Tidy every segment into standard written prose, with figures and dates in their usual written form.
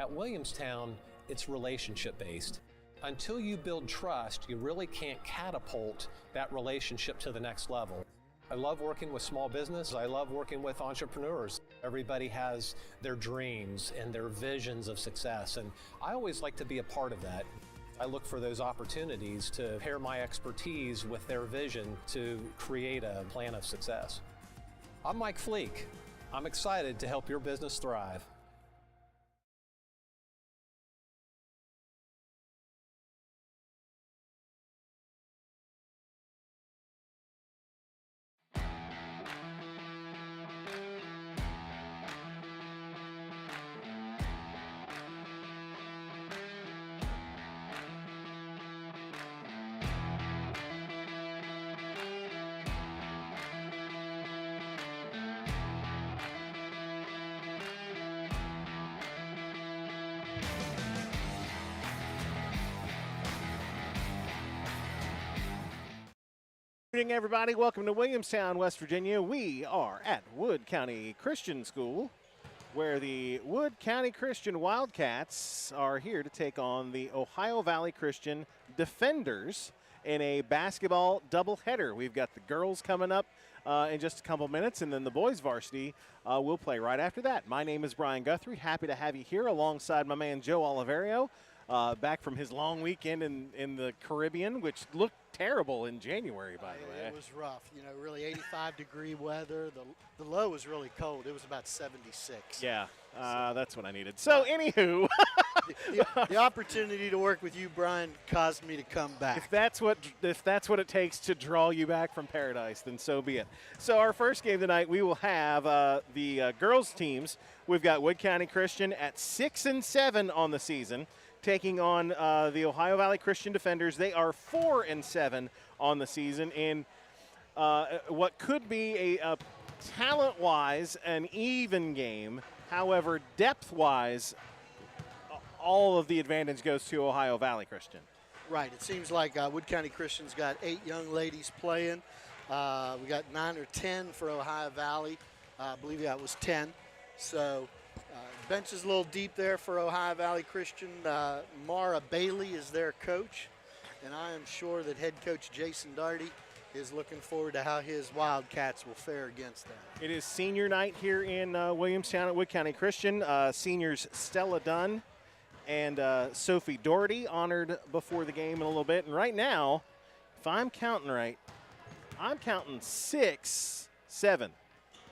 At Williamstown, it's relationship-based. Until you build trust, you really can't catapult that relationship to the next level. I love working with small business. I love working with entrepreneurs. Everybody has their dreams and their visions of success, and I always like to be a part of that. I look for those opportunities to pair my expertise with their vision to create a plan of success. I'm Mike Fleek. I'm excited to help your business thrive. Good evening, everybody. Welcome to Williamstown, West Virginia. We are at Wood County Christian School, where the Wood County Christian Wildcats are here to take on the Ohio Valley Christian Defenders in a basketball doubleheader. We've got the girls coming up in just a couple minutes, and then the boys varsity will play right after that. My name is Brian Guthrie. Happy to have you here alongside my man Joe Oliverio, back from his long weekend in the Caribbean, which looked terrible in January, by the way. It was rough, really 85-degree weather. The low was really cold. It was about 76. Yeah, that's what I needed. So, anywho. the opportunity to work with you, Brian, caused me to come back. If that's what it takes to draw you back from paradise, then so be it. So our first game tonight, we will have the girls teams. We've got Wood County Christian at 6-7 on the season, taking on the Ohio Valley Christian Defenders. They are 4-7 on the season in what could be a talent-wise an even game. However, depth-wise, all of the advantage goes to Ohio Valley Christian. Right. It seems like Wood County Christian's got 8 young ladies playing. We got 9 or 10 for Ohio Valley. I believe that was 10. So bench is a little deep there for Ohio Valley Christian. Mara Bailey is their coach, and I am sure that head coach Jason Darty is looking forward to how his Wildcats will fare against them. It is senior night here in Williamstown at Wood County Christian. Seniors Stella Dunn and Sophie Doherty honored before the game in a little bit. And right now, if I'm counting right, I'm counting 6, 7.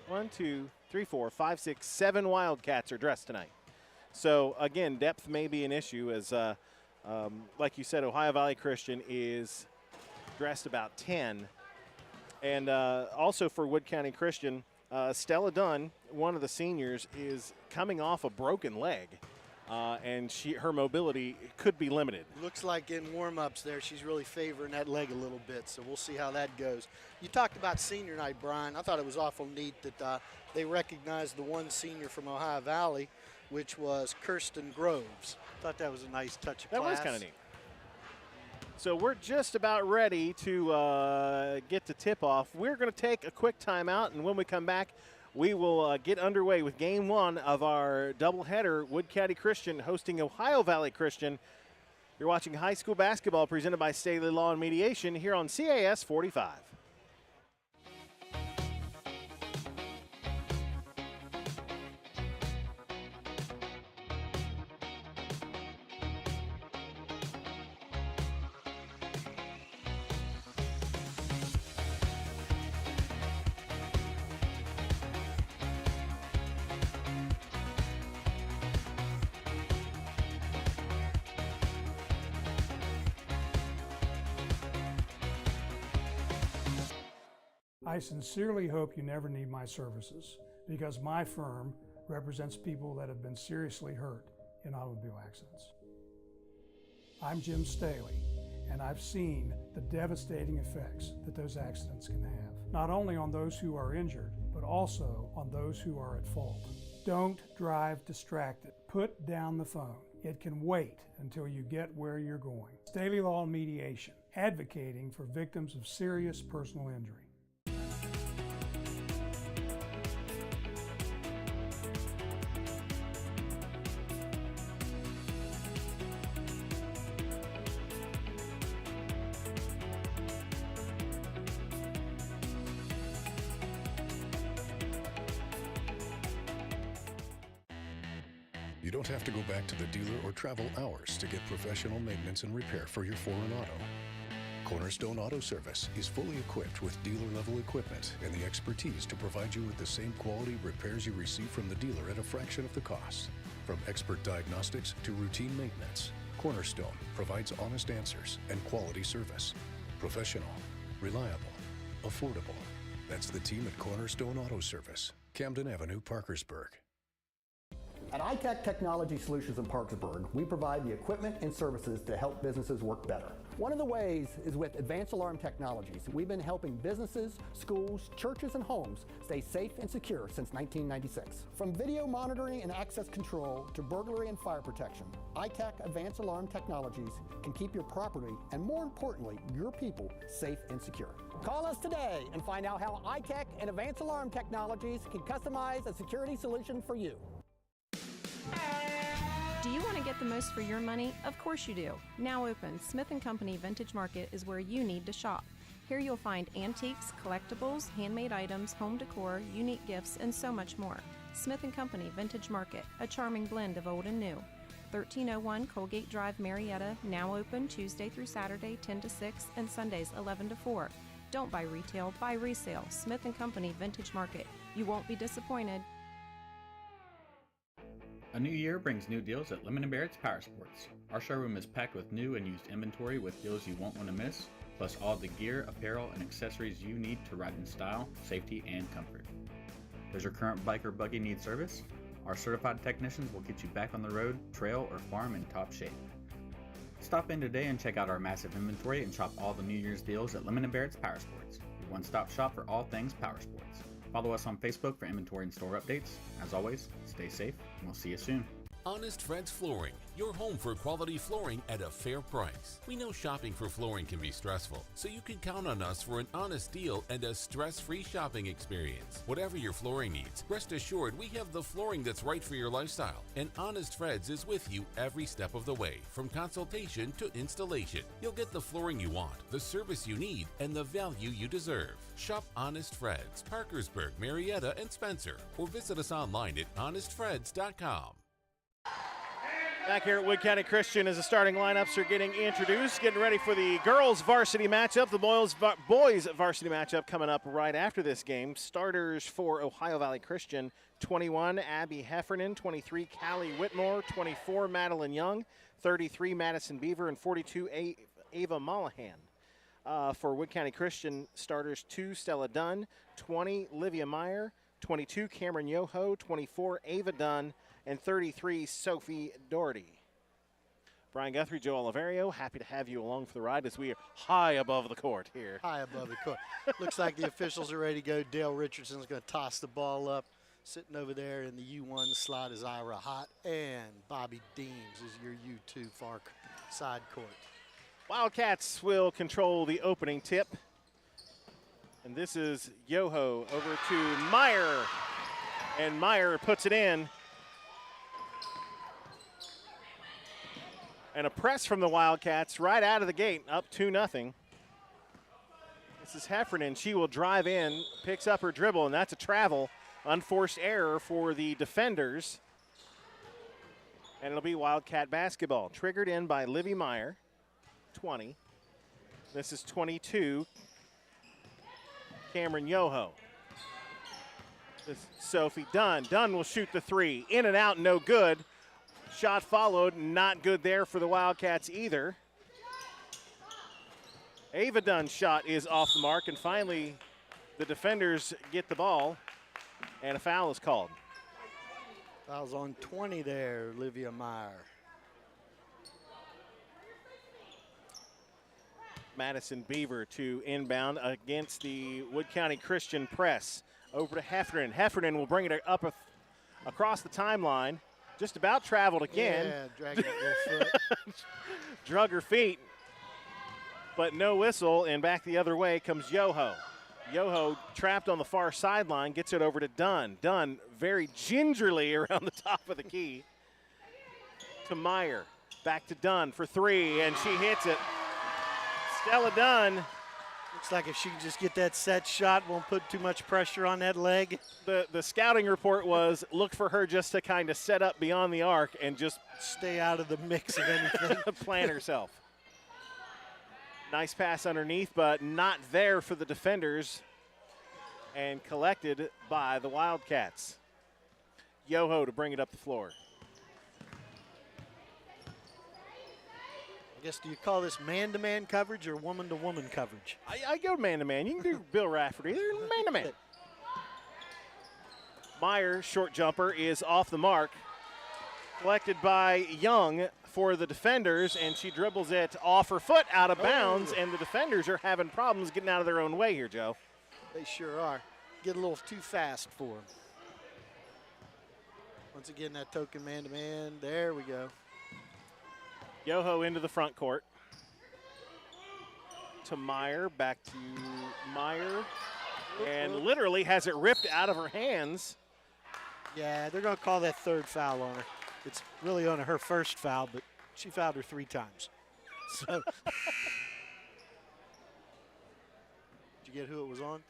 1, 2, 3, 4, 5, 6, 7 Wildcats are dressed tonight. So, again, depth may be an issue as, like you said, Ohio Valley Christian is dressed about 10. And also for Wood County Christian, Stella Dunn, one of the seniors, is coming off a broken leg. And her mobility could be limited. Looks like in warm-ups there, she's really favoring that leg a little bit, so we'll see how that goes. You talked about senior night, Brian. I thought it was awful neat that they recognized the one senior from Ohio Valley, which was Kirsten Groves. Thought that was a nice touch of class. That was kind of neat. So we're just about ready to get to tip-off. We're going to take a quick timeout, and when we come back, we will get underway with Game 1 of our doubleheader, Wood County Christian hosting Ohio Valley Christian. You're watching high school basketball presented by Staley Law and Mediation here on CAS 45. I sincerely hope you never need my services because my firm represents people that have been seriously hurt in automobile accidents. I'm Jim Staley, and I've seen the devastating effects that those accidents can have, not only on those who are injured, but also on those who are at fault. Don't drive distracted. Put down the phone. It can wait until you get where you're going. Staley Law and Mediation, advocating for victims of serious personal injury. You don't have to go back to the dealer or travel hours to get professional maintenance and repair for your foreign auto. Cornerstone Auto Service is fully equipped with dealer-level equipment and the expertise to provide you with the same quality repairs you receive from the dealer at a fraction of the cost. From expert diagnostics to routine maintenance, Cornerstone provides honest answers and quality service. Professional, reliable, affordable. That's the team at Cornerstone Auto Service, Camden Avenue, Parkersburg. At iTech Technology Solutions in Parkersburg, we provide the equipment and services to help businesses work better. One of the ways is with advanced alarm technologies. We've been helping businesses, schools, churches, and homes stay safe and secure since 1996. From video monitoring and access control to burglary and fire protection, iTech Advanced Alarm Technologies can keep your property and, more importantly, your people safe and secure. Call us today and find out how iTech and Advanced Alarm Technologies can customize a security solution for you. Do you want to get the most for your money? Of course you do. Now open, Smith & Company Vintage Market is where you need to shop. Here you'll find antiques, collectibles, handmade items, home decor, unique gifts, and so much more. Smith & Company Vintage Market, a charming blend of old and new. 1301 Colgate Drive, Marietta, now open Tuesday through Saturday 10 to 6 and Sundays 11 to 4. Don't buy retail, buy resale. Smith & Company Vintage Market. You won't be disappointed. A new year brings new deals at Lemon & Barrett's Power Sports. Our showroom is packed with new and used inventory with deals you won't want to miss, plus all the gear, apparel, and accessories you need to ride in style, safety, and comfort. Does your current bike or buggy need service? Our certified technicians will get you back on the road, trail, or farm in top shape. Stop in today and check out our massive inventory and shop all the New Year's deals at Lemon & Barrett's Power Sports, your one-stop shop for all things power sports. Follow us on Facebook for inventory and store updates. As always, stay safe, and we'll see you soon. Honest Fred's Flooring, your home for quality flooring at a fair price. We know shopping for flooring can be stressful, so you can count on us for an honest deal and a stress-free shopping experience. Whatever your flooring needs, rest assured we have the flooring that's right for your lifestyle. And Honest Fred's is with you every step of the way, from consultation to installation. You'll get the flooring you want, the service you need, and the value you deserve. Shop Honest Fred's, Parkersburg, Marietta, and Spencer, or visit us online at honestfreds.com. Back here at Wood County Christian as the starting lineups are getting introduced, getting ready for the girls varsity matchup. The boys varsity matchup coming up right after this game. Starters for Ohio Valley Christian, 21, Abby Heffernan, 23, Callie Whitmore, 24, Madeline Young, 33, Madison Beaver, and 42, Ava Mollahan. For Wood County Christian, starters 2, Stella Dunn, 20, Livia Meyer, 22, Cameron Yoho, 24, Ava Dunn, and 33, Sophie Doherty. Brian Guthrie, Joe Oliverio, happy to have you along for the ride as we are high above the court here. High above the court. Looks like the officials are ready to go. Dale Richardson's going to toss the ball up. Sitting over there in the U1 slot is Ira Hott, and Bobby Deems is your U2 far side court. Wildcats will control the opening tip. And this is Yoho over to Meyer. And Meyer puts it in. And a press from the Wildcats right out of the gate, up 2-0. This is Heffernan. She will drive in, picks up her dribble, and that's a travel. Unforced error for the defenders. And it'll be Wildcat basketball. Triggered in by Livy Meyer, 20. This is 22, Cameron Yoho. This is Sophie Dunn. Dunn will shoot the three. In and out, no good. Shot followed, not good there for the Wildcats either. Ava Dunn's shot is off the mark, and finally the defenders get the ball, and a foul is called. Foul's on 20 there, Olivia Meyer. Madison Beaver to inbound against the Wood County Christian press. Over to Heffernan. Heffernan will bring it up across the timeline. Just about traveled again. Yeah, dragging that little foot. Drug her feet, but no whistle, and back the other way comes Yoho. Yoho trapped on the far sideline, gets it over to Dunn. Dunn very gingerly around the top of the key to Meyer. Back to Dunn for three, and she hits it. Stella Dunn Looks like if she can just get that set shot, won't put too much pressure on that leg. The scouting report was look for her just to kind of set up beyond the arc and just stay out of the mix of anything. plan herself. Nice pass underneath, but not there for the defenders, and collected by the Wildcats. Yoho to bring it up the floor. I guess, do you call this man-to-man coverage or woman-to-woman coverage? I go man-to-man. You can do Bill Rafferty. They're man-to-man. Meyer, short jumper, is off the mark. Collected by Young for the defenders, and she dribbles it off her foot out of bounds, and the defenders are having problems getting out of their own way here, Joe. They sure are. Get a little too fast for them. Once again, that token man-to-man. There we go. Yoho into the front court. To Meyer, back to Meyer, and literally has it ripped out of her hands. Yeah, they're going to call that third foul on her. It's really on her first foul, but she fouled her 3 times. So, did you get who it was on?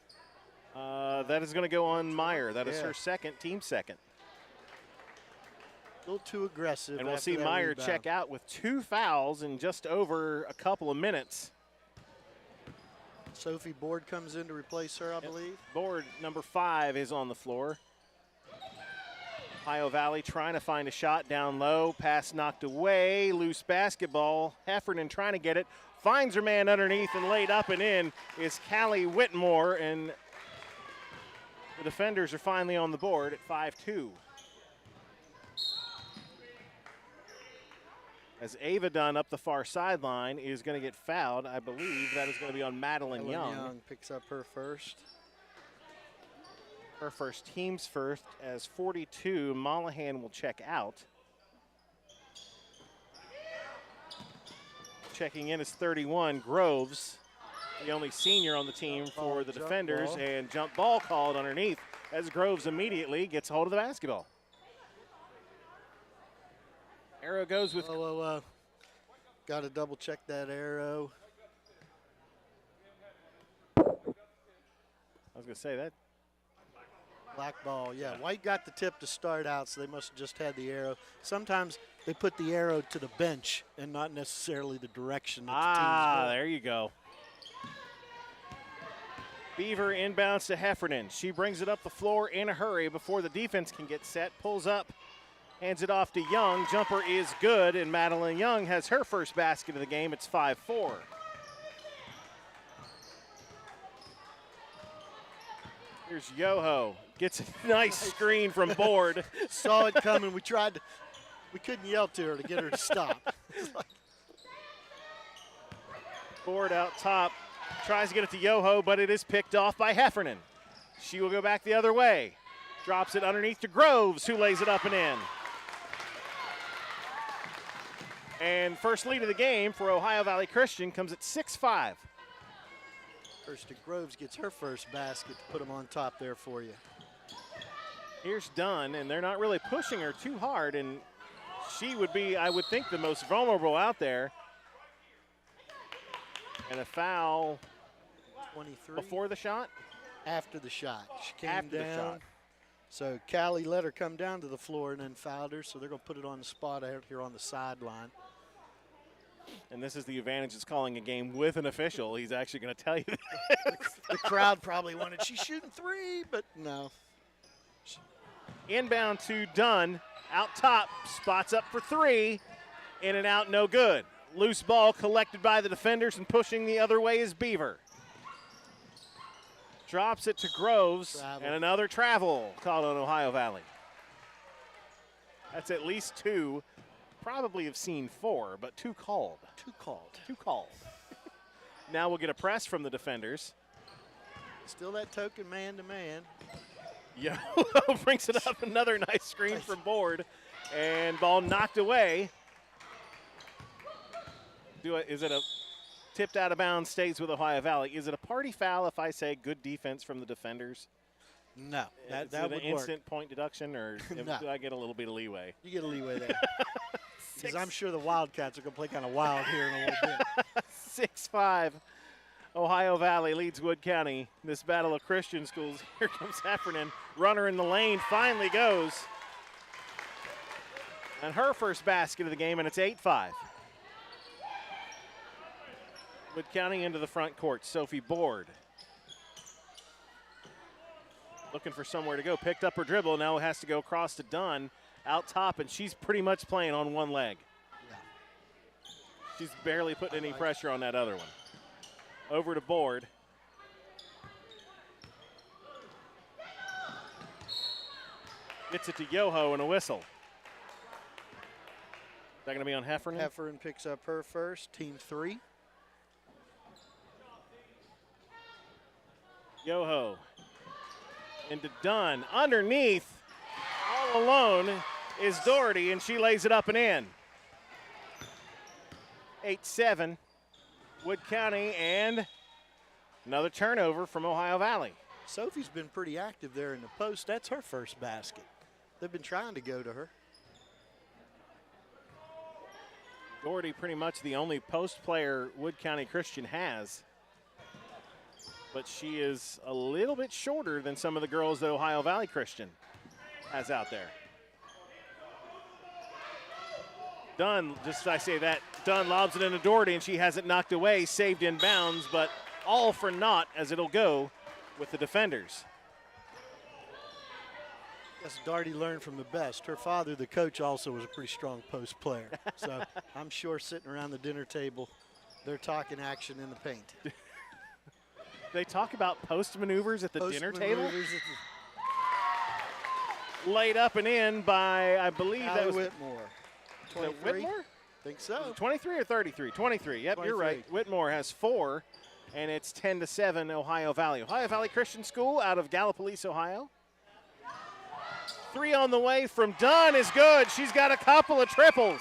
That is going to go on Meyer. That is her second, team second. A little too aggressive. And we'll see Meyer rebound. check out with 2 fouls in just over a couple of minutes. Sophie Board comes in to replace her, I believe. Board number 5 is on the floor. Ohio Valley trying to find a shot down low. Pass knocked away. Loose basketball. Heffernan trying to get it. Finds her man underneath and laid up and in is Callie Whitmore. And the defenders are finally on the board at 5-2. As Ava Dunn up the far sideline is going to get fouled. I believe that is going to be on Madeline Young. Young picks up her first. Her first, team's first, as 42. Mollahan will check out. Checking in is 31. Groves, the only senior on the team for the defenders, and jump ball called underneath as Groves immediately gets hold of the basketball. Arrow goes with. Got to double check that arrow. I was going to say that. Black ball, yeah. White got the tip to start out, so they must have just had the arrow. Sometimes they put the arrow to the bench and not necessarily the direction that the team's going. There you go. Beaver inbounds to Heffernan. She brings it up the floor in a hurry before the defense can get set. Pulls up, hands it off to Young. Jumper is good, and Madeline Young has her first basket of the game. It's 5-4. Here's Yoho. Gets a nice screen from Board. Saw it coming. We couldn't yell to her to get her to stop. Board out top. Tries to get it to Yoho, but it is picked off by Heffernan. She will go back the other way. Drops it underneath to Groves, who lays it up and in. And first lead of the game for Ohio Valley Christian comes at 6-5. Kirsten Groves gets her first basket to put them on top there for you. Here's Dunn, and they're not really pushing her too hard, and she would be, I would think, the most vulnerable out there. And a foul 23. Before the shot? After the shot. She came After down. the shot. So Callie let her come down to the floor and then fouled her, so they're going to put it on the spot out here on the sideline. And this is the advantage of calling a game with an official. He's actually going to tell you this. The crowd probably wanted, she's shooting 3, but no. Inbound to Dunn. Out top, spots up for 3. In and out, no good. Loose ball collected by the defenders, and pushing the other way is Beaver. Drops it to Groves, and another travel called on Ohio Valley. That's at least 2. Probably have seen 4, but 2 called. 2 called. 2 called. Now we'll get a press from the defenders. Still that token man-to-man. Yo brings it up, another nice screen from Board, and ball knocked away. Is it a tipped out of bounds, stays with Ohio Valley? Is it a party foul if I say good defense from the defenders? No, that would an work. instant point deduction, or No. do I get a little bit of leeway? You get a leeway there. Because I'm sure the Wildcats are going to play kind of wild here in a little bit. 6-5. Ohio Valley leads Wood County. This battle of Christian schools. Here comes Heffernan. Runner in the lane finally goes. And her first basket of the game, and it's 8-5. Wood County into the front court. Sophie Board. Looking for somewhere to go. Picked up her dribble. Now has to go across to Dunn out top, and she's pretty much playing on one leg. Yeah. She's barely putting any pressure on that other one. Over to Board. Gets it to Yoho and a whistle. Is that going to be on Heffernan? Heffernan picks up her first, team 3. Yoho into Dunn. Underneath, all alone, is Doherty, and she lays it up and in. 8-7. Wood County, and another turnover from Ohio Valley. Sophie's been pretty active there in the post. That's her first basket. They've been trying to go to her. Doherty pretty much the only post player Wood County Christian has. But she is a little bit shorter than some of the girls that Ohio Valley Christian has out there. Dunn, just as I say that, Dunn lobs it into Doherty, and she has it knocked away, saved in bounds, but all for naught as it'll go with the defenders. Yes, Doherty learned from the best. Her father, the coach, also was a pretty strong post player. So I'm sure sitting around the dinner table, they're talking action in the paint. They talk about post maneuvers at the dinner table? Laid up and in by, I believe that was Whitmore. 23? Whitmore? Think so. 23 or 33? 23. Yep, 23. You're right. Whitmore has 4, and it's 10-7 Ohio Valley. Ohio Valley Christian School out of Gallipolis, Ohio. 3 on the way from Dunn is good. She's got a couple of triples.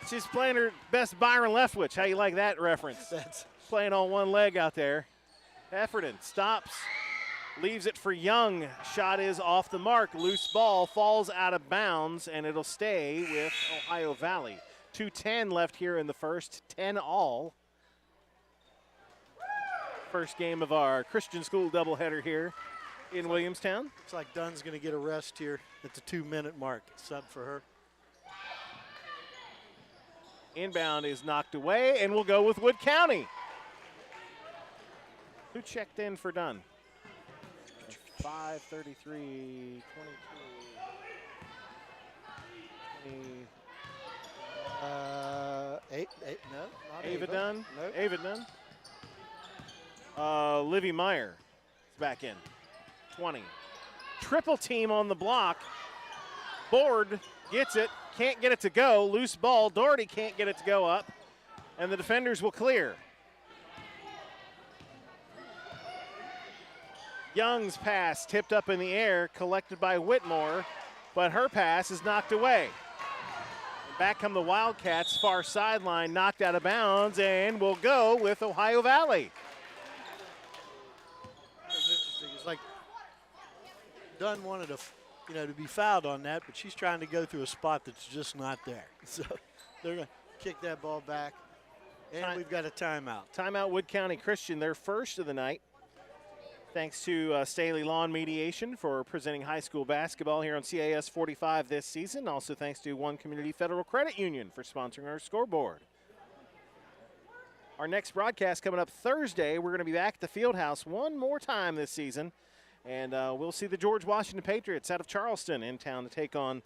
She's playing her best Byron Leftwich. How you like that reference? That's Playing on one leg out there. Heffernan stops, leaves it for Young. Shot is off the mark. Loose ball falls out of bounds, and it'll stay with Ohio Valley. 2:10 left here in the first, 10 all. First game of our Christian school doubleheader here in Williamstown. looks like Dunn's going to get a rest here at the 2-minute mark. Sub for her. Inbound is knocked away, and we'll go with Wood County. Who checked in for Dunn? 5, 33, 22, 20. No, not Ava Dunn? Nope. Ava Dunn? Livy Meyer is back in. 20. Triple team on the block. Board gets it, can't get it to go. Loose ball, Doherty can't get it to go up, and the defenders will clear. Young's pass tipped up in the air, collected by Whitmore, but her pass is knocked away. Back come the Wildcats, far sideline, knocked out of bounds, and will go with Ohio Valley. It's interesting. It's like Dunn wanted to be fouled on that, but she's trying to go through a spot that's just not there. So they're going to kick that ball back, and we've got a timeout. Timeout Wood County Christian, their first of the night. Thanks to Staley Lawn Mediation for presenting high school basketball here on CAS 45 this season. Also thanks to One Community Federal Credit Union for sponsoring our scoreboard. Our next broadcast coming up Thursday. We're going to be back at the Fieldhouse one more time this season. And we'll see the George Washington Patriots out of Charleston in town to take on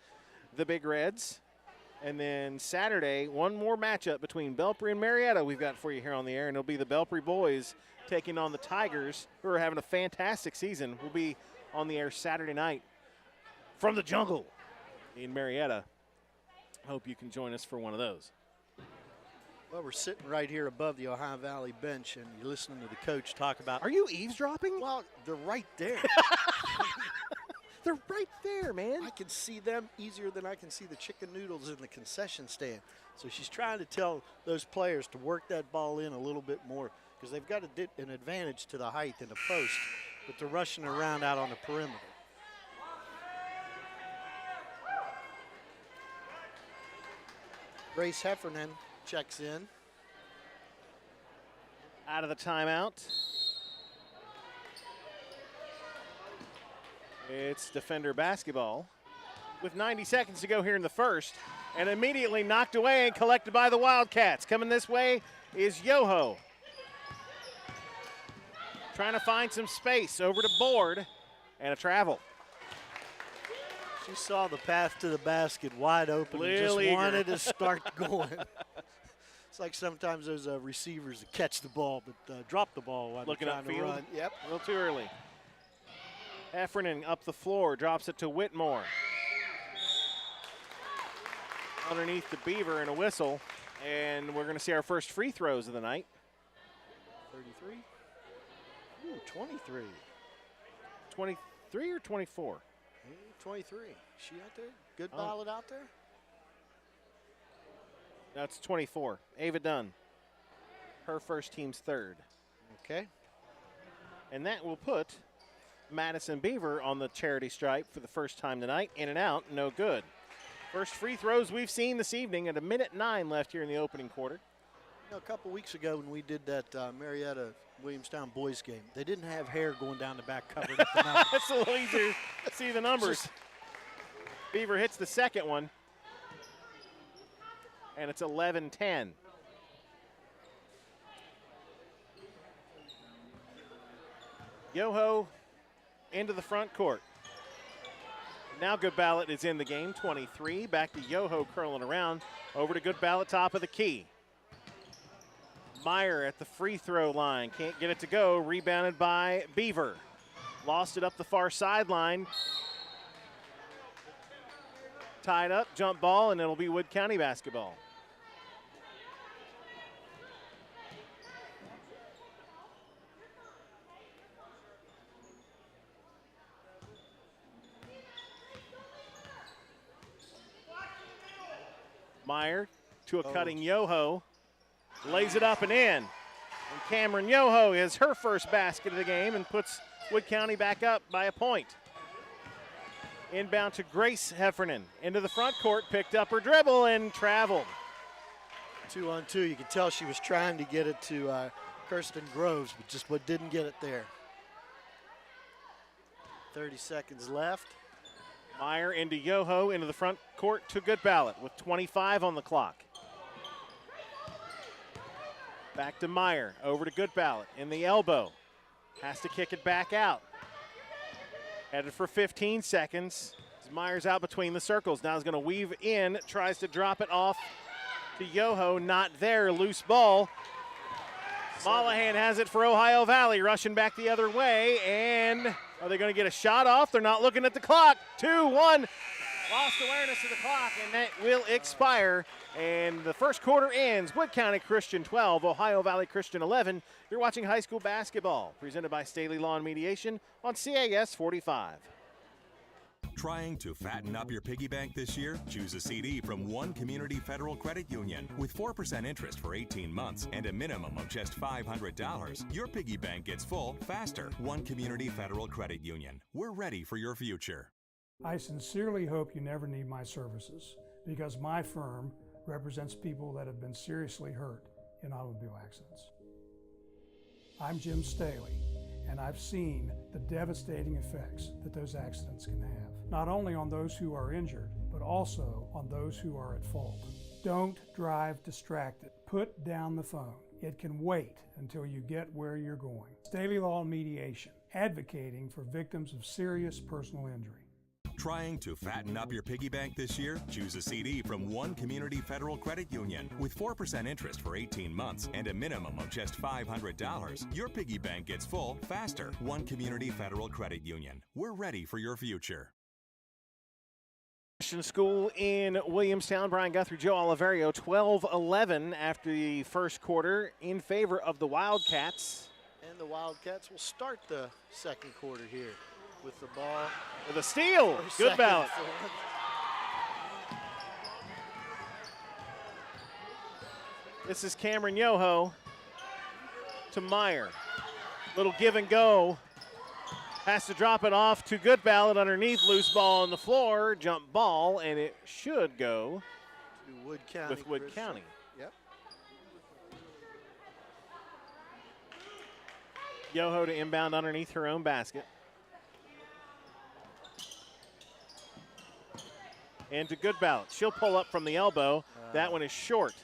the Big Reds. And then Saturday, one more matchup between Belpre and Marietta we've got for you here on the air. And it'll be the Belpre boys taking on the Tigers, who are having a fantastic season. We'll be on the air Saturday night from the jungle in Marietta. Hope you can join us for one of those. Well, we're sitting right here above the Ohio Valley bench, and you're listening to the coach talk about. Are you eavesdropping? Well, they're right there. They're right there, man. I can see them easier than I can see the chicken noodles in the concession stand. So she's trying to tell those players to work that ball in a little bit more because they've got an advantage to the height in the post, but they're rushing around out on the perimeter. Grace Heffernan checks in. out of the timeout. It's defender basketball with 90 seconds to go here in the first, and immediately knocked away and collected by the Wildcats. Coming this way is Yoho. Trying to find some space over to Board, and a travel. She saw the path to the basket wide open and just wanted to start going. It's like sometimes those receivers that catch the ball but drop the ball while looking they're trying to run. Yep. A little too early. Heffernan up the floor, drops it to Whitmore. Underneath the Beaver and a whistle, and we're going to see our first free throws of the night. 33. Ooh, 23. 23 or 24? 23. She out there? Good ballot out there? That's 24. Ava Dunn. Her first team's third. Okay. And that will put Madison Beaver on the charity stripe for the first time tonight. In and out, no good. First free throws we've seen this evening at 1:09 left here in the opening quarter. You know, a couple weeks ago when we did that Marietta Williamstown boys game, they didn't have hair going down the back covering up the numbers. It's a little easier to see the numbers. Beaver hits the second one, and it's 11-10. Yoho into the front court. Now Good Ballot is in the game, 23. Back to Yoho curling around. Over to Good Ballot, top of the key. Meyer at the free throw line. Can't get it to go. Rebounded by Beaver. Lost it up the far sideline. Tied up, jump ball, and it'll be Wood County basketball. Meyer to a cutting Yoho. Lays it up and in. And Cameron Yoho is her first basket of the game and puts Wood County back up by a point. Inbound to Grace Heffernan. Into the front court, picked up her dribble and traveled. 2-on-2. You could tell she was trying to get it to Kirsten Groves, but just didn't get it there. 30 seconds left. Meyer into Yoho, into the front court to Good Ballot with 25 on the clock. Back to Meyer, over to Good Ballot in the elbow. Has to kick it back out. Headed for 15 seconds. Meyer's out between the circles. Now he's going to weave in, tries to drop it off to Yoho. Not there, loose ball. Mollahan has it for Ohio Valley, rushing back the other way, and are they going to get a shot off? They're not looking at the clock. 2-1. Lost awareness of the clock, and that will expire. And the first quarter ends. Wood County Christian 12, Ohio Valley Christian 11. You're watching high school basketball, presented by Staley Law and Mediation on CAS 45. Trying to fatten up your piggy bank this year? Choose a CD from One Community Federal Credit Union. With 4% interest for 18 months and a minimum of just $500, your piggy bank gets full faster. One Community Federal Credit Union. We're ready for your future. I sincerely hope you never need my services, because my firm represents people that have been seriously hurt in automobile accidents. I'm Jim Staley, and I've seen the devastating effects that those accidents can have, not only on those who are injured, but also on those who are at fault. Don't drive distracted. Put down the phone. It can wait until you get where you're going. Staley Law and Mediation, advocating for victims of serious personal injury. Trying to fatten up your piggy bank this year? Choose a CD from One Community Federal Credit Union. With 4% interest for 18 months and a minimum of just $500, your piggy bank gets full faster. One Community Federal Credit Union. We're ready for your future. Christian School in Williamstown. Brian Guthrie, Joe Oliverio, 12-11 after the first quarter in favor of the Wildcats. And the Wildcats will start the second quarter here with the ball. With a steal. Good Ballot. This is Cameron Yoho to Meyer. Little give and go. Has to drop it off to Good Ballot underneath. Loose ball on the floor. Jump ball, and it should go to Wood County. With Wood County. Yep. Yoho to inbound underneath her own basket. And to Goodbout. She'll pull up from the elbow. That one is short.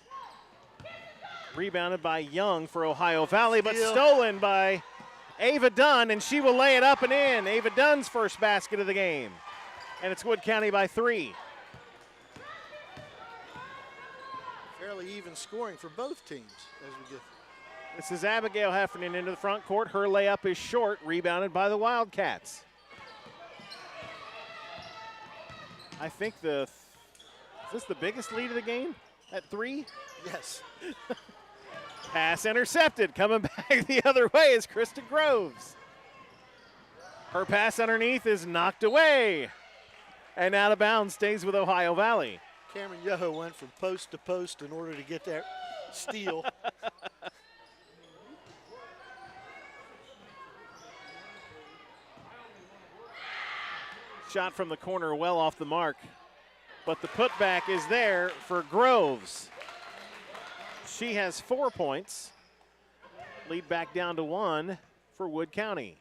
Rebounded by Young for Ohio Valley, but stolen by Ava Dunn, and she will lay it up and in. Ava Dunn's first basket of the game. And it's Wood County by 3. Fairly even scoring for both teams as we get. This is Abigail Heffernan into the front court. Her layup is short, rebounded by the Wildcats. I think is this the biggest lead of the game at 3? Yes. Pass intercepted. Coming back the other way is Krista Groves. Her pass underneath is knocked away. And out of bounds, stays with Ohio Valley. Cameron Yoho went from post to post in order to get that steal. Shot from the corner well off the mark. But the putback is there for Groves. She has 4 points. Lead back down to 1 for Wood County.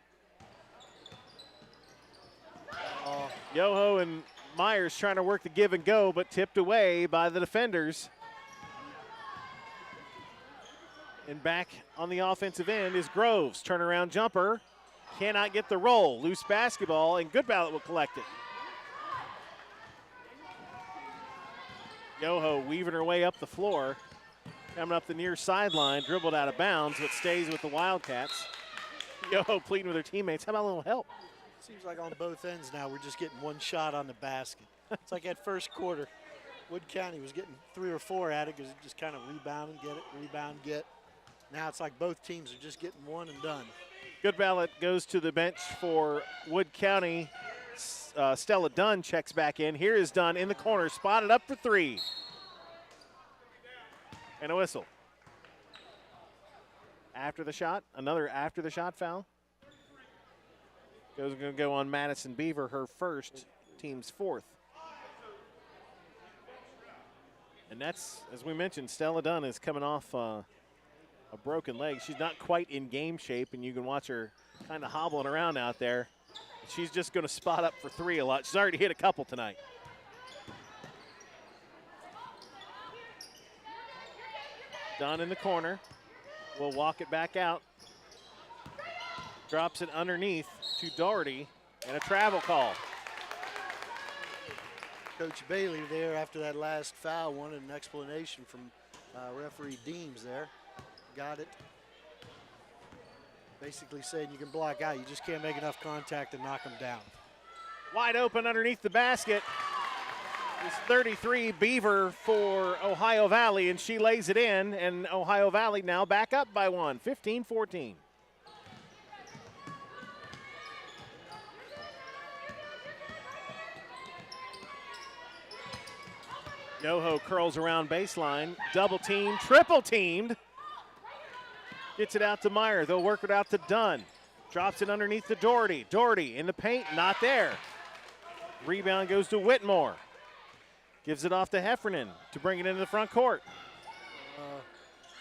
Yoho and Myers trying to work the give and go, but tipped away by the defenders. And back on the offensive end is Groves. Turnaround jumper. Cannot get the roll. Loose basketball, and Goodbout will collect it. Yoho weaving her way up the floor. Coming up the near sideline, dribbled out of bounds, but stays with the Wildcats. Yoho pleading with her teammates. How about a little help? Seems like on both ends now we're just getting one shot on the basket. It's like that first quarter, Wood County was getting 3 or 4 at it because it just kind of rebound and get it, rebound, get. Now it's like both teams are just getting one and done. Goodbout goes to the bench for Wood County. Stella Dunn checks back in. Here is Dunn in the corner, spotted up for 3. And a whistle. After the shot, another after the shot foul. Going to go on Madison Beaver, her first, team's 4th. And that's, as we mentioned, Stella Dunn is coming off a broken leg. She's not quite in game shape, and you can watch her kind of hobbling around out there. She's just going to spot up for 3 a lot. She's already hit a couple tonight. Dunn in the corner. Will walk it back out. Drops it underneath to Doherty, and a travel call. Coach Bailey there after that last foul wanted an explanation from referee Deems there. Got it. Basically saying you can block out, you just can't make enough contact to knock them down. Wide open underneath the basket. It's 33 Beaver for Ohio Valley, and she lays it in, and Ohio Valley now back up by 1, 15-14. Yoho curls around baseline, double team, triple teamed. Gets it out to Meyer. They'll work it out to Dunn. Drops it underneath to Doherty. Doherty in the paint, not there. Rebound goes to Whitmore. Gives it off to Heffernan to bring it into the front court.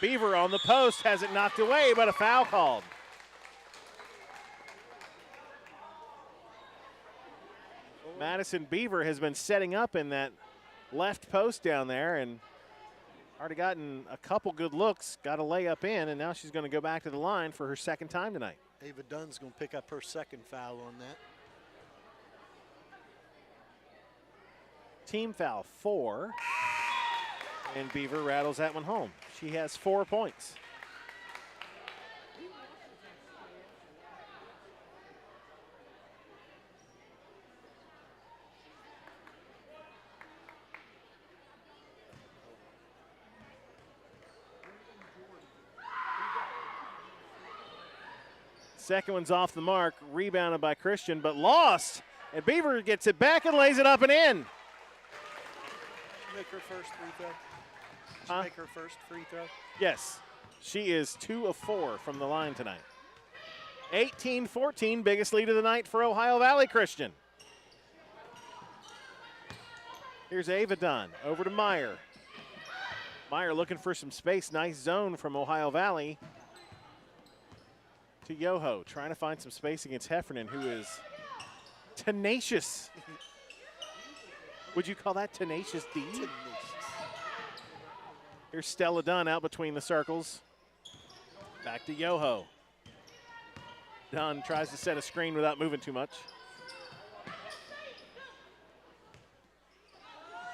Beaver on the post, has it knocked away, but a foul called. Madison Beaver has been setting up in that left post down there and already gotten a couple good looks, got a layup in, and now she's going to go back to the line for her second time tonight. Ava Dunn's going to pick up her second foul on that. Team foul 4, and Beaver rattles that one home. She has 4 points. Second one's off the mark, rebounded by Christian, but lost. And Beaver gets it back and lays it up and in. Make her first free throw. Make her first free throw. Yes, she is 2 of 4 from the line tonight. 18-14, biggest lead of the night for Ohio Valley Christian. Here's Ava Dunn, over to Meyer. Meyer looking for some space, nice zone from Ohio Valley. to Yoho, trying to find some space against Heffernan, who is tenacious. Would you call that tenacious D? Tenacious. Here's Stella Dunn out between the circles. Back to Yoho. Dunn tries to set a screen without moving too much.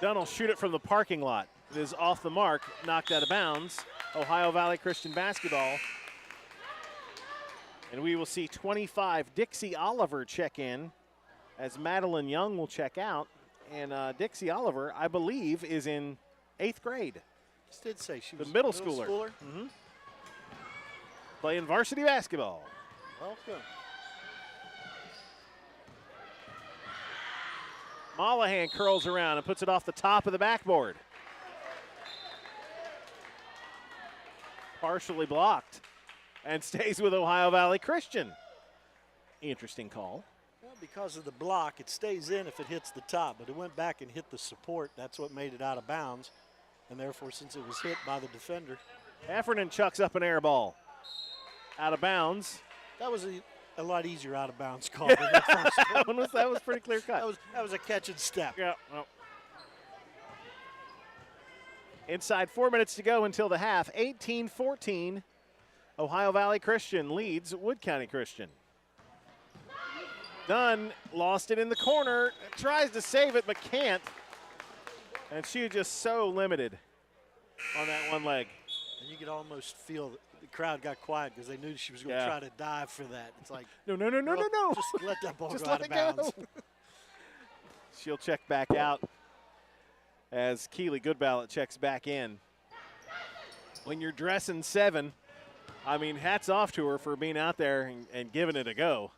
Dunn will shoot it from the parking lot. It is off the mark, knocked out of bounds. Ohio Valley Christian basketball. And we will see 25 Dixie Oliver check in as Madeline Young will check out. And Dixie Oliver, I believe, is in 8th grade. Just did say she The was middle schooler. Mm-hmm. Playing varsity basketball. Welcome. Mollahan curls around and puts it off the top of the backboard. Partially blocked and stays with Ohio Valley Christian. Interesting call. Well, because of the block, it stays in if it hits the top, but it went back and hit the support. That's what made it out of bounds. And therefore, since it was hit by the defender. Heffernan chucks up an air ball. Out of bounds. That was a lot easier out of bounds call than that first one. that was pretty clear cut. That was a catch and step. Yeah. Well. Inside 4 minutes to go until the half. 18-14. Ohio Valley Christian leads Wood County Christian. Dunn lost it in the corner. Tries to save it, but can't. And she was just so limited on that one leg. And you could almost feel the crowd got quiet because they knew she was going to try to dive for that. It's like, no. Just let that ball just go let out of it bounds. go. She'll check back out as Keely Goodballot checks back in. When you're dressing 7, I mean, hats off to her for being out there and giving it a go.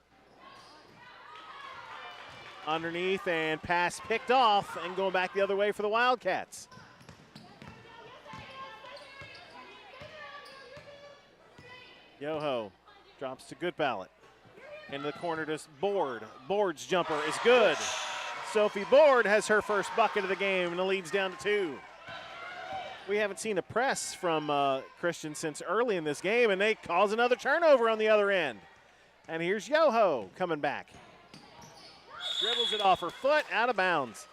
Underneath and pass picked off and going back the other way for the Wildcats. Yoho drops to Goodballot. Into the corner to Board. Board's jumper is good. Sophie Board has her first bucket of the game and it leads down to 2. We haven't seen a press from Christian since early in this game, and they cause another turnover on the other end. And here's Yoho coming back. Dribbles it off her foot, out of bounds.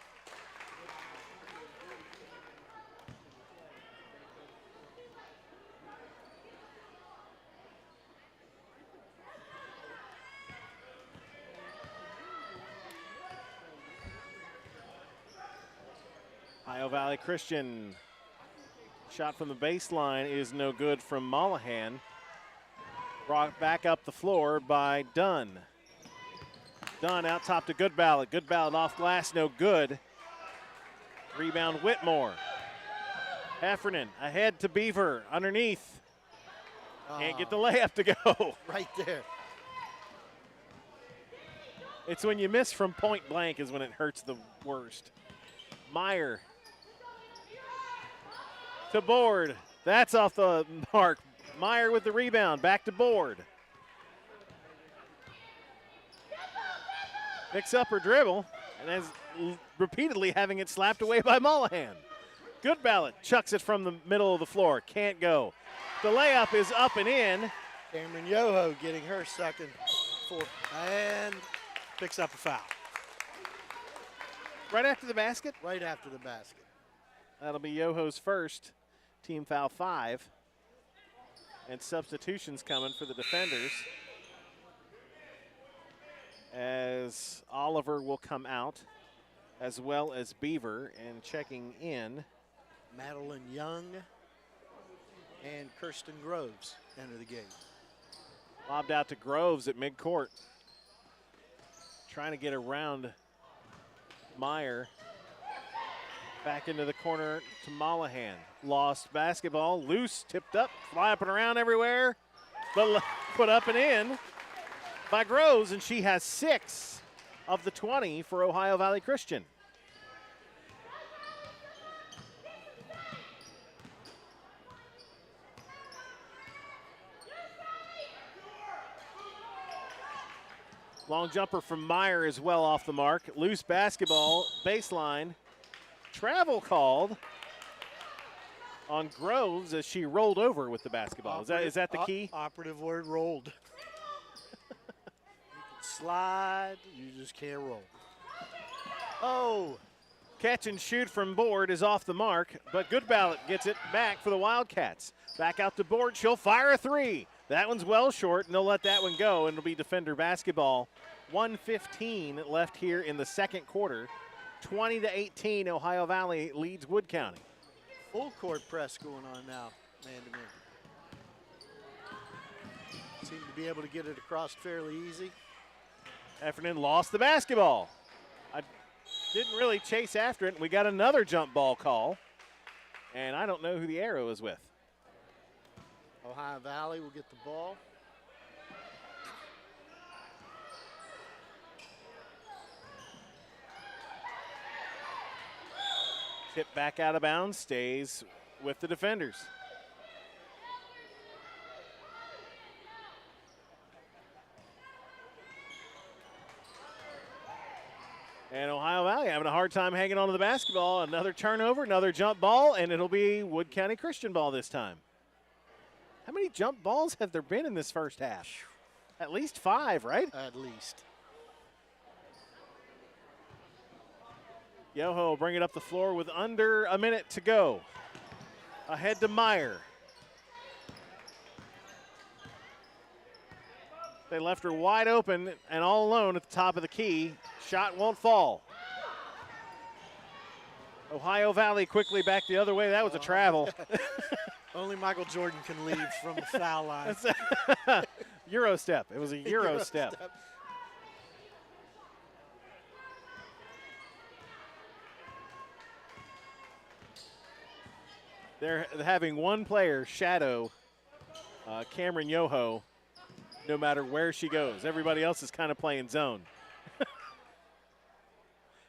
Ohio Valley Christian. Shot from the baseline is no good from Mollahan. Brought back up the floor by Dunn. Dunn out top to Goodballot. Goodballot off glass, no good. Rebound Whitmore. Heffernan ahead to Beaver underneath. Can't get the layup to go. Right there. It's when you miss from point blank is when it hurts the worst. Meyer to Board. That's off the mark. Meyer with the rebound. Back to Board. Picks up her dribble and is repeatedly having it slapped away by Mollahan. Goodballot chucks it from the middle of the floor. Can't go. The layup is up and in. Cameron Yoho getting her second and picks up a foul. Right after the basket? Right after the basket. That'll be Yoho's first. Team foul 5. And substitutions coming for the defenders. As Oliver will come out, as well as Beaver, and checking in. Madeline Young and Kirsten Groves enter the game. Lobbed out to Groves at midcourt. Trying to get around Meyer. Back into the corner to Mollahan. Lost basketball, loose, tipped up, flapping around everywhere. But put up and in by Groves, and she has 6 of the 20 for Ohio Valley Christian. Long jumper from Meyer is well off the mark. Loose basketball, baseline. Travel called on Groves as she rolled over with the basketball. Is that the key? Operative word, rolled. slide, you just can't roll. Oh, catch and shoot from Board is off the mark, but Goodballot gets it back for the Wildcats. Back out to Board, she'll fire a three. That one's well short, and they'll let that one go, and it'll be defender basketball. 1:15 left here in the second quarter. 20-18, Ohio Valley leads Wood County. Full court press going on now, man-to-man. Seem to be able to get it across fairly easy. Heffernan lost the basketball. I didn't really chase after it. We got another jump ball call, and I don't know who the arrow is with. Ohio Valley will get the ball. Tip back out of bounds, stays with the defenders. And Ohio Valley having a hard time hanging on to the basketball. Another turnover, another jump ball, and it'll be Wood County Christian ball this time. How many jump balls have there been in this first half? At least 5, right? At least. Yoho will bring it up the floor with under a minute to go. Ahead to Meyer. They left her wide open and all alone at the top of the key. Shot won't fall. Ohio Valley quickly back the other way. That was a travel. Only Michael Jordan can leave from the foul line. Euro step. It was a Euro step. They're having one player shadow Cameron Yoho no matter where she goes. Everybody else is kind of playing zone.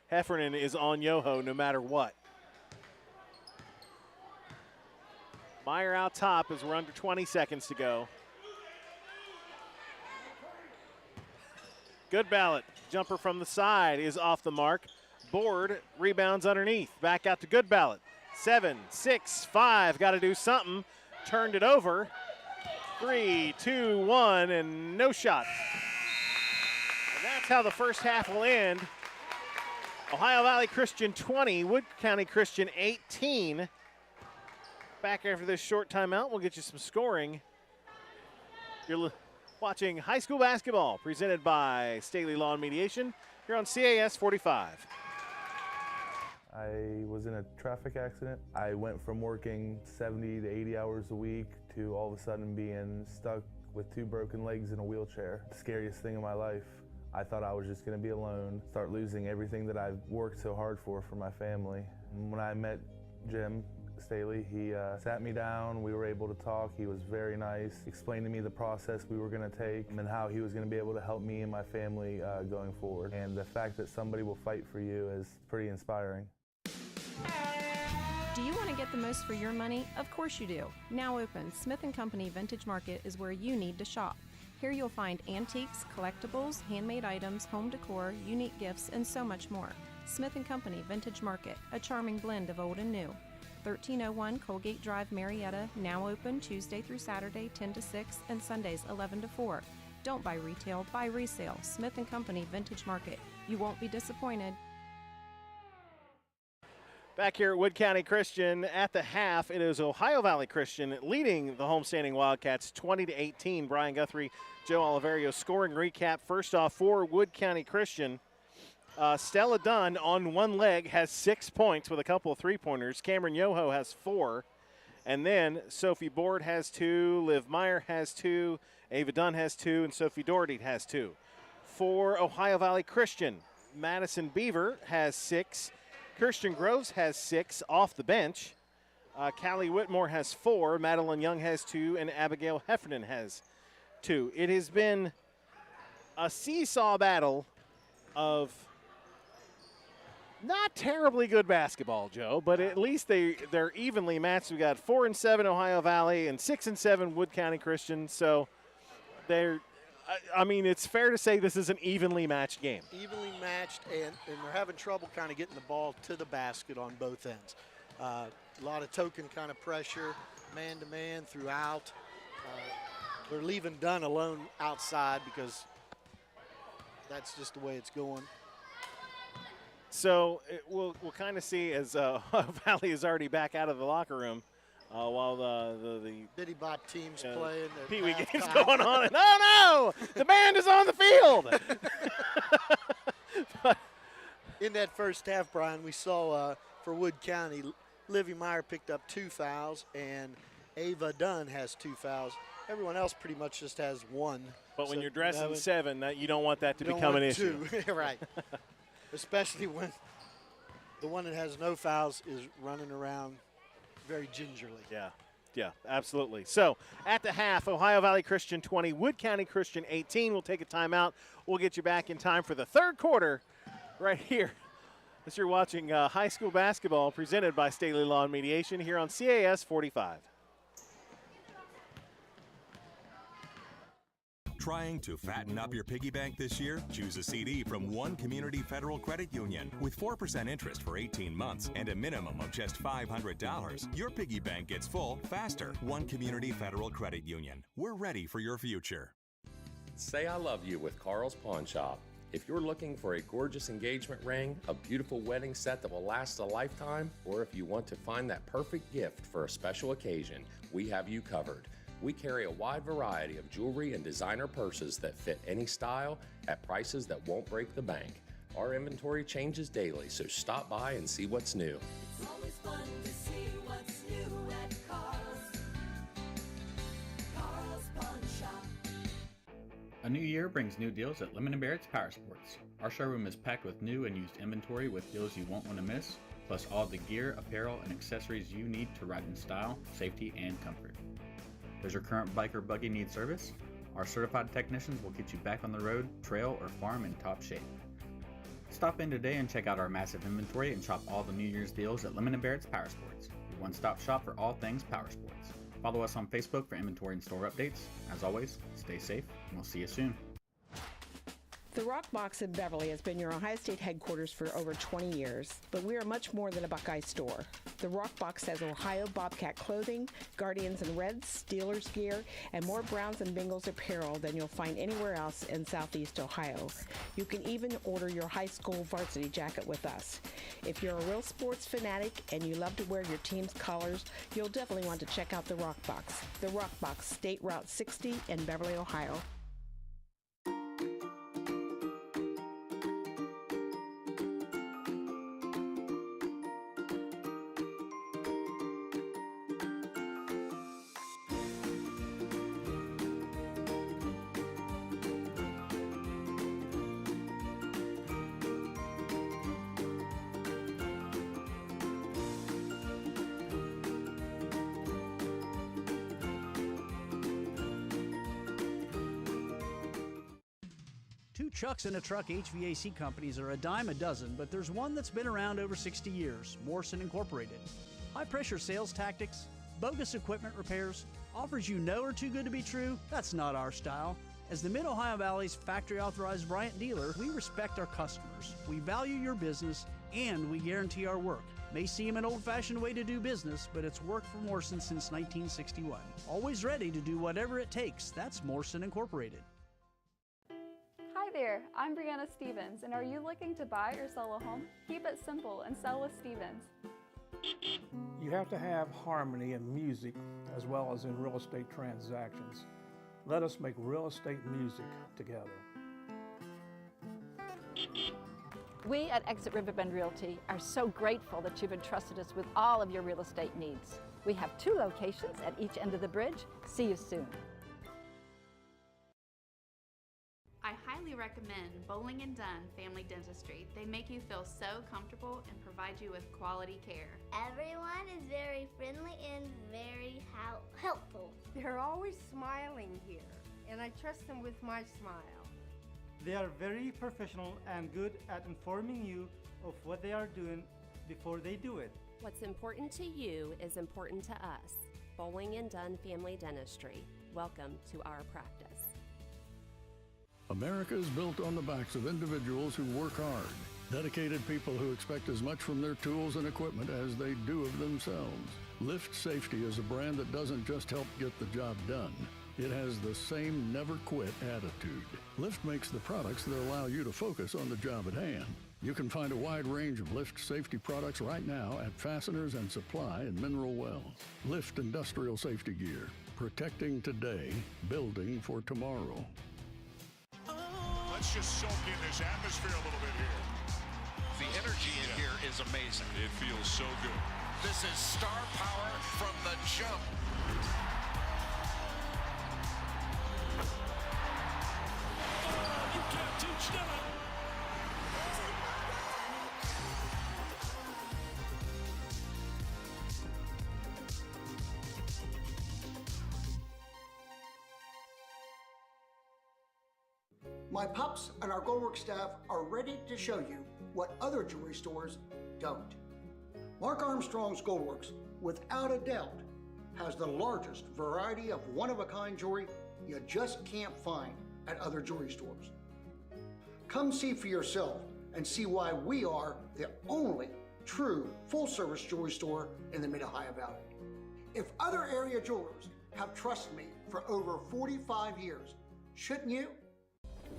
Heffernan is on Yoho no matter what. Meyer out top as we're under 20 seconds to go. Goodballot, jumper from the side is off the mark. Board rebounds underneath. Back out to Goodballot. 7, 6, 5, got to do something. Turned it over. 3, 2, 1, and no shot. And that's how the first half will end. Ohio Valley Christian 20, Wood County Christian 18. Back after this short timeout, we'll get you some scoring. You're watching high school basketball presented by Staley Law and Mediation here on CAS 45. I was in a traffic accident. I went from working 70 to 80 hours a week to all of a sudden being stuck with 2 broken legs in a wheelchair. The scariest thing in my life. I thought I was just going to be alone, start losing everything that I've worked so hard for my family. And when I met Jim Staley, he sat me down, we were able to talk, he was very nice, explained to me the process we were going to take and how he was going to be able to help me and my family going forward. And the fact that somebody will fight for you is pretty inspiring. Do you want to get the most for your money? Of course you do. Now open, Smith & Company Vintage Market is where you need to shop. Here you'll find antiques, collectibles, handmade items, home decor, unique gifts, and so much more. Smith & Company Vintage Market, a charming blend of old and new. 1301 Colgate Drive, Marietta, now open Tuesday through Saturday 10 to 6 and Sundays 11 to 4. Don't buy retail, buy resale. Smith & Company Vintage Market. You won't be disappointed. Back here at Wood County Christian at the half, it is Ohio Valley Christian leading the homestanding Wildcats 20-18. Brian Guthrie, Joe Oliverio scoring recap. First off for Wood County Christian, Stella Dunn on one leg has 6 points with a couple of three-pointers. Cameron Yoho has 4. And then Sophie Board has 2, Liv Meyer has 2, Ava Dunn has 2, and Sophie Doherty has 2. For Ohio Valley Christian, Madison Beaver has 6. Kirsten Groves has 6 off the bench. Callie Whitmore has 4. Madeline Young has 2. And Abigail Heffernan has 2. It has been a seesaw battle of not terribly good basketball, Joe, but at least they're evenly matched. We got 4-7 Ohio Valley and 6-7 Wood County Christian. So it's fair to say this is an evenly matched game. Evenly matched, and they're having trouble kind of getting the ball to the basket on both ends. A lot of token kind of pressure, man-to-man throughout. They're leaving Dunn alone outside because that's just the way it's going. So we'll kind of see as Valley is already back out of the locker room while the Biddy Bop team's playing. Pee Wee game's going on. And, oh, no! The band is on the field! In that first half, Brian, we saw for Wood County, Livy Meyer picked up 2 fouls, and Ava Dunn has 2 fouls. Everyone else pretty much just has 1. But when you're dressing 7, you don't want that to become an issue. 2. Right. Especially when the one that has no fouls is running around very gingerly. Yeah, absolutely. So at the half, Ohio Valley Christian 20, Wood County Christian 18. We'll take a timeout. We'll get you back in time for the third quarter right here as you're watching high school basketball presented by Staley Law and Mediation here on CAS 45. Trying to fatten up your piggy bank this year? Choose a CD from One Community Federal Credit Union. With 4% interest for 18 months and a minimum of just $500, your piggy bank gets full faster. One Community Federal Credit Union. We're ready for your future. Say I love you with Carl's Pawn Shop. If you're looking for a gorgeous engagement ring, a beautiful wedding set that will last a lifetime, or if you want to find that perfect gift for a special occasion, we have you covered. We carry a wide variety of jewelry and designer purses that fit any style at prices that won't break the bank. Our inventory changes daily, so stop by and see what's new. It's always fun to see what's new at Carl's. Carl's Pawn Shop. A new year brings new deals at Lemon & Barrett's Power Sports. Our showroom is packed with new and used inventory with deals you won't want to miss, plus all the gear, apparel, and accessories you need to ride in style, safety, and comfort. Does your current bike or buggy need service? Our certified technicians will get you back on the road, trail, or farm in top shape. Stop in today and check out our massive inventory and shop all the New Year's deals at Lemon & Barrett's Power Sports, your one-stop shop for all things power sports. Follow us on Facebook for inventory and store updates. As always, stay safe, and we'll see you soon. The Rock Box in Beverly has been your Ohio State headquarters for over 20 years, but we are much more than a Buckeye store. The Rock Box has Ohio Bobcat clothing, Guardians and Reds, Steelers gear, and more Browns and Bengals apparel than you'll find anywhere else in Southeast Ohio. You can even order your high school varsity jacket with us. If you're a real sports fanatic and you love to wear your team's colors, you'll definitely want to check out the Rock Box. The Rock Box, State Route 60 in Beverly, Ohio. Chucks in a Truck HVAC companies are a dime a dozen, but there's one that's been around over 60 years, Morrison Incorporated. High-pressure sales tactics, bogus equipment repairs, offers you know are too good to be true? That's not our style. As the Mid-Ohio Valley's factory-authorized Bryant dealer, we respect our customers, we value your business, and we guarantee our work. May seem an old-fashioned way to do business, but it's worked for Morrison since 1961. Always ready to do whatever it takes. That's Morrison Incorporated. Hi there, I'm Brianna Stevens, and are you looking to buy or sell a home? Keep it simple and sell with Stevens. You have to have harmony in music as well as in real estate transactions. Let us make real estate music together. We at Exit Riverbend Realty are so grateful that you've entrusted us with all of your real estate needs. We have 2 locations at each end of the bridge. See you soon. I highly recommend Bowling & Dunn Family Dentistry. They make you feel so comfortable and provide you with quality care. Everyone is very friendly and very helpful. They're always smiling here, and I trust them with my smile. They are very professional and good at informing you of what they are doing before they do it. What's important to you is important to us. Bowling & Dunn Family Dentistry. Welcome to our practice. America is built on the backs of individuals who work hard, dedicated people who expect as much from their tools and equipment as they do of themselves. Lift Safety is a brand that doesn't just help get the job done. It has the same never-quit attitude. Lift makes the products that allow you to focus on the job at hand. You can find a wide range of Lift safety products right now at Fasteners and Supply in Mineral Wells. Lift industrial safety gear. Protecting today, building for tomorrow. Let's just soak in this atmosphere a little bit here. The energy in here is amazing. It feels so good. This is star power from the jump. You can't teach that. My pups and our Goldworks staff are ready to show you what other jewelry stores don't. Mark Armstrong's Goldworks, without a doubt, has the largest variety of one-of-a-kind jewelry you just can't find at other jewelry stores. Come see for yourself and see why we are the only true full-service jewelry store in the Mid-Ohio Valley. If other area jewelers have trusted me for over 45 years, shouldn't you?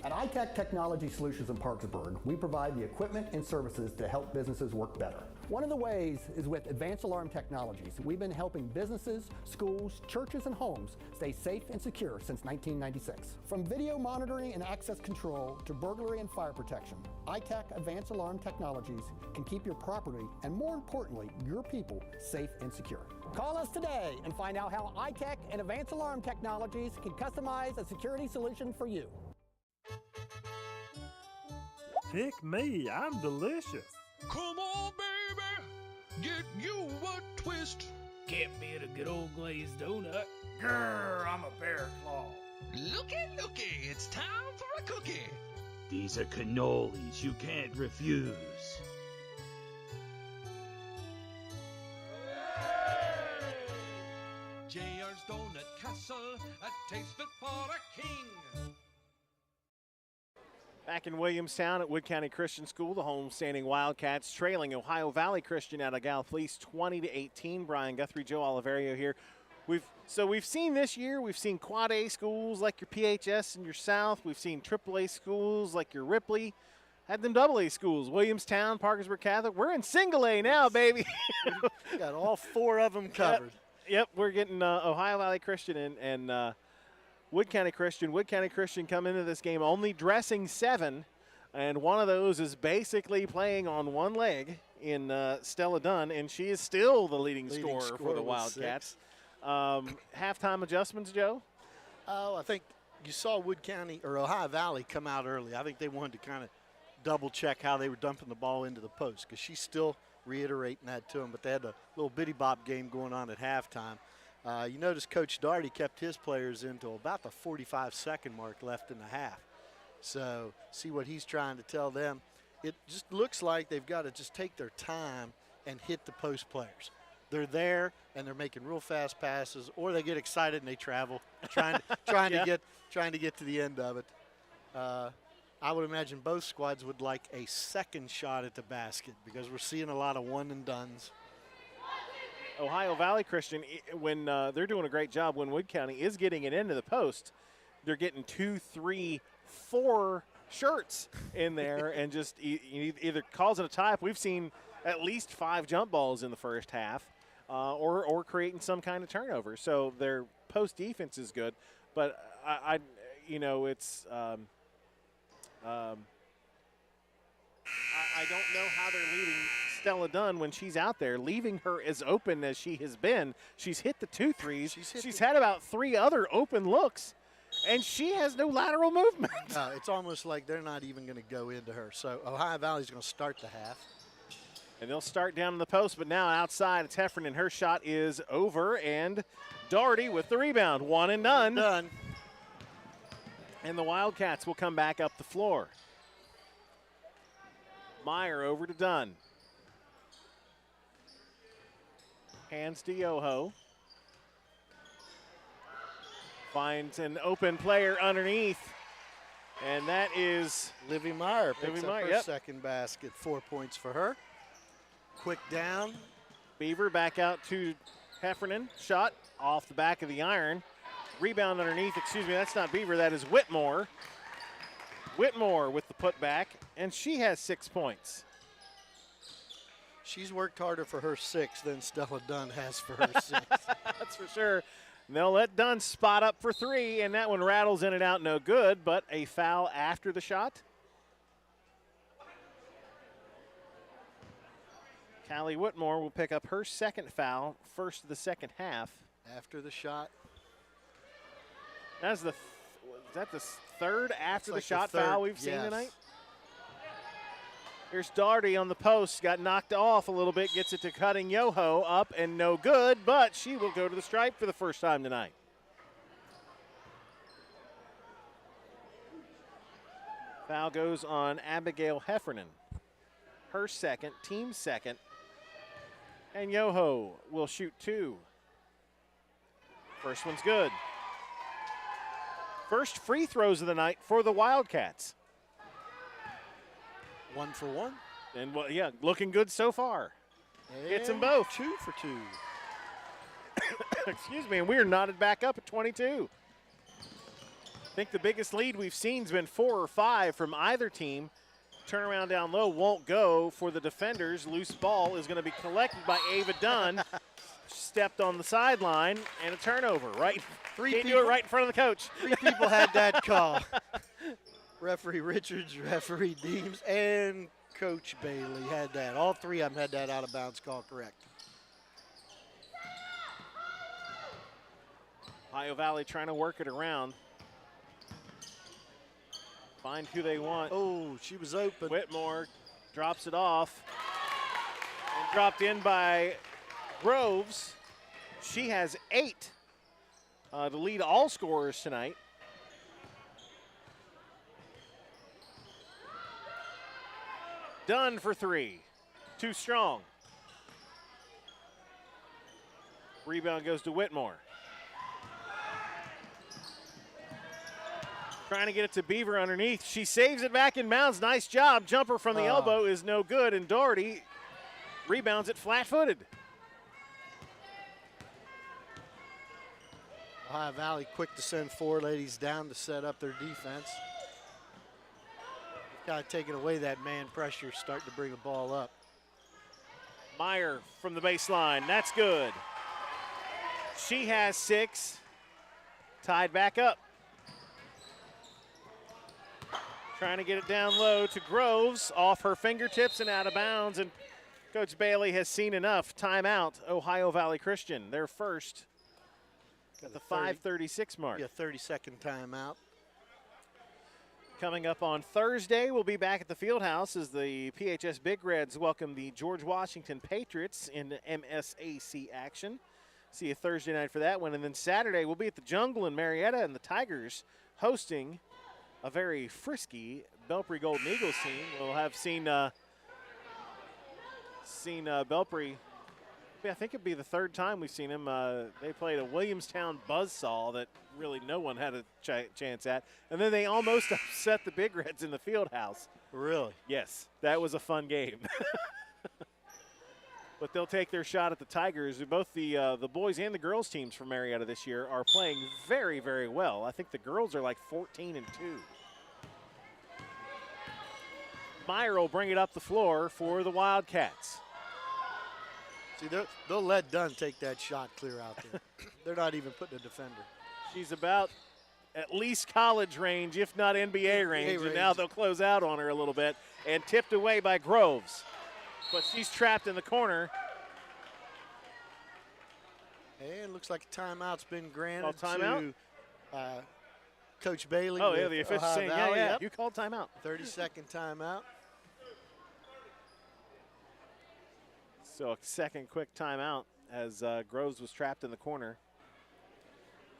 At iTech Technology Solutions in Parkersburg, we provide the equipment and services to help businesses work better. One of the ways is with advanced alarm technologies. We've been helping businesses, schools, churches, and homes stay safe and secure since 1996. From video monitoring and access control to burglary and fire protection, iTech Advanced Alarm Technologies can keep your property and, more importantly, your people safe and secure. Call us today and find out how iTech and Advanced Alarm Technologies can customize a security solution for you. Pick me, I'm delicious. Come on, baby, get you a twist. Can't beat a good old glazed donut. Grrr, I'm a bear claw. Looky, it's time for a cookie. These are cannolis you can't refuse. JR's Donut Castle, a taste fit for a king. Back in Williamstown at Wood County Christian School, the home-standing Wildcats trailing Ohio Valley Christian out of Galfleece 20-18. Brian Guthrie, Joe Oliverio here. We've seen this year, we've seen Quad A schools like your PHS and your South. We've seen AAA schools like your Ripley. Had them AA schools, Williamstown, Parkersburg Catholic. We're in single A now, baby. We got all four of them covered. Yep, we're getting Ohio Valley Christian and Wood County Christian. Wood County Christian come into this game only dressing 7, and one of those is basically playing on one leg in Stella Dunn, and she is still the leading scorer for the Wildcats. Halftime adjustments, Joe? Oh, I think you saw Wood County or Ohio Valley come out early. I think they wanted to kind of double check how they were dumping the ball into the post because she's still reiterating that to them, but they had a little bitty bop game going on at halftime. You notice Coach Daugherty kept his players until about the 45-second mark left in the half. So see what he's trying to tell them. It just looks like they've got to just take their time and hit the post players. They're there and they're making real fast passes, or they get excited and they travel, trying to get to the end of it. I would imagine both squads would like a second shot at the basket because we're seeing a lot of one and dones. Ohio Valley Christian, when they're doing a great job, when Wood County is getting it into the post, they're getting 2, 3, 4 shirts in there and just either causing a tie. We've seen at least 5 jump balls in the first half or creating some kind of turnover. So their post defense is good, but I don't know how they're leading Stella Dunn when she's out there, leaving her as open as she has been. She's hit the 2 threes. She's had about 3 other open looks, and she has no lateral movement. It's almost like they're not even going to go into her. So Ohio Valley's going to start the half. And they'll start down in the post, but now outside it's Heffernan. Her shot is over, and Daugherty with the rebound. 1 and done. And the Wildcats will come back up the floor. Meyer over to Dunn. Hands to Yoho. Finds an open player underneath. And that is Livy Meyer picks up her second basket. 4 points for her. Quick down. Beaver back out to Heffernan. Shot off the back of the iron. Rebound underneath, excuse me, that's not Beaver, that is Whitmore. Whitmore with the putback, and she has 6 points. She's worked harder for her 6 than Stella Dunn has for her 6. That's for sure. And they'll let Dunn spot up for 3, and that one rattles in and out, no good, but a foul after the shot. Callie Whitmore will pick up her second foul, first of the second half. After the shot. That's is that the third after the shot foul we've seen tonight? Here's Daugherty on the post, got knocked off a little bit, gets it to Cutting Yoho, up and no good, but she will go to the stripe for the first time tonight. Foul goes on Abigail Heffernan. Her second, team second. And Yoho will shoot 2. First one's good. First free throws of the night for the Wildcats. 1 for 1. And well, yeah, looking good so far. And Hits them both. 2 for 2. Excuse me, and we are knotted back up at 22. I think the biggest lead we've seen has been 4 or 5 from either team. Turnaround down low won't go for the defenders. Loose ball is going to be collected by Ava Dunn. Stepped on the sideline, and a turnover. Right, can't do it right in front of the coach. 3 people had that call. Referee Richards, referee Deems, and Coach Bailey had that. All 3 of them had that out of bounds call correct. Ohio Valley trying to work it around. Find who they want. Oh, she was open. Whitmore drops it off. And dropped in by Groves. She has 8 to lead all scorers tonight. Dunn for 3. Too strong. Rebound goes to Whitmore. Trying to get it to Beaver underneath. She saves it back in bounds. Nice job. Jumper from the elbow is no good, and Daugherty rebounds it flat-footed. Ohio Valley quick to send 4 ladies down to set up their defense. Kind of taking away that man pressure, starting to bring the ball up. Meyer from the baseline. That's good. She has 6. Tied back up. Trying to get it down low to Groves, off her fingertips and out of bounds, and Coach Bailey has seen enough. Timeout, Ohio Valley Christian. Their first at the 5:36 mark. Yeah, 30-second timeout. Coming up on Thursday, we'll be back at the Fieldhouse as the PHS Big Reds welcome the George Washington Patriots in MSAC action. See you Thursday night for that one. And then Saturday, we'll be at the Jungle in Marietta, and the Tigers hosting a very frisky Belpre Golden Eagles team. We'll have seen Belpre, I think it'd be the 3rd time we've seen him. They played a Williamstown buzzsaw that really no one had a chance at. And then they almost upset the Big Reds in the Fieldhouse. Really? Yes, that was a fun game. But they'll take their shot at the Tigers. Both the boys and the girls teams from Marietta this year are playing very, very well. I think the girls are like 14-2. Meyer will bring it up the floor for the Wildcats. See, they'll let Dunn take that shot clear out there. They're not even putting a defender. She's about at least college range, if not NBA range, and now they'll close out on her a little bit. And tipped away by Groves. But she's trapped in the corner. And looks like a timeout's been granted timeout? to Coach Bailey. Oh, yeah, the official saying, yeah, Yep. you called timeout. 30-second timeout. So a second quick timeout as Groves was trapped in the corner.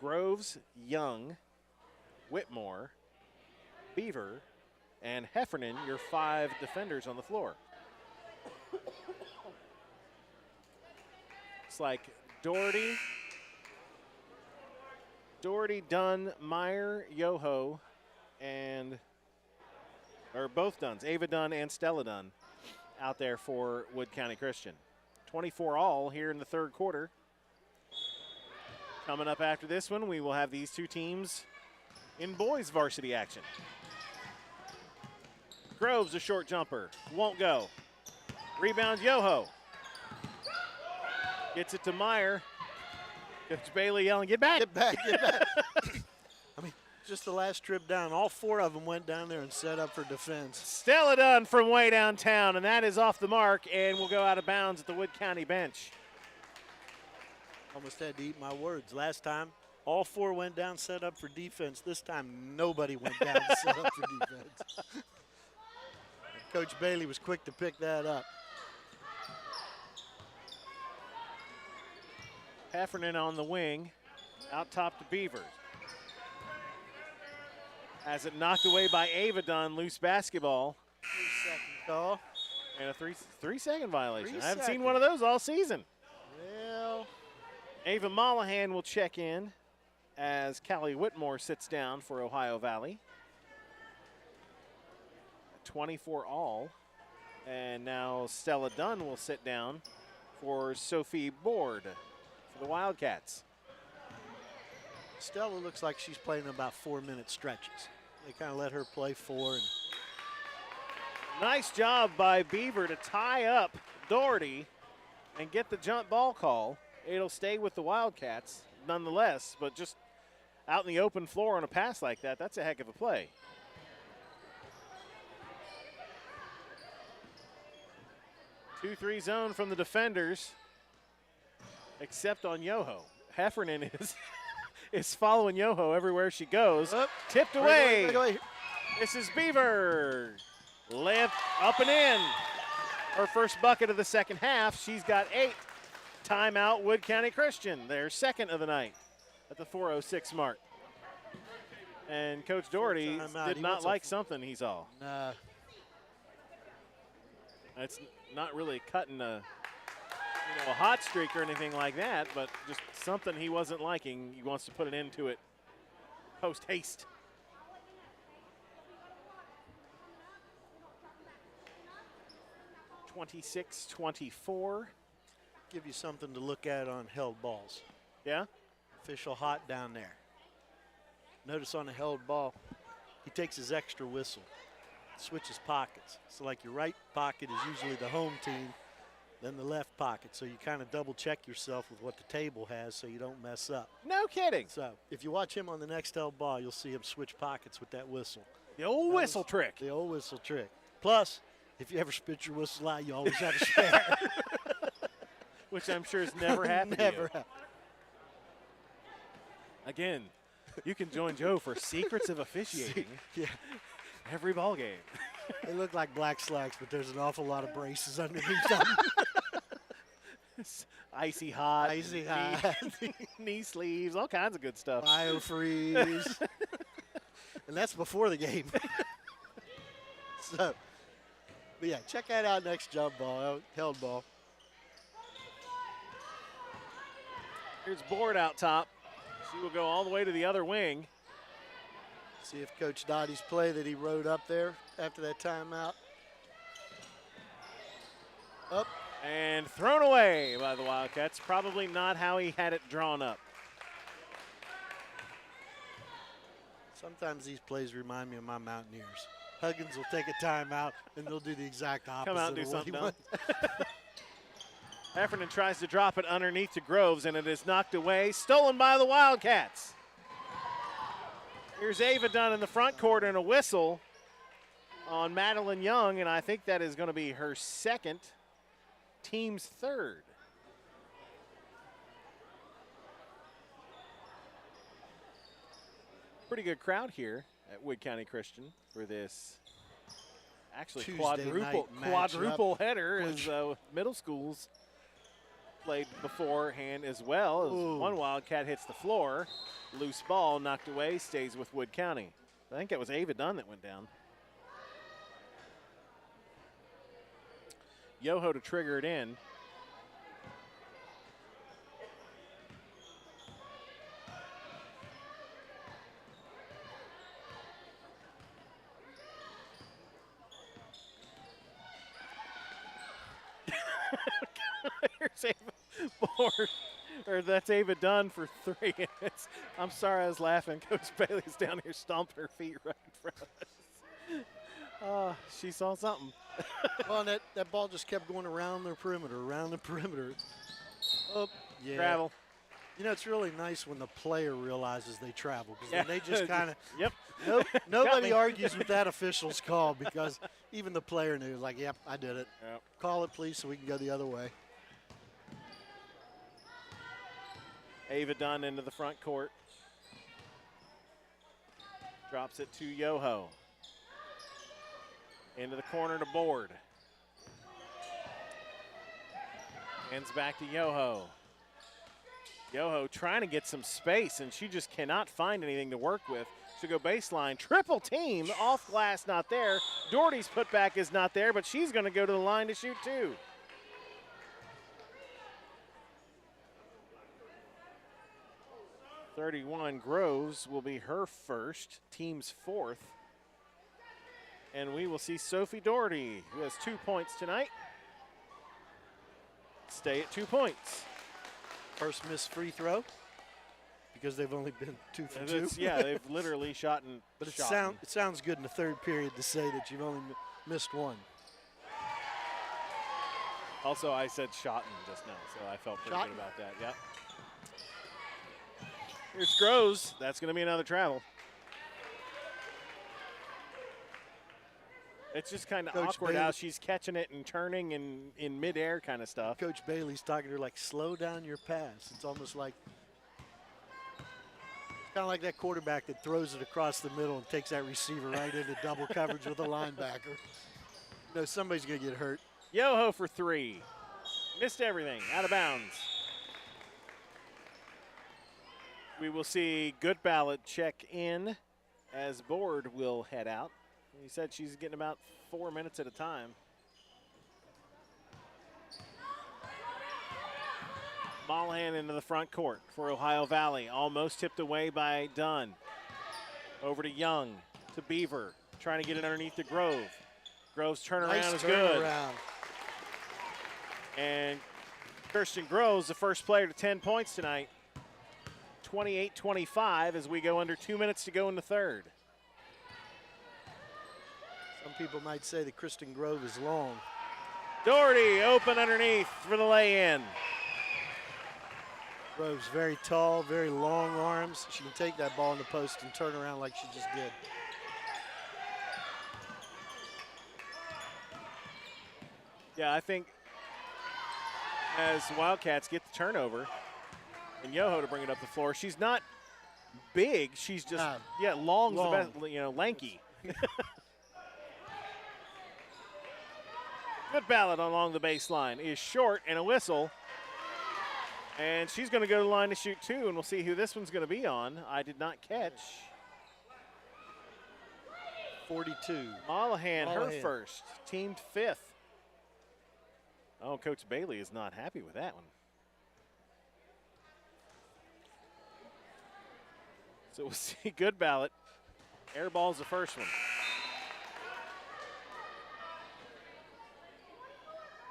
Groves, Young, Whitmore, Beaver, and Heffernan, your 5 defenders on the floor. It's like Daugherty, Dunn, Meyer, Yoho, or both Dunns, Ava Dunn and Stella Dunn, out there for Wood County Christian. 24 all here in the 3rd quarter. Coming up after this one, we will have these two teams in boys varsity action. Groves, a short jumper, won't go. Rebounds Yoho. Gets it to Meyer. Coach Bailey yelling, get back. Get back, get back. I mean, just the last trip down, all 4 of them went down there and set up for defense. Stella Dunn from way downtown, and that is off the mark and will go out of bounds at the Wood County bench. Almost had to eat my words. Last time, all 4 went down, set up for defense. This time, nobody went down, set up for defense. Coach Bailey was quick to pick that up. Heffernan on the wing, out top to Beavers. Has it knocked away by Avedon, loose basketball. 3-second call. And a three-second violation. 3 I haven't seen seconds. one of those all season. Well, Ava Mollahan will check in as Callie Whitmore sits down for Ohio Valley. 24 all. And now Stella Dunn will sit down for Sophie Board for the Wildcats. Stella looks like she's playing about 4-minute stretches. They kind of let her play 4. And Nice job by Beaver to tie up Doherty and get the jump ball call. It'll stay with the Wildcats nonetheless, but just out in the open floor on a pass like that, that's a heck of a play. 2-3 zone from the defenders, except on Yoho. Heffernan is following Yoho everywhere she goes. Tipped away. Breakaway. This is Beaver. Layup up and in. Her first bucket of the second half. She's got 8. Timeout Wood County Christian. Their second of the night at the 4:06 mark. And Coach Doherty did not like something he saw. Nah. It's not really cutting a hot streak or anything like that, but just something he wasn't liking. He wants to put an end to it post haste. (26-24). Give you something to look at on held balls. Yeah? Official hot down there. Notice on a held ball, he takes his extra whistle, switches pockets. So like your right pocket is usually the home team, then the left pocket. So you kind of double check yourself with what the table has so you don't mess up. No kidding. So if you watch him on the next held ball, you'll see him switch pockets with that whistle. The old whistle trick. The old whistle trick. Plus, if you ever spit your whistle out, you always have a spare. Which I'm sure has never happened to Never you. happened. Again, you can join Joe for secrets of officiating. Yeah. Every ball game. They look like black slacks, but there's an awful lot of braces underneath them. Icy hot. Icy hot. Knee sleeves, all kinds of good stuff. Biofreeze. And that's before the game. So, but yeah, check that out next jump ball, held ball. Here's Board out top. She will go all the way to the other wing. See if Coach Dottie's play that he wrote up there after that timeout. Up. And thrown away by the Wildcats. Probably not how he had it drawn up. Sometimes these plays remind me of my Mountaineers. Huggins will take a timeout, and they'll do the exact opposite. Come out and do of what something he else. wants. Heffernan tries to drop it underneath to Groves, and it is knocked away. Stolen by the Wildcats. Here's Ava Dunn in the front court and a whistle on Madeline Young, and I think that is going to be her second, team's third. Pretty good crowd here at Wood County Christian for this actually quadruple header as middle schools played beforehand as well. As one Wildcat hits the floor, loose ball knocked away, stays with Wood County. I think it was Ava Dunn that went down. Yoho to trigger it in. Here's Ava Board or that's Ava Dunn for 3. I'm sorry, I was laughing. Coach Bailey's down here stomping her feet right in front of us. She saw something. Well, that ball just kept going around the perimeter. Oh, yeah. Travel. You know, it's really nice when the player realizes they travel because then they just kind of. Yep. Nobody argues with that official's call because even the player knew, like, yep, I did it. Yep. Call it, please, so we can go the other way. Ava Dunn into the front court. Drops it to Yoho. Into the corner to Board. Hands back to Yoho. Yoho trying to get some space, and she just cannot find anything to work with. She'll go baseline. Triple team. Off glass, not there. Doherty's putback is not there, but she's going to go to the line to shoot 2. .31 Groves will be her first, team's 4th. And we will see Sophie Doherty, who has 2 points tonight, stay at 2 points. First missed free throw because they've only been 2 for 2. Yeah, they've literally shot and But shot. it sounds good in the third period to say that you've only missed 1. Also, I said shot just now, so I felt pretty good about that. Yep. Here's Groves. That's going to be another travel. It's just kind of awkward how she's catching it and turning and in midair kind of stuff. Coach Bailey's talking to her like, slow down your pass. It's almost like, it's kind of like that quarterback that throws it across the middle and takes that receiver right into double coverage with a linebacker. You know, somebody's going to get hurt. Yoho for 3. Missed everything. Out of bounds. We will see Good Ballot check in as Board will head out. He said she's getting about 4 minutes at a time. Mollahan into the front court for Ohio Valley. Almost tipped away by Dunn. Over to Young, to Beaver. Trying to get it underneath to Grove. Grove's turnaround is good. And Kirsten Groves, the first player to 10 points tonight. 28-25 as we go under 2 minutes to go in the third. Some people might say that Kristen Grove is long. Doherty open underneath for the lay-in. Grove's very tall, very long arms. She can take that ball in the post and turn around like she just did. Yeah, I think as the Wildcats get the turnover and Yoho to bring it up the floor, she's not big. She's just, long. The best, lanky. Good Ballot along the baseline is short and a whistle. And she's going to go to the line to shoot 2, and we'll see who this one's going to be on. I did not catch. 42. Mollahan, her first, teamed 5th. Oh, Coach Bailey is not happy with that one. So we'll see Good Ballot. Air ball's the first one.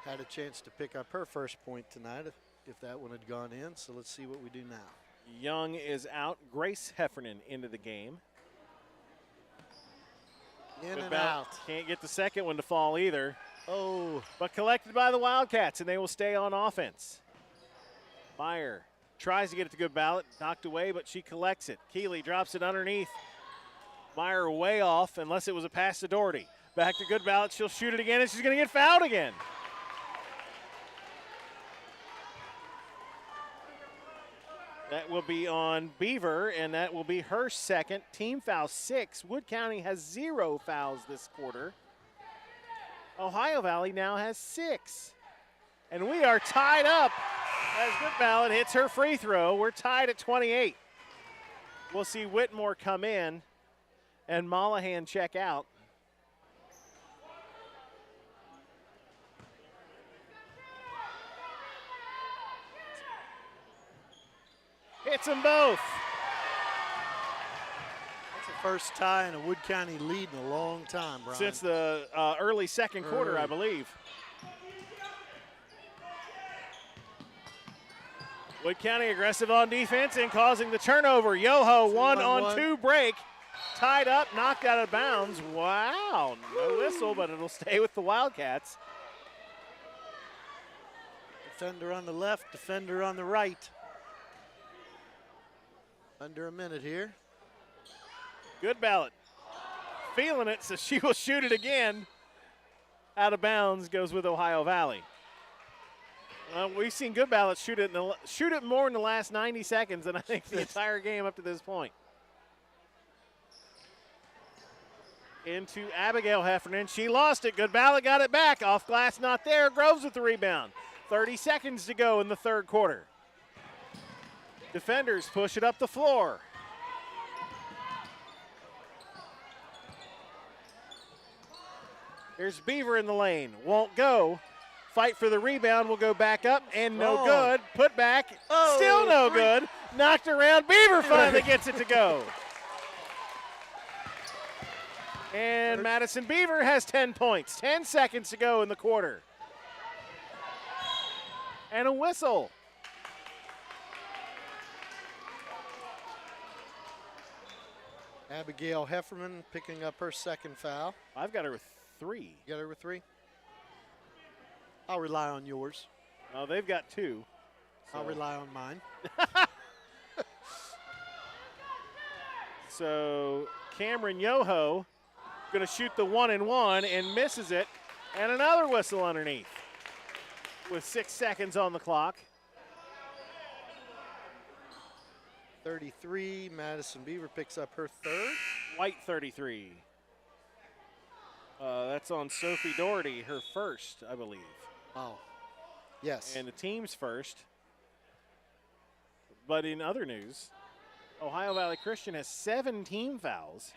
Had a chance to pick up her first point tonight if that one had gone in. So let's see what we do now. Young is out. Grace Heffernan into the game. In and out. Can't get the second one to fall either. Oh. But collected by the Wildcats, and they will stay on offense. Meyer tries to get it to Good Ballot. Knocked away, but she collects it. Keeley drops it underneath. Meyer way off, unless it was a pass to Doherty. Back to Good Ballot. She'll shoot it again, and she's going to get fouled again. That will be on Beaver, and that will be her second. Team foul 6. Wood County has 0 fouls this quarter. Ohio Valley now has 6. And we are tied up as Good Ballot hits her free throw. We're tied at 28. We'll see Whitmore come in and Mollahan check out. Hits them both. That's the first tie in a Wood County lead in a long time, Brian. Since the early second quarter, I believe. Wood County aggressive on defense and causing the turnover. Yoho, 1-on-2 break. Tied up, knocked out of bounds. Wow, no whistle, but it'll stay with the Wildcats. Defender on the left, defender on the right. Under a minute here. Good ballot. Feeling it, so she will shoot it again. Out of bounds, goes with Ohio Valley. We've seen Good Ballot shoot it more in the last 90 seconds than I think the entire game up to this point. Into Abigail Heffernan. She lost it. Good Ballot got it back. Off glass, not there. Groves with the rebound. 30 seconds to go in the third quarter. Defenders push it up the floor. Here's Beaver in the lane. Won't go. Fight for the rebound. Will go back up and no good. Put back. Still no good. Knocked around. Beaver finally gets it to go. And Madison Beaver has 10 points. 10 seconds to go in the quarter. And a whistle. Abigail Heffernan picking up her second foul. I've got her with 3. You got her with 3? I'll rely on yours. Oh, they've got 2. So. I'll rely on mine. So Cameron Yoho going to shoot the 1-and-1 and misses it. And another whistle underneath with 6 seconds on the clock. 33, Madison Beaver picks up her third. White 33. That's on Sophie Doherty, her first, I believe. Oh, yes. And the team's first. But in other news, Ohio Valley Christian has 7 team fouls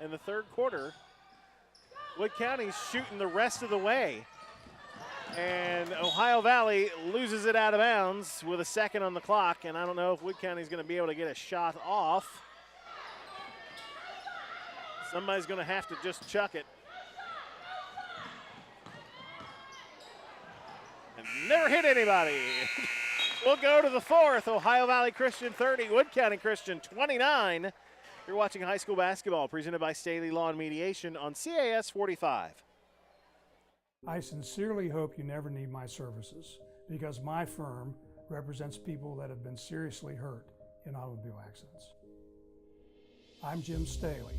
in the third quarter. Wood County's shooting the rest of the way. And Ohio Valley loses it out of bounds with a second on the clock. And I don't know if Wood County's going to be able to get a shot off. Somebody's going to have to just chuck it. And never hit anybody. We'll go to the fourth. Ohio Valley Christian 30, Wood County Christian 29. You're watching high school basketball presented by Staley Law and Mediation on CAS 45. I sincerely hope you never need my services because my firm represents people that have been seriously hurt in automobile accidents. I'm Jim Staley,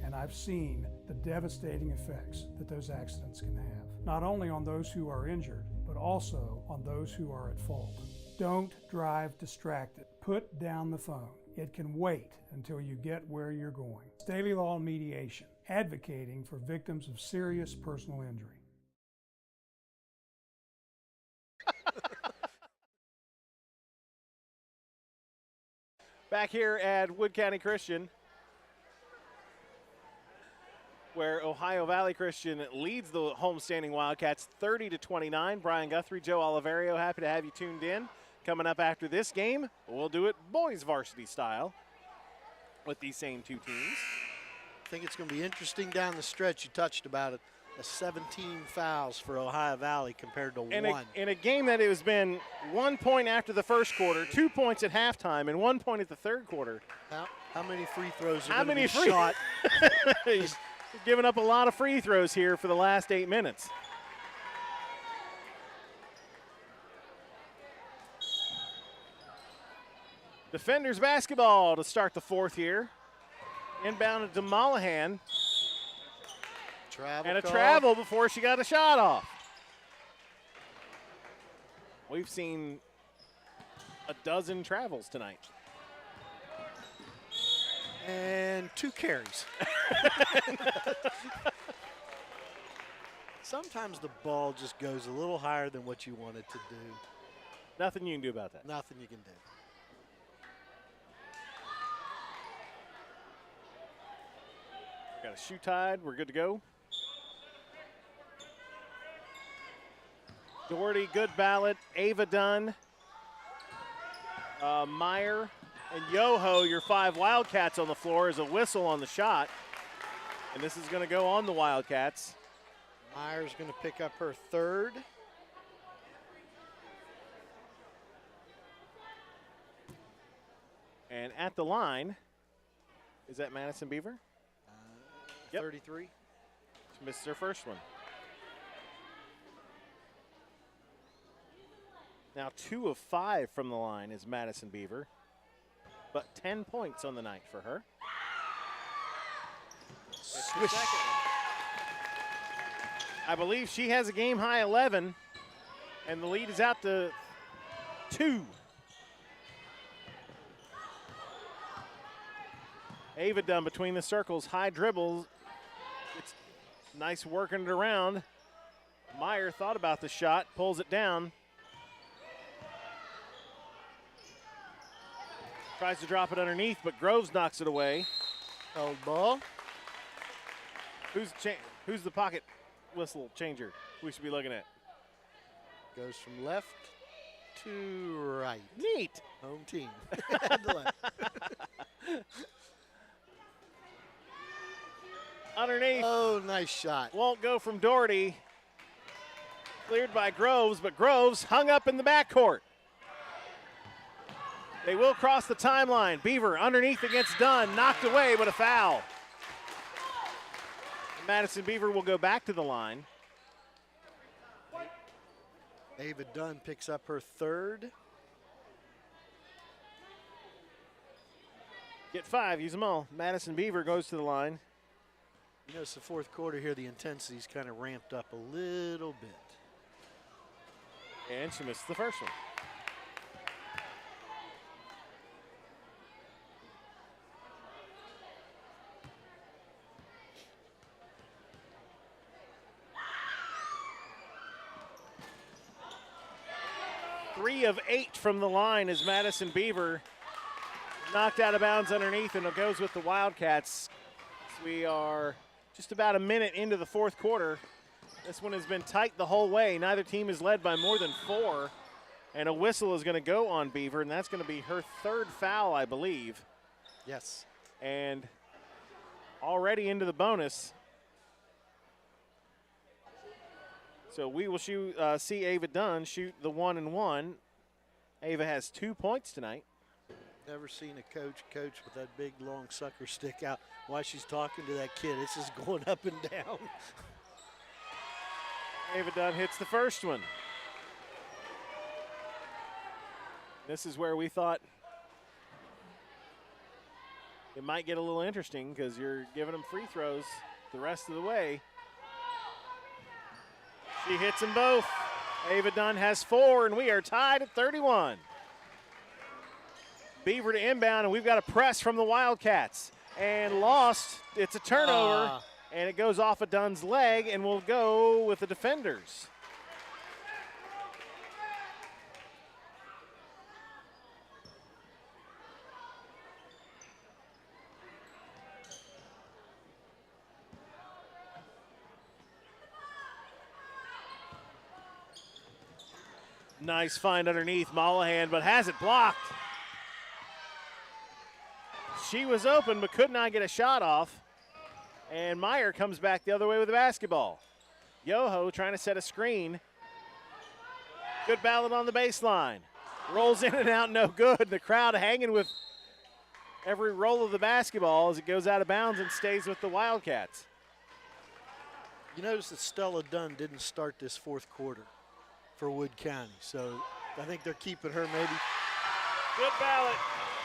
and I've seen the devastating effects that those accidents can have, not only on those who are injured, but also on those who are at fault. Don't drive distracted. Put down the phone. It can wait until you get where you're going. Staley Law and Mediation, advocating for victims of serious personal injury. Back here at Wood County Christian, where Ohio Valley Christian leads the homestanding Wildcats 30-29. Brian Guthrie, Joe Oliverio, happy to have you tuned in. Coming up after this game, we'll do it boys varsity style with these same 2 teams. I think it's going to be interesting down the stretch. You touched about it. 17 fouls for Ohio Valley compared to 1. In a game that it has been 1 point after the first quarter, 2 points at halftime, and 1 point at the third quarter. How many free throws are going to be shot? He's given up a lot of free throws here for the last 8 minutes. Defenders basketball to start the fourth here. Inbounded to Mollahan. Travel before she got a shot off. We've seen a dozen travels tonight. And 2 carries. Sometimes the ball just goes a little higher than what you want it to do. Nothing you can do about that. Nothing you can do. Got a shoe tied. We're good to go. Doherty, Good Ballot, Ava Dunn, Meyer, and Yoho, your 5 Wildcats on the floor, is a whistle on the shot. And this is going to go on the Wildcats. Meyer's going to pick up her third. at the line. Is that Madison Beaver? 33. She missed her first one. Now 2 of 5 from the line is Madison Beaver, but 10 points on the night for her. Swish. I believe she has a game-high 11, and the lead is out to 2. Ava Dunn between the circles, high dribbles. It's nice working it around. Meyer thought about the shot, pulls it down. Tries to drop it underneath, but Groves knocks it away. Held ball. Who's the pocket whistle changer we should be looking at? Goes from left to right. Neat. Home team. Underneath. Oh, nice shot. Won't go from Doherty. Cleared by Groves, but Groves hung up in the backcourt. They will cross the timeline. Beaver underneath against Dunn, knocked away, but a foul. Madison Beaver will go back to the line. Ava Dunn picks up her third. Get 5, use them all. Madison Beaver goes to the line. You know, it's the fourth quarter here. The intensity's kind of ramped up a little bit. And she missed the first one. Three of 8 from the line as Madison Beaver knocked out of bounds underneath, and it goes with the Wildcats. So we are just about a minute into the fourth quarter. This one has been tight the whole way. Neither team is led by more than 4, and a whistle is going to go on Beaver, and that's going to be her third foul, I believe. Yes. And already into the bonus. So we will see Ava Dunn shoot the 1-and-1. Ava has 2 points tonight. Never seen a coach with that big, long sucker stick out while she's talking to that kid. It's just going up and down. Ava Dunn hits the first one. This is where we thought it might get a little interesting because you're giving them free throws the rest of the way. She hits them both. Ava Dunn has 4, and we are tied at 31. Beaver to inbound, and we've got a press from the Wildcats. And lost. It's a turnover, and it goes off of Dunn's leg, and will go with the defenders. Nice find underneath Mollahan, but has it blocked. She was open, but could not get a shot off. And Meyer comes back the other way with the basketball. Yoho trying to set a screen. Good ballot on the baseline. Rolls in and out, no good. The crowd hanging with every roll of the basketball as it goes out of bounds and stays with the Wildcats. You notice that Stella Dunn didn't start this fourth quarter for Wood County, so I think they're keeping her maybe. Good ballot.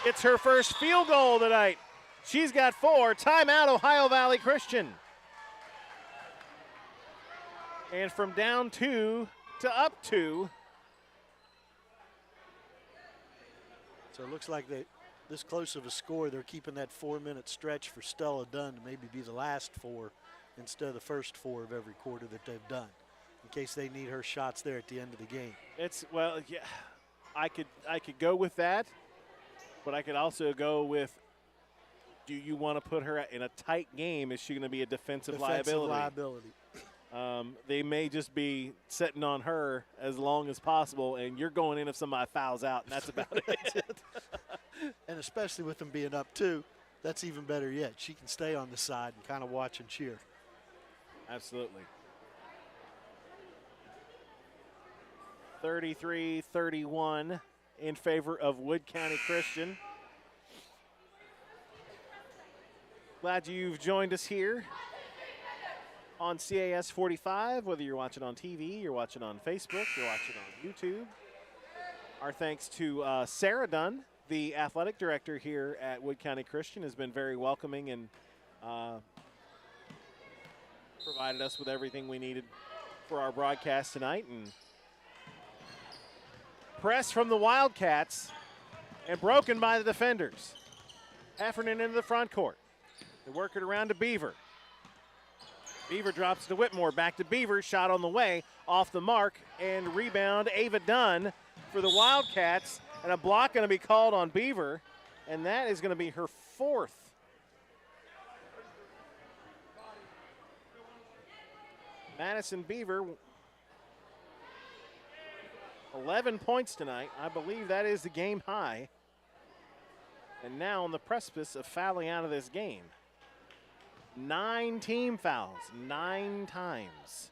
It's her first field goal tonight. She's got 4. Timeout, Ohio Valley Christian. And from down 2 to up 2. So it looks like this close of a score, they're keeping that 4-minute stretch for Stella Dunn to maybe be the last 4 instead of the first 4 of every quarter that they've done, in case they need her shots there at the end of the game. Yeah, I could go with that, but I could also go with, do you want to put her in a tight game? Is she going to be a defensive liability? They may just be sitting on her as long as possible, and you're going in if somebody fouls out, and that's about it. And especially with them being up 2, that's even better yet. She can stay on the side and kind of watch and cheer. Absolutely. 33-31 in favor of Wood County Christian. Glad you've joined us here on CAS 45, whether you're watching on TV, you're watching on Facebook, you're watching on YouTube. Our thanks to Sarah Dunn, the athletic director here at Wood County Christian, has been very welcoming and provided us with everything we needed for our broadcast tonight. And press from the Wildcats and broken by the defenders. Heffernan into the front court. They work it around to Beaver. Beaver drops to Whitmore. Back to Beaver. Shot on the way. Off the mark. And rebound, Ava Dunn for the Wildcats. And a block going to be called on Beaver. And that is going to be her fourth. Madison Beaver, 11 points tonight. I believe that is the game high. And now on the precipice of fouling out of this game. 9 team fouls, 9 times.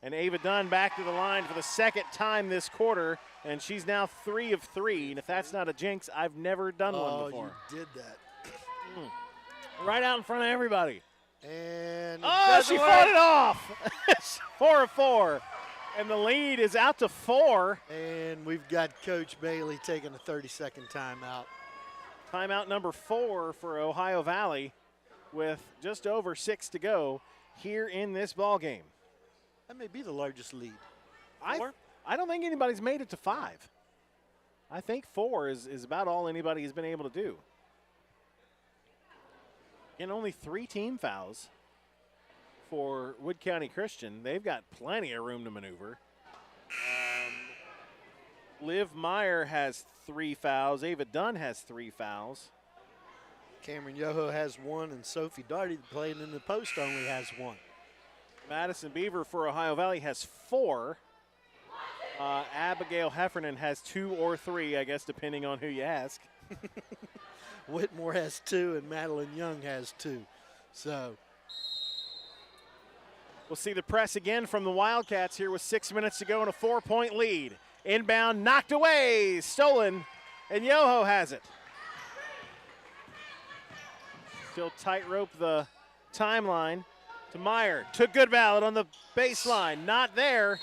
And Ava Dunn back to the line for the second time this quarter, and she's now 3 of 3. And if that's not a jinx, I've never done one before. You did that. Right out in front of everybody. And she fought it off. 4 of 4. And the lead is out to 4. And we've got Coach Bailey taking a 30-second timeout. Timeout number 4 for Ohio Valley with just over 6 to go here in this ball game. That may be the largest lead. I don't think anybody's made it to 5. I think 4 is about all anybody has been able to do. And only 3 team fouls for Wood County Christian. They've got plenty of room to maneuver. Liv Meyer has 3 fouls. Ava Dunn has 3 fouls. Cameron Yoho has 1, and Sophie Darty, playing in the post, only has 1. Madison Beaver for Ohio Valley has 4. Abigail Heffernan has 2 or 3, I guess, depending on who you ask. Whitmore has 2, and Madeline Young has 2. So we'll see the press again from the Wildcats here with 6 minutes to go and a 4-point lead. Inbound, knocked away, stolen, and Yoho has it. Still tightrope the timeline to Meyer. To Goodballot on the baseline, not there.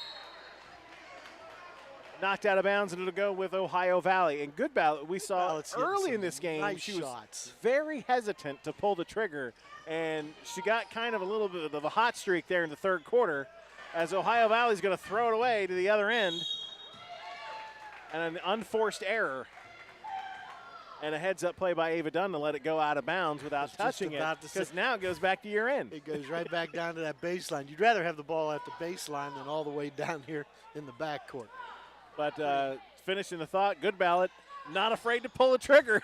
Knocked out of bounds, and it'll go with Ohio Valley. And Goodballot, we saw early in this game, nice she was shots. very hesitant to pull the trigger, and she got kind of a little bit of a hot streak there in the third quarter as Ohio Valley's going to throw it away to the other end. And an unforced error. And a heads-up play by Ava Dunn to let it go out of bounds without touching it, because now it goes back to your end. It goes right back down to that baseline. You'd rather have the ball at the baseline than all the way down here in the backcourt. But finishing the thought, Goodballot, not afraid to pull the trigger.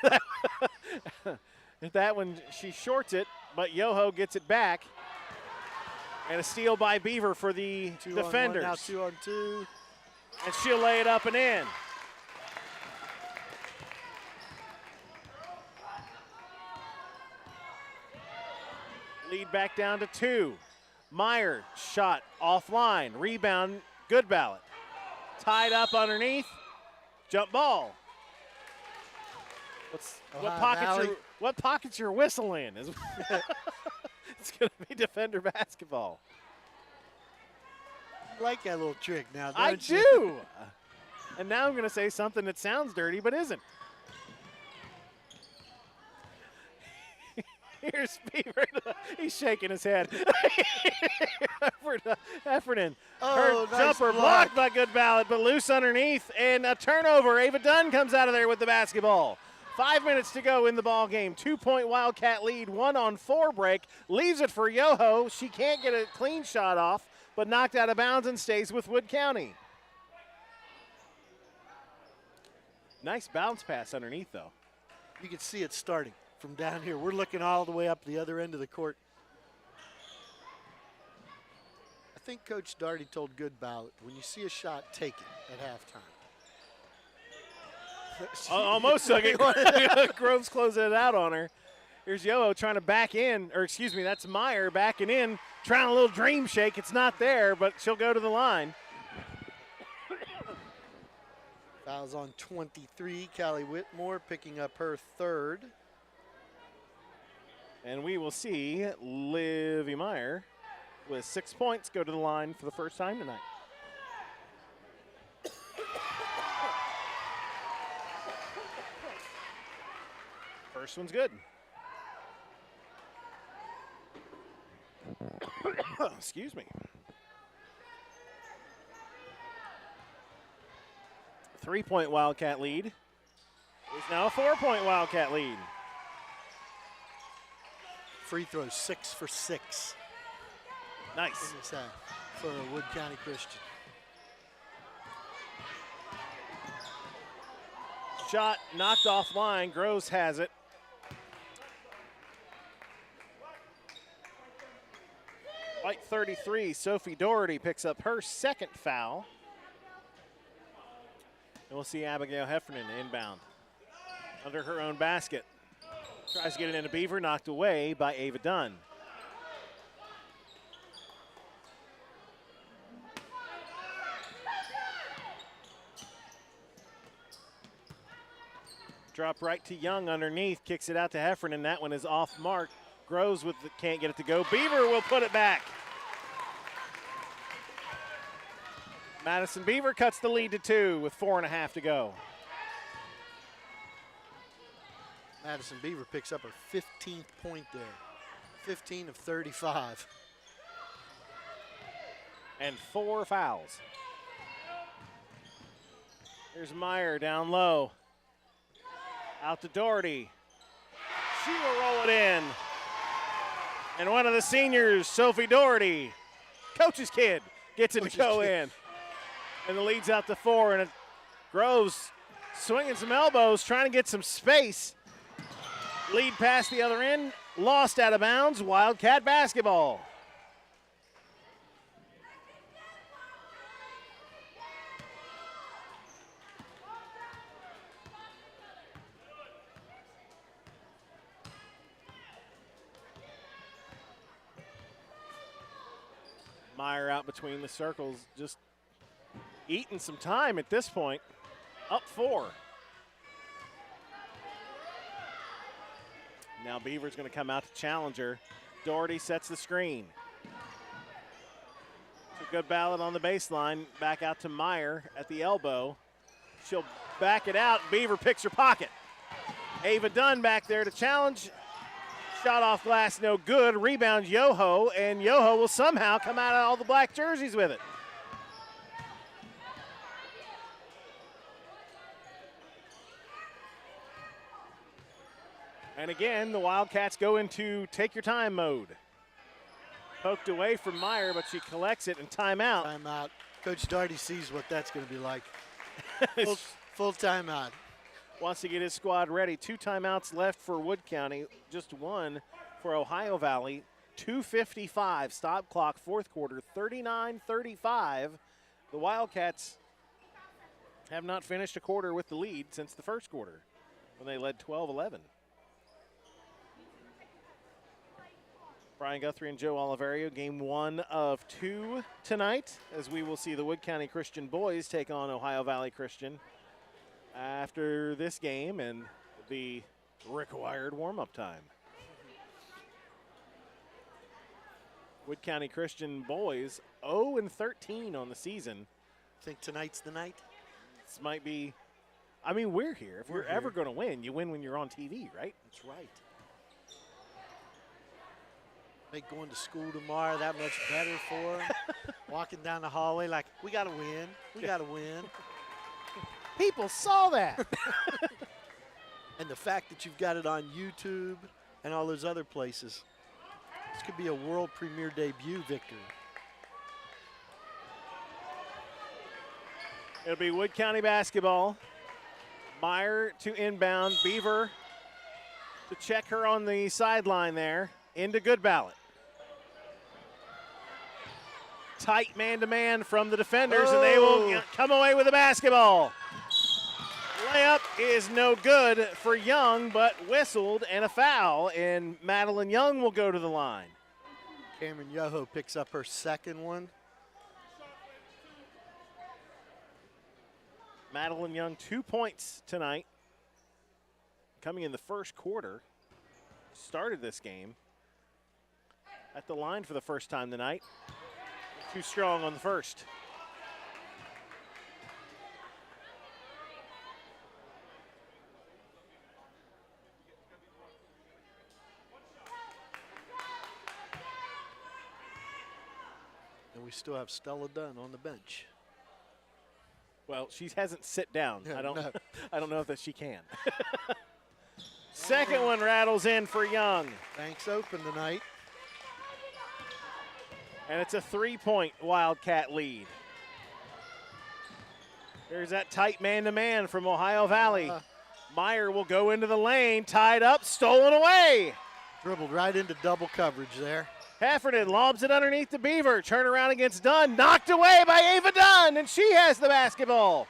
That one, she shorts it, but Yoho gets it back. And a steal by Beaver for the defenders. Now 2 on 2. And she'll lay it up and in. Lead back down to 2. Meyer shot offline. Rebound, Goodballot. Tied up underneath. Jump ball. What pockets your whistle in? It's going to be defender basketball. You like that little trick now, don't I you? do. And now I'm going to say something that sounds dirty but isn't. Here's Beaver. He's shaking his head. Heffernan. Her nice jumper blocked by Goodballot, but loose underneath, and a turnover. Ava Dunn comes out of there with the basketball. 5 minutes to go in the ball game. 2-point Wildcat lead, 1-on-4 break. Leaves it for Yoho. She can't get a clean shot off, but knocked out of bounds and stays with Wood County. Nice bounce pass underneath, though. You can see it starting from down here. We're looking all the way up the other end of the court. I think Coach Darty told Goodballot, when you see a shot, take it at halftime. Almost took it. Groves closing it out on her. Here's Yoho trying to back in, or excuse me, that's Meyer backing in, trying a little dream shake. It's not there, but she'll go to the line. Fouls on 23. Callie Whitmore picking up her third. And we will see Livy Meyer with 6 points go to the line for the first time tonight. First one's good. Excuse me. 3-point Wildcat lead is now a 4-point Wildcat lead. Free throw 6 for 6. Nice. For Wood County Christian. Shot knocked offline. Groves has it. White 33, Sophie Doherty picks up her second foul. And we'll see Abigail Heffernan inbound under her own basket. Tries to get it into Beaver, knocked away by Ava Dunn. Drop right to Young underneath, kicks it out to Heffernan. That one is off mark. Groves can't get it to go. Beaver will put it back. Madison Beaver cuts the lead to 2 with 4.5 to go. Madison Beaver picks up her 15th point there. 15 of 35. And 4 fouls. Here's Meyer down low. Out to Doherty. She will roll it in. And one of the seniors, Sophie Doherty, coach's kid, gets it to go in. And the lead's out to 4. And Groves swinging some elbows, trying to get some space. Lead past the other end, lost out of bounds. Wildcat basketball. Meyer out between the circles, just eating some time at this point. Up 4. Now Beaver's going to come out to challenge her. Doherty sets the screen. It's a good ballot on the baseline. Back out to Meyer at the elbow. She'll back it out. Beaver picks her pocket. Ava Dunn back there to challenge. Shot off glass, no good. Rebound Yoho, and Yoho will somehow come out of all the black jerseys with it. And again, the Wildcats go into take your time mode. Poked away from Meyer, but she collects it and timeout. Timeout. Coach Doherty sees what that's going to be like. Full timeout. Wants to get his squad ready. 2 timeouts left for Wood County, just 1 for Ohio Valley. 2:55 stop clock, fourth quarter, 39-35. The Wildcats have not finished a quarter with the lead since the first quarter when they led 12-11. Brian Guthrie and Joe Oliverio, game 1 of 2 tonight, as we will see the Wood County Christian boys take on Ohio Valley Christian after this game and the required warm-up time. Wood County Christian boys 0-13 on the season. Think tonight's the night? This might be, I mean, we're here. If we're ever going to win, you win when you're on TV, right? That's right. Make going to school tomorrow that much better for them. Walking down the hallway like, we got to win. We got to win. People saw that. And the fact that you've got it on YouTube and all those other places. This could be a world premiere debut victory. It'll be Wood County basketball. Meyer to inbound. Beaver to check her on the sideline there. Into Good Ballot. Tight man-to-man from the defenders, and they will come away with the basketball. Layup is no good for Young, but whistled and a foul, and Madeline Young will go to the line. Cameron Yoho picks up her second one. Madeline Young, 2 points tonight, coming in the first quarter. started this game at the line for the first time tonight. Too strong on the first. And we still have Stella Dunn on the bench. Well, she hasn't sit down. Yeah, I don't no. I don't know if that she can. Second one rattles in for Young. Banks open tonight. And it's a 3-point Wildcat lead. There's that tight man-to-man from Ohio Valley. Meyer will go into the lane, tied up, stolen away. Dribbled right into double coverage there. Heffernan lobs it underneath the Beaver. Turn around against Dunn. Knocked away by Ava Dunn, and she has the basketball.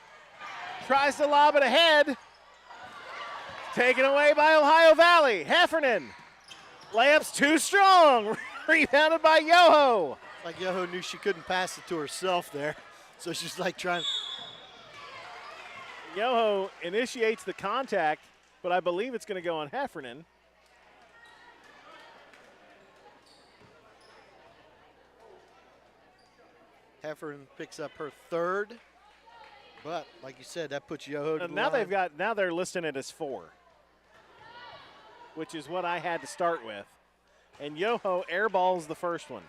Tries to lob it ahead. Taken away by Ohio Valley. Heffernan. Layup's too strong. Rebounded by Yoho. Like Yoho knew she couldn't pass it to herself there. So she's like trying. Yoho initiates the contact, but I believe it's going to go on Heffernan. Heffernan picks up her third. But like you said, that puts Yoho to And the now they're listing it as 4, which is what I had to start with. And Yoho airballs the first one.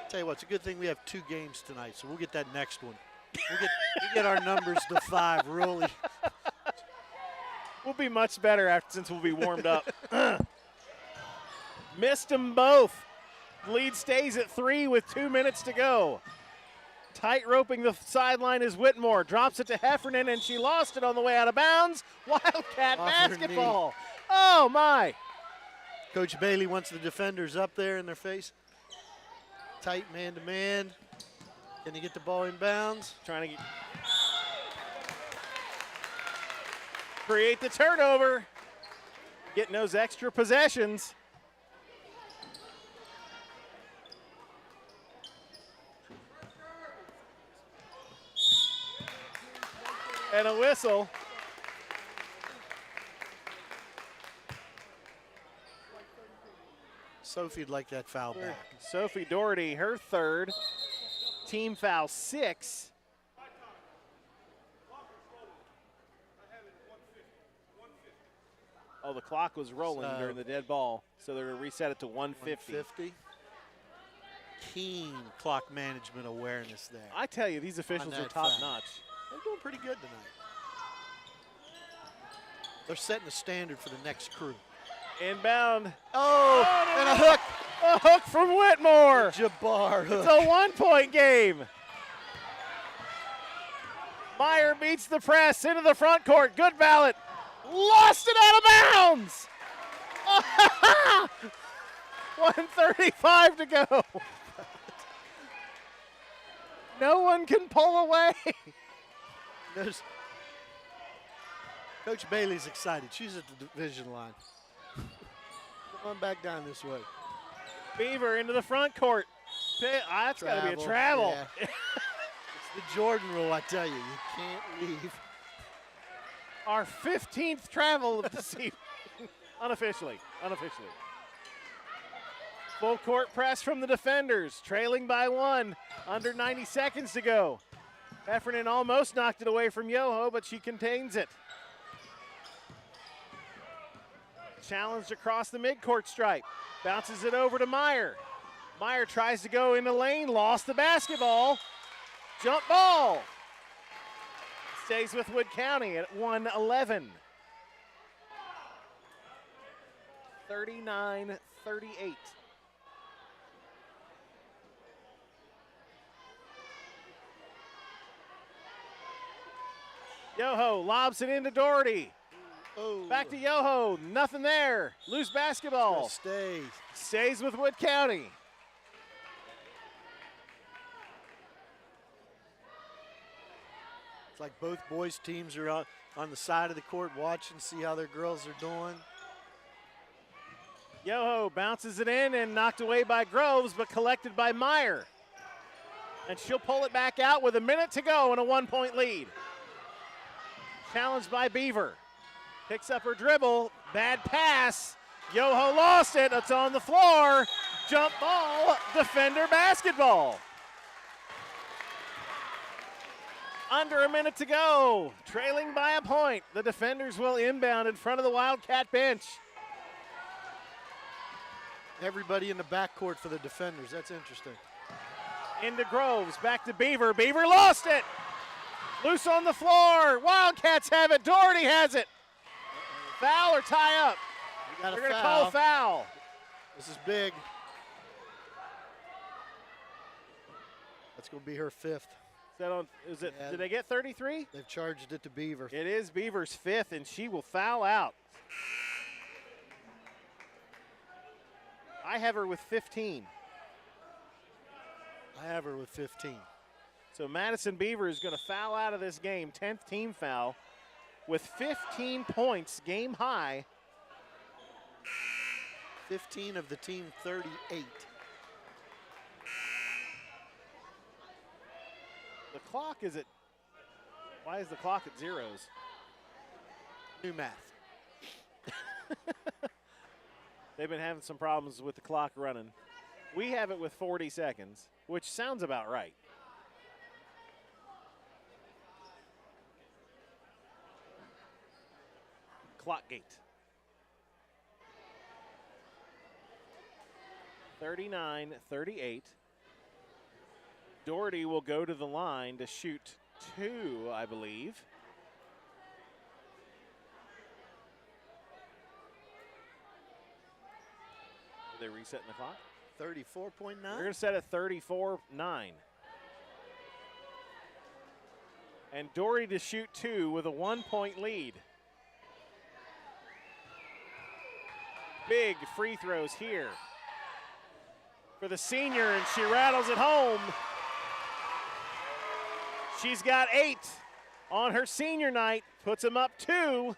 Tell you what, it's a good thing we have 2 games tonight, so we'll get that next one. We'll get our numbers to 5, really. We'll be much better since we'll be warmed up. Missed them both. Lead stays at 3 with 2 minutes to go. Tight roping the sideline is Whitmore. Drops it to Heffernan, and she lost it on the way out of bounds. Wildcat Off her basketball. Oh, my. Coach Bailey wants the defenders up there in their face. Tight man-to-man. Can he get the ball in bounds? Trying to create the turnover. Getting those extra possessions. And a whistle. Sophie'd like that foul back. Sophie Doherty, her third. Team foul 6. Oh, the clock was rolling during the dead ball, so they're going to reset it to 150. 150. Keen clock management awareness there. I tell you, these officials are top-notch. They're doing pretty good tonight. They're setting the standard for the next crew. Inbound. Oh, and a hook. A hook from Whitmore. Jabbar hook. It's a 1-point game. Meyer beats the press into the front court. Good ballot. Lost it out of bounds. 1:35 to go. No one can pull away. Coach Bailey's excited. She's at the division line. Come on back down this way. Beaver into the front court. That's got to be a travel. Yeah. It's the Jordan rule, I tell you. You can't leave. Our 15th travel of the season. Unofficially. Full court press from the defenders. Trailing by 1. Under 90 seconds to go. Heffernan almost knocked it away from Yoho, but she contains it. Challenged across the midcourt stripe. Bounces it over to Meyer. Meyer tries to go in the lane, lost the basketball. Jump ball. Stays with Wood County at 1:11. 39-38. Yoho lobs it into Doherty. Oh. Back to Yoho, nothing there. Loose basketball. Stays with Wood County. It's like both boys' teams are on the side of the court watching, see how their girls are doing. Yoho bounces it in and knocked away by Groves, but collected by Meyer. And she'll pull it back out with a minute to go and a 1-point lead. Challenged by Beaver. Picks up her dribble, Bad pass. Yoho lost it. It's on the floor. Jump ball, defender basketball. Under a minute to go. Trailing by a point. The defenders will inbound in front of the Wildcat bench. Everybody in the backcourt for the defenders. That's interesting. Into Groves. Back to Beaver. Beaver lost it. Loose on the floor. Wildcats have it. Doherty has it. Foul or tie up? They're going to call foul. This is big. That's going to be her 5th. Did they get 33? They've charged it to Beaver. It is Beaver's 5th, and she will foul out. I have her with 15. I have her with 15. So Madison Beaver is going to foul out of this game, 10th team foul, with 15 points, game high. 15 of the team 38. The clock is at, why is the clock at zeros? New math. They've been having some problems with the clock running. We have it with 40 seconds, which sounds about right. Clock gate. 39-38. Doherty will go to the line to shoot 2, I believe. Are they resetting the clock? 34.9. They're going to set at 34-9. And Doherty to shoot 2 with a 1-point lead. Big free throws here for the senior, and she rattles it home. She's got 8 on her senior night, puts them up 2.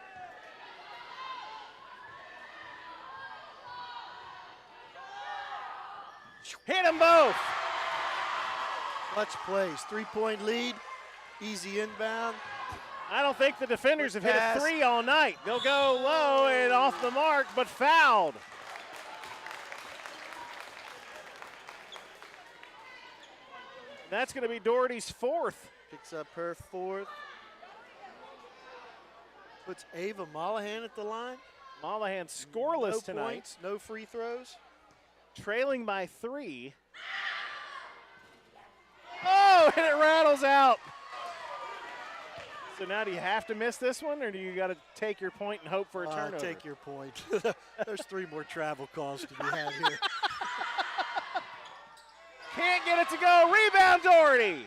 Hit them both. Clutch plays, 3-point lead, easy inbound. I don't think the defenders have hit a 3 all night. They'll go low and off the mark, but fouled. That's going to be Doherty's 4th. Picks up her 4th. Puts Ava Mollahan at the line. Mollahan scoreless no tonight. Points, no free throws. Trailing by 3. Oh, and it rattles out. So now do you have to miss this one, or do you got to take your point and hope for a turnover? Take your point. There's 3 more travel calls to be had here. Can't get it to go. Rebound, Doherty.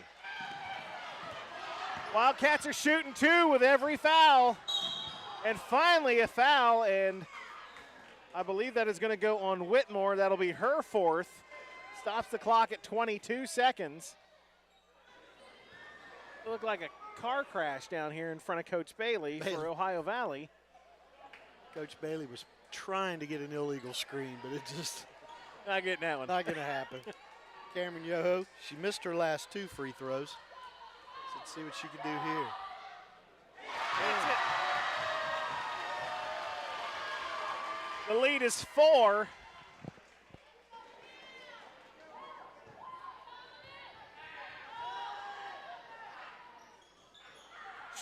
Wildcats are shooting 2 with every foul. And finally a foul, and I believe that is going to go on Whitmore. That'll be her 4th. Stops the clock at 22 seconds. It looked like a car crash down here in front of Coach Bailey for Ohio Valley. Coach Bailey was trying to get an illegal screen, but it just not getting that one. Not going to happen. Cameron Yoho, she missed her last 2 free throws. So let's see what she can do here. That's it. The lead is 4.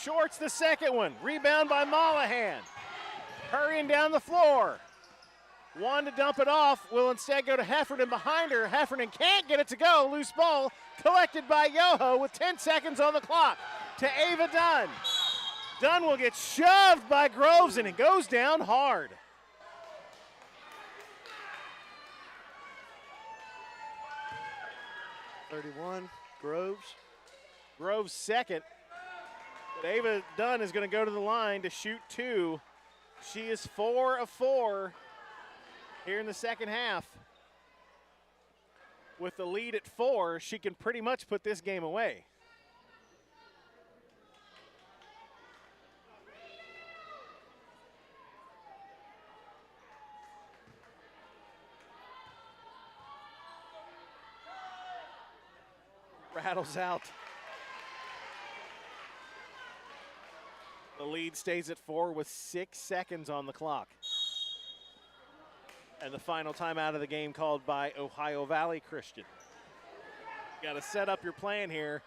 Shorts the second one. Rebound by Mollahan. Hurrying down the floor. One to dump it off. Will instead go to Heffernan behind her. Heffernan can't get it to go. Loose ball collected by Yoho with 10 seconds on the clock to Ava Dunn. Dunn will get shoved by Groves, and it goes down hard. .31, Groves. Groves second. But Ava Dunn is going to go to the line to shoot 2. She is 4 of 4 here in the second half. With the lead at 4, she can pretty much put this game away. Rattles out. The lead stays at 4 with 6 seconds on the clock. And the final timeout of the game called by Ohio Valley Christian. Got to set up your plan here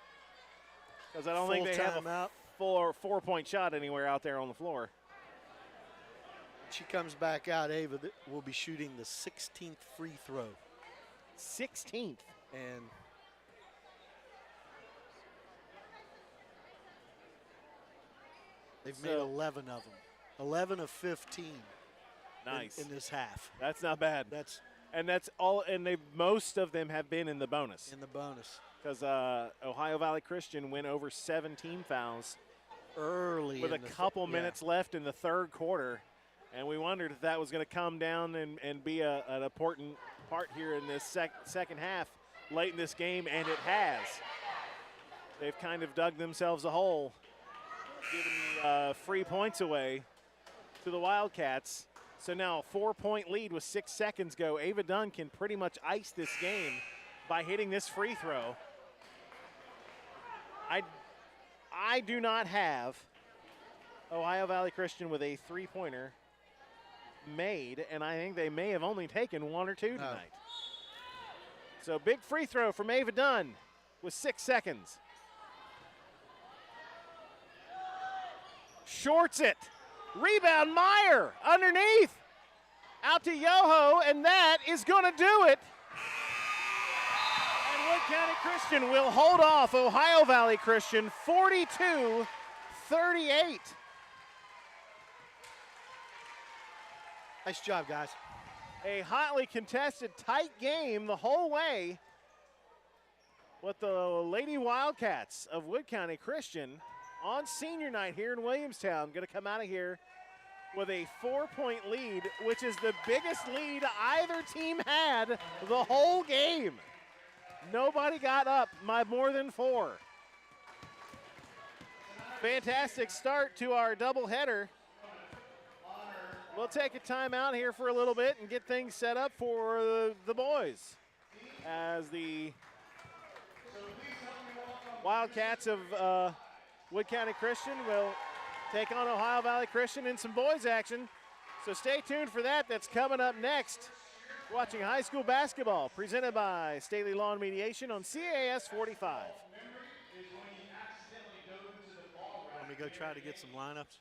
because I don't think they have a four-point shot anywhere out there on the floor. She comes back out, Ava will be shooting the 16th free throw. 16th. And they've made 11 of them. 11 of 15. Nice. In this half. That's not bad. That's all, and most of them have been in the bonus. In the bonus. Because Ohio Valley Christian went over 17 fouls early with a couple minutes left in the third quarter. And we wondered if that was going to come down and be an important part here in this second half late in this game, and it has. They've kind of dug themselves a hole, giving free points away to the Wildcats. So now a 4-point lead with 6 seconds go. Ava Dunn can pretty much ice this game by hitting this free throw. I do not have Ohio Valley Christian with a three-pointer made, and I think they may have only taken 1 or 2 tonight. So big free throw from Ava Dunn with 6 seconds. Shorts it. Rebound Meyer underneath. Out to Yoho, and that is going to do it. And Wood County Christian will hold off Ohio Valley Christian 42-38. Nice job, guys. A hotly contested, tight game the whole way. With the Lady Wildcats of Wood County Christian on senior night here in Williamstown going to come out of here with a 4-point lead, which is the biggest lead either team had the whole game. Nobody got up by more than 4. Fantastic start to our doubleheader. We'll take a timeout here for a little bit and get things set up for the boys as the Wildcats of Wood County Christian will take on Ohio Valley Christian in some boys action. So stay tuned for that. That's coming up next. Watching high school basketball presented by Staley Law and Mediation on CAS 45. Let me go try to get some lineups.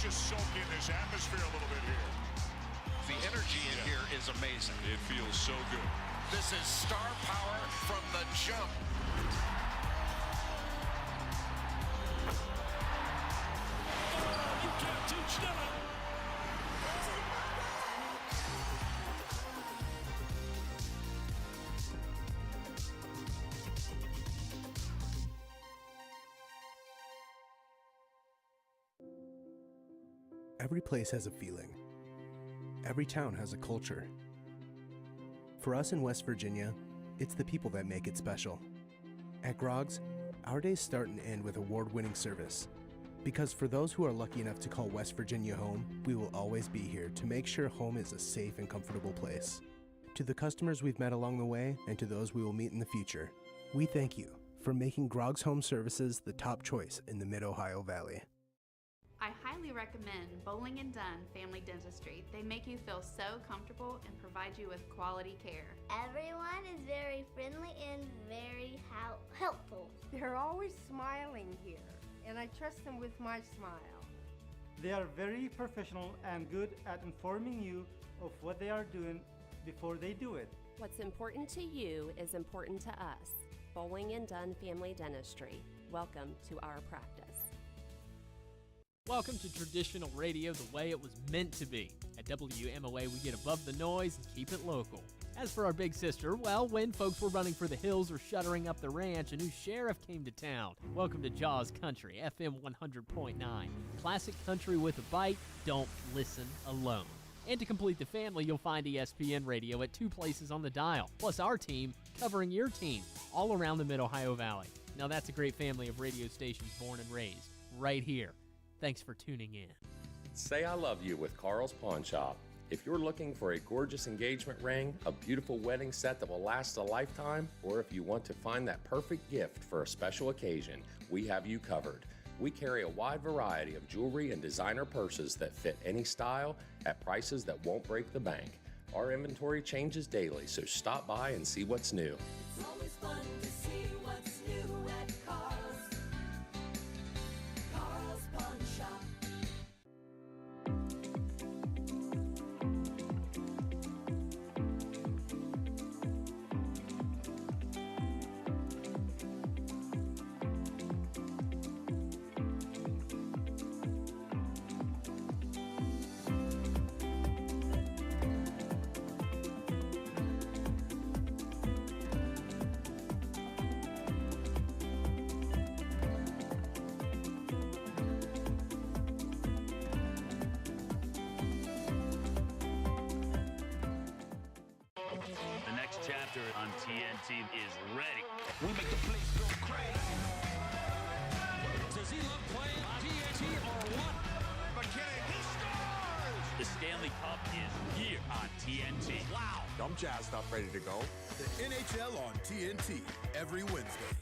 Just soak in this atmosphere a little bit here. The energy in here is amazing. It feels so good. This is star power from the jump. You can't teach that. Every place has a feeling. Every town has a culture. For us in West Virginia, it's the people that make it special. At Grog's, our days start and end with award-winning service. Because for those who are lucky enough to call West Virginia home, we will always be here to make sure home is a safe and comfortable place. To the customers we've met along the way, and to those we will meet in the future, we thank you for making Grog's Home Services the top choice in the Mid-Ohio Valley. I highly recommend Bowling and Dunn Family Dentistry. They make you feel so comfortable and provide you with quality care. Everyone is very friendly and very helpful. They're always smiling here, and I trust them with my smile. They are very professional and good at informing you of what they are doing before they do it. What's important to you is important to us. Bowling and Dunn Family Dentistry. Welcome to our practice. Welcome to traditional radio the way it was meant to be. At WMOA, we get above the noise and keep it local. As for our big sister, well, when folks were running for the hills or shuttering up the ranch, a new sheriff came to town. Welcome to Jaws Country, FM 100.9. Classic country with a bite. Don't listen alone. And to complete the family, you'll find ESPN Radio at 2 places on the dial, plus our team covering your team all around the Mid-Ohio Valley. Now that's a great family of radio stations born and raised right here. Thanks for tuning in. Say I love you with Carl's Pawn Shop. If you're looking for a gorgeous engagement ring, a beautiful wedding set that will last a lifetime, or if you want to find that perfect gift for a special occasion, we have you covered. We carry a wide variety of jewelry and designer purses that fit any style at prices that won't break the bank. Our inventory changes daily, so stop by and see what's new. It's always fun to see what's new at Carl's. Carl's Pawn Shop. On TNT is ready. We make the place go crazy. Does he love playing on TNT or what? McKinnon, he scores! The Stanley Cup is here on TNT. Wow. I'm jazzed up, ready to go. The NHL on TNT every Wednesday.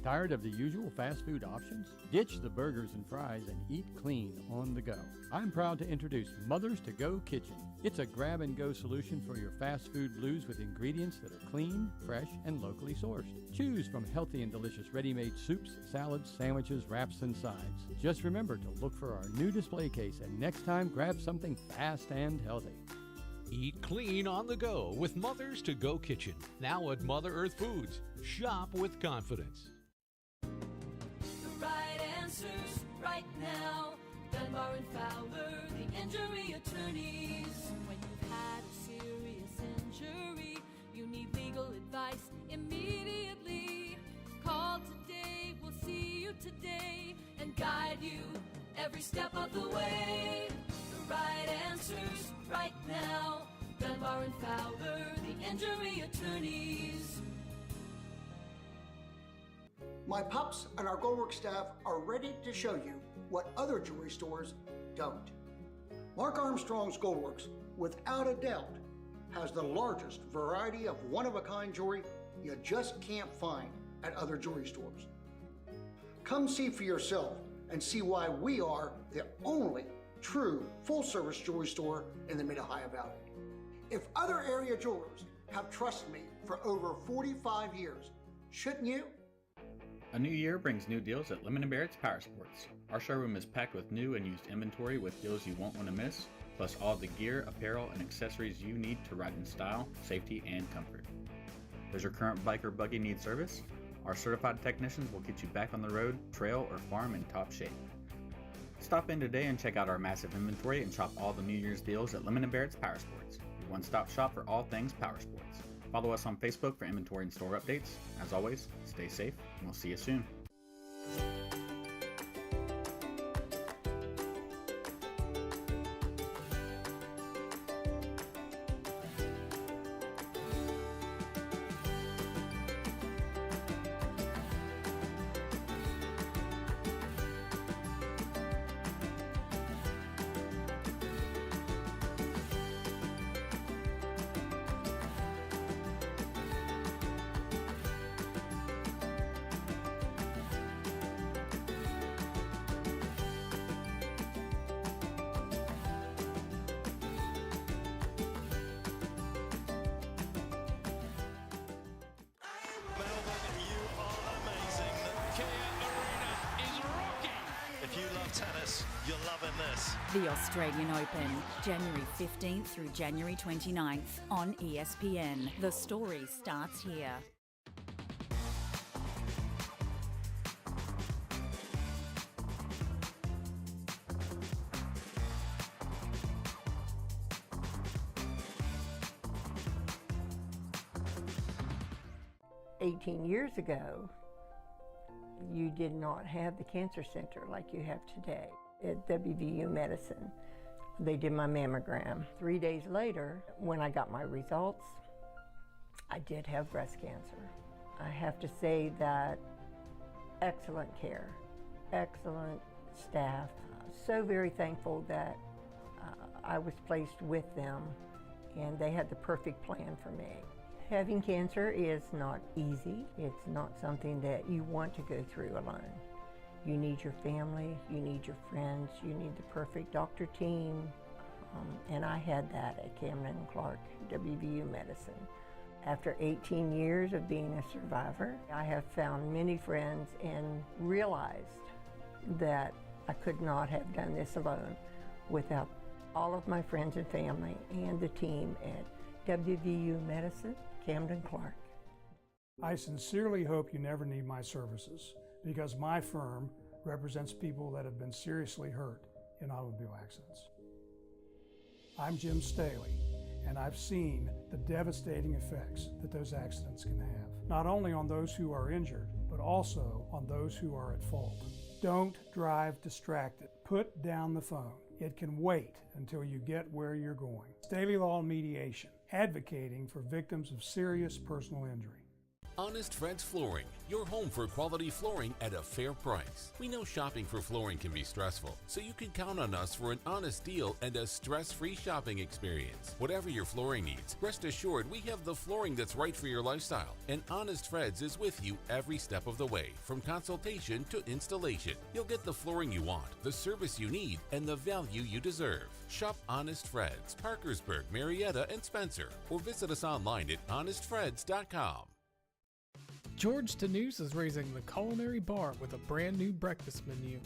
Tired of the usual fast food options? Ditch the burgers and fries and eat clean on the go. I'm proud to introduce Mother's To Go Kitchen. It's a grab-and-go solution for your fast food blues with ingredients that are clean, fresh, and locally sourced. Choose from healthy and delicious ready-made soups, salads, sandwiches, wraps, and sides. Just remember to look for our new display case, and next time, grab something fast and healthy. Eat clean on the go with Mother's To Go Kitchen. Now at Mother Earth Foods. Shop with confidence. The right answers right now. Dunbar and Fowler, the injury attorneys. When you've had a serious injury, you need legal advice immediately. Call today, we'll see you today and guide you every step of the way. The right answers right now. Dunbar and Fowler, the injury attorneys. My pups and our Goldwork staff are ready to show you what other jewelry stores don't. Mark Armstrong's Goldworks, without a doubt, has the largest variety of one-of-a-kind jewelry you just can't find at other jewelry stores. Come see for yourself and see why we are the only true full-service jewelry store in the Mid-Ohio Valley. If other area jewelers have trusted me for over 45 years, shouldn't you? A new year brings new deals at Lemon & Barrett's Power Sports. Our showroom is packed with new and used inventory with deals you won't want to miss, plus all the gear, apparel, and accessories you need to ride in style, safety, and comfort. Does your current bike or buggy need service? Our certified technicians will get you back on the road, trail, or farm in top shape. Stop in today and check out our massive inventory and shop all the New Year's deals at Lemon & Barrett's Power Sports, your one-stop shop for all things power sports. Follow us on Facebook for inventory and store updates. As always, stay safe, and we'll see you soon. The Australian Open, January 15th through January 29th on ESPN. The story starts here. 18 years ago, you did not have the cancer center like you have today at WVU Medicine. They did my mammogram. 3 days later, when I got my results, I did have breast cancer. I have to say that excellent care, excellent staff. So very thankful that I was placed with them and they had the perfect plan for me. Having cancer is not easy. It's not something that you want to go through alone. You need your family, you need your friends, you need the perfect doctor team, and I had that at Camden & Clark, WVU Medicine. After 18 years of being a survivor, I have found many friends and realized that I could not have done this alone without all of my friends and family and the team at WVU Medicine, Camden Clark. I sincerely hope you never need my services, because my firm represents people that have been seriously hurt in automobile accidents. I'm Jim Staley, and I've seen the devastating effects that those accidents can have, not only on those who are injured, but also on those who are at fault. Don't drive distracted. Put down the phone. It can wait until you get where you're going. Staley Law and Mediation, advocating for victims of serious personal injury. Honest Fred's Flooring, your home for quality flooring at a fair price. We know shopping for flooring can be stressful, so you can count on us for an honest deal and a stress-free shopping experience. Whatever your flooring needs, rest assured we have the flooring that's right for your lifestyle. And Honest Fred's is with you every step of the way, from consultation to installation. You'll get the flooring you want, the service you need, and the value you deserve. Shop Honest Fred's, Parkersburg, Marietta, and Spencer, or visit us online at honestfreds.com. George Danuse is raising the culinary bar with a brand new breakfast menu.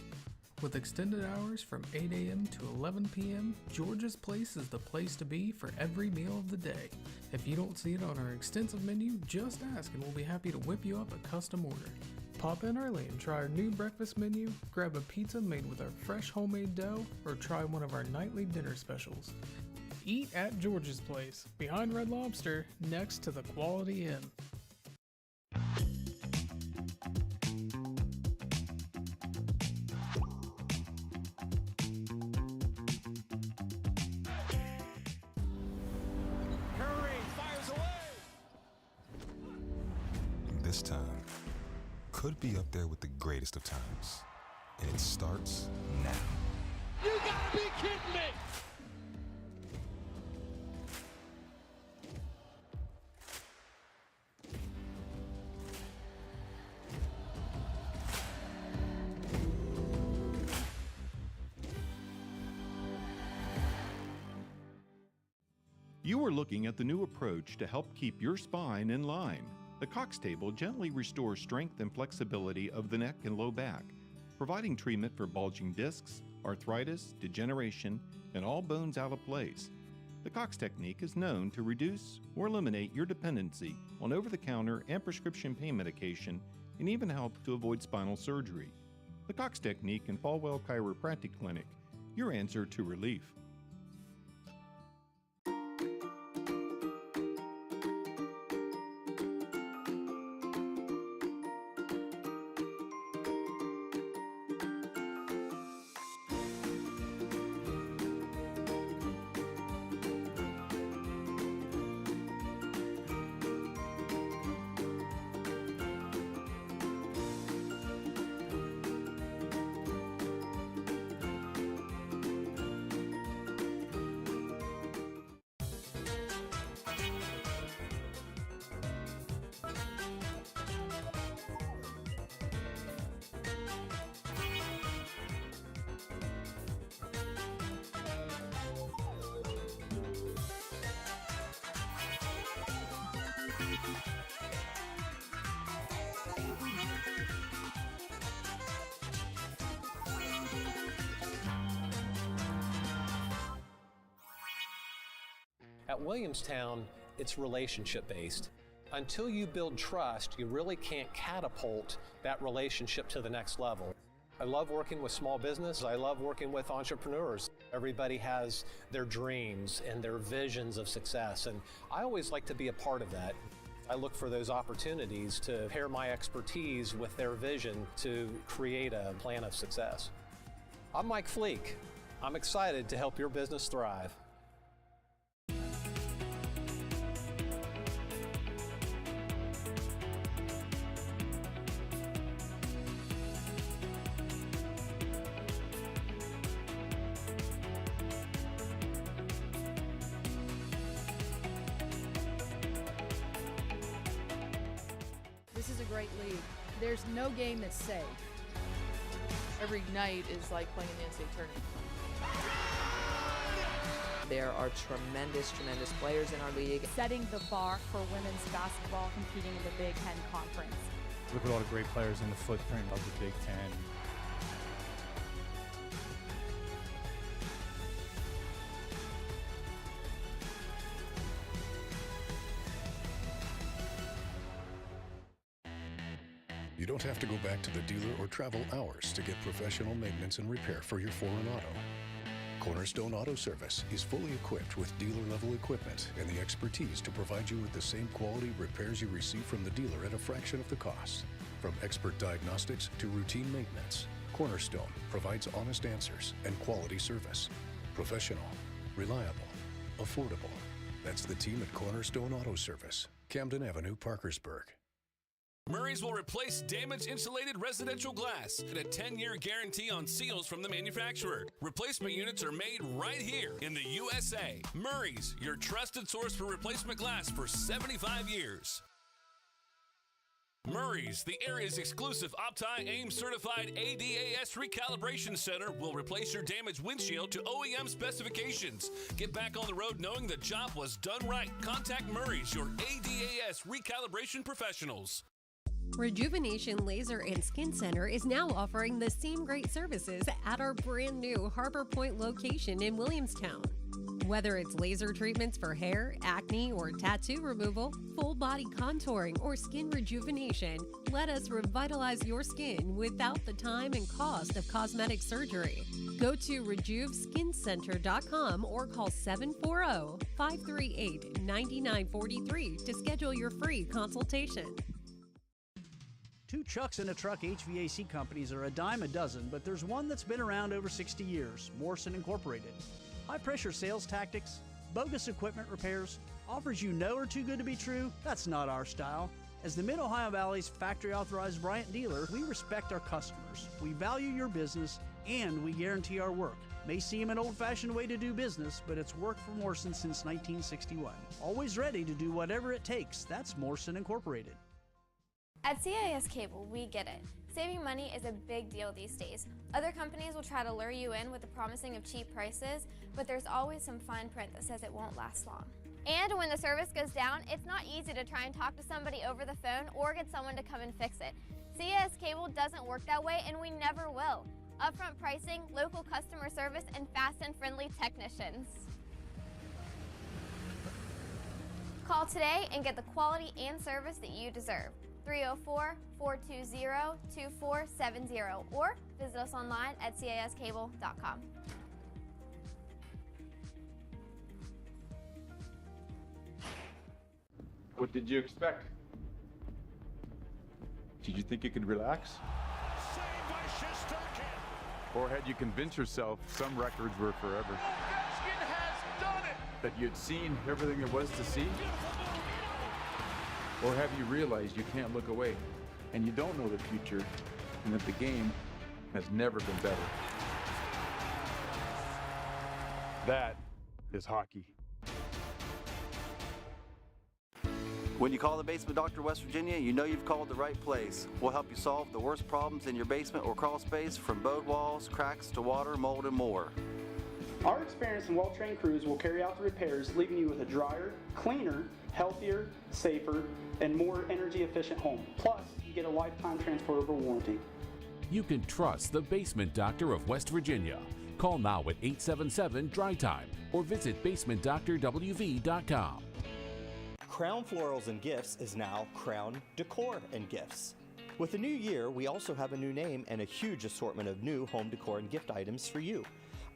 With extended hours from 8 a.m. to 11 p.m., George's Place is the place to be for every meal of the day. If you don't see it on our extensive menu, just ask and we'll be happy to whip you up a custom order. Pop in early and try our new breakfast menu, grab a pizza made with our fresh homemade dough, or try one of our nightly dinner specials. Eat at George's Place, behind Red Lobster, next to the Quality Inn. This time could be up there with the greatest of times, and it starts now. You gotta be kidding me! You are looking at the new approach to help keep your spine in line. The Cox Table gently restores strength and flexibility of the neck and low back, providing treatment for bulging discs, arthritis, degeneration, and all bones out of place. The Cox technique is known to reduce or eliminate your dependency on over-the-counter and prescription pain medication and even help to avoid spinal surgery. The Cox technique and Falwell Chiropractic Clinic, your answer to relief. At Williamstown, it's relationship-based. Until you build trust, you really can't catapult that relationship to the next level. I love working with small business. I love working with entrepreneurs. Everybody has their dreams and their visions of success, and I always like to be a part of that. I look for those opportunities to pair my expertise with their vision to create a plan of success. I'm Mike Fleek. I'm excited to help your business thrive. This is a great league. There's no game that's safe. Every night is like playing in the NCAA tournament. There are tremendous players in our league. Setting the bar for women's basketball competing in the Big Ten Conference. Look at all the great players in the footprint of the Big Ten. You don't have to go back to the dealer or travel hours to get professional maintenance and repair for your foreign auto. Cornerstone Auto Service is fully equipped with dealer-level equipment and the expertise to provide you with the same quality repairs you receive from the dealer at a fraction of the cost. From expert diagnostics to routine maintenance, Cornerstone provides honest answers and quality service. Professional, reliable, affordable. That's the team at Cornerstone Auto Service, Camden Avenue, Parkersburg. Murray's will replace damaged insulated residential glass and a 10-year guarantee on seals from the manufacturer. Replacement units are made right here in the USA. Murray's, your trusted source for replacement glass for 75 years. Murray's, the area's exclusive Opti-AIM certified ADAS recalibration center, will replace your damaged windshield to OEM specifications. Get back on the road knowing the job was done right. Contact Murray's, your ADAS recalibration professionals. Rejuvenation Laser and Skin Center is now offering the same great services at our brand new Harbor Point location in Williamstown. Whether it's laser treatments for hair, acne, or tattoo removal, full body contouring, or skin rejuvenation, let us revitalize your skin without the time and cost of cosmetic surgery. Go to RejuveSkinCenter.com or call 740-538-9943 to schedule your free consultation. Two Chucks in a Truck HVAC companies are a dime a dozen, but there's one that's been around over 60 years, Morrison Incorporated. High-pressure sales tactics, bogus equipment repairs, offers you know are too good to be true? That's not our style. As the Mid-Ohio Valley's factory-authorized Bryant dealer, we respect our customers, we value your business, and we guarantee our work. May seem an old-fashioned way to do business, but it's worked for Morrison since 1961. Always ready to do whatever it takes. That's Morrison Incorporated. At CIS Cable, we get it. Saving money is a big deal these days. Other companies will try to lure you in with the promising of cheap prices, but there's always some fine print that says it won't last long. And when the service goes down, it's not easy to try and talk to somebody over the phone or get someone to come and fix it. CIS Cable doesn't work that way, and we never will. Upfront pricing, local customer service, and fast and friendly technicians. Call today and get the quality and service that you deserve. 304-420-2470 or visit us online at ciscable.com. What did you expect? Did you think you could relax? Or had you convinced yourself some records were forever? That you'd seen everything there was to see? Or have you realized you can't look away, and you don't know the future, and that the game has never been better? That is hockey. When you call the Basement Doctor of West Virginia, you know you've called the right place. We'll help you solve the worst problems in your basement or crawl space, from bowed walls, cracks to water, mold, and more. Our experienced and well-trained crews will carry out the repairs, leaving you with a drier, cleaner, healthier, safer, and more energy-efficient home. Plus, you get a lifetime transferable warranty. You can trust the Basement Doctor of West Virginia. Call now at 877-DRY-TIME or visit basementdoctorwv.com. Crown Florals and Gifts is now Crown Decor and Gifts. With the new year, we also have a new name and a huge assortment of new home decor and gift items for you.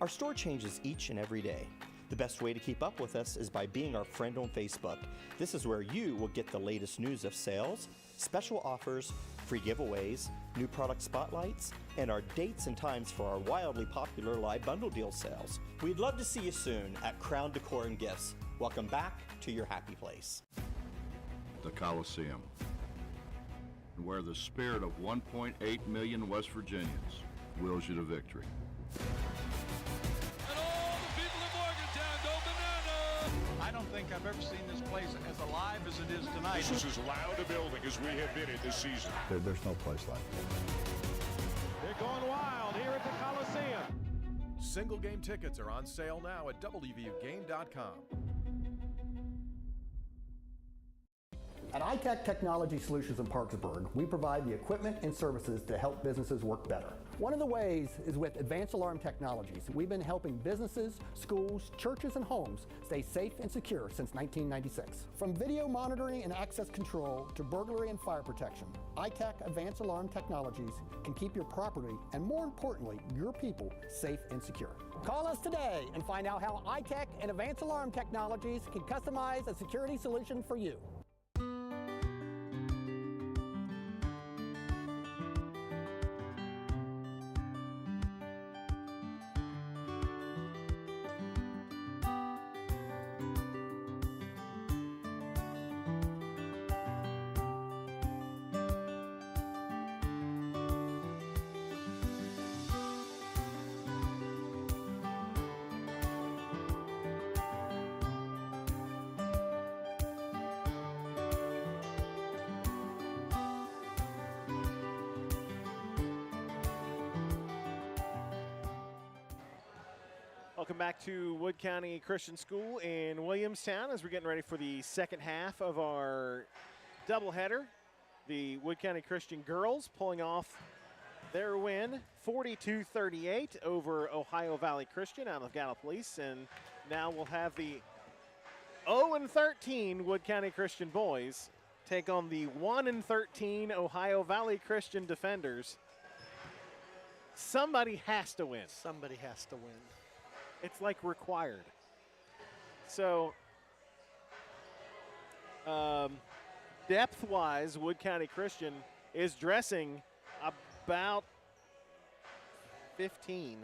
Our store changes each and every day. The best way to keep up with us is by being our friend on Facebook. This is where you will get the latest news of sales, special offers, free giveaways, new product spotlights, and our dates and times for our wildly popular live bundle deal sales. We'd love to see you soon at Crown Decor and Gifts. Welcome back to your happy place. The Coliseum, where the spirit of 1.8 million West Virginians wills you to victory. I don't think I've ever seen this place as alive as it is tonight. This is as loud a building as we have been in this season. There's no place like it. They're going wild here at the Coliseum. Single game tickets are on sale now at WVUGame.com. At iTech Technology Solutions in Parkersburg, we provide the equipment and services to help businesses work better. One of the ways is with advanced alarm technologies. We've been helping businesses, schools, churches, and homes stay safe and secure since 1996. From video monitoring and access control to burglary and fire protection, iTech Advanced Alarm Technologies can keep your property and, more importantly, your people safe and secure. Call us today and find out how iTech and Advanced Alarm Technologies can customize a security solution for you. Welcome back to Wood County Christian School in Williamstown as we're getting ready for the second half of our doubleheader. The Wood County Christian girls pulling off their win 42-38 over Ohio Valley Christian out of Gallipolis. And now we'll have the 0-13 Wood County Christian boys take on the 1-13 Ohio Valley Christian defenders. Somebody has to win. Somebody has to win. It's like required. So, depth-wise, Wood County Christian is dressing about 15.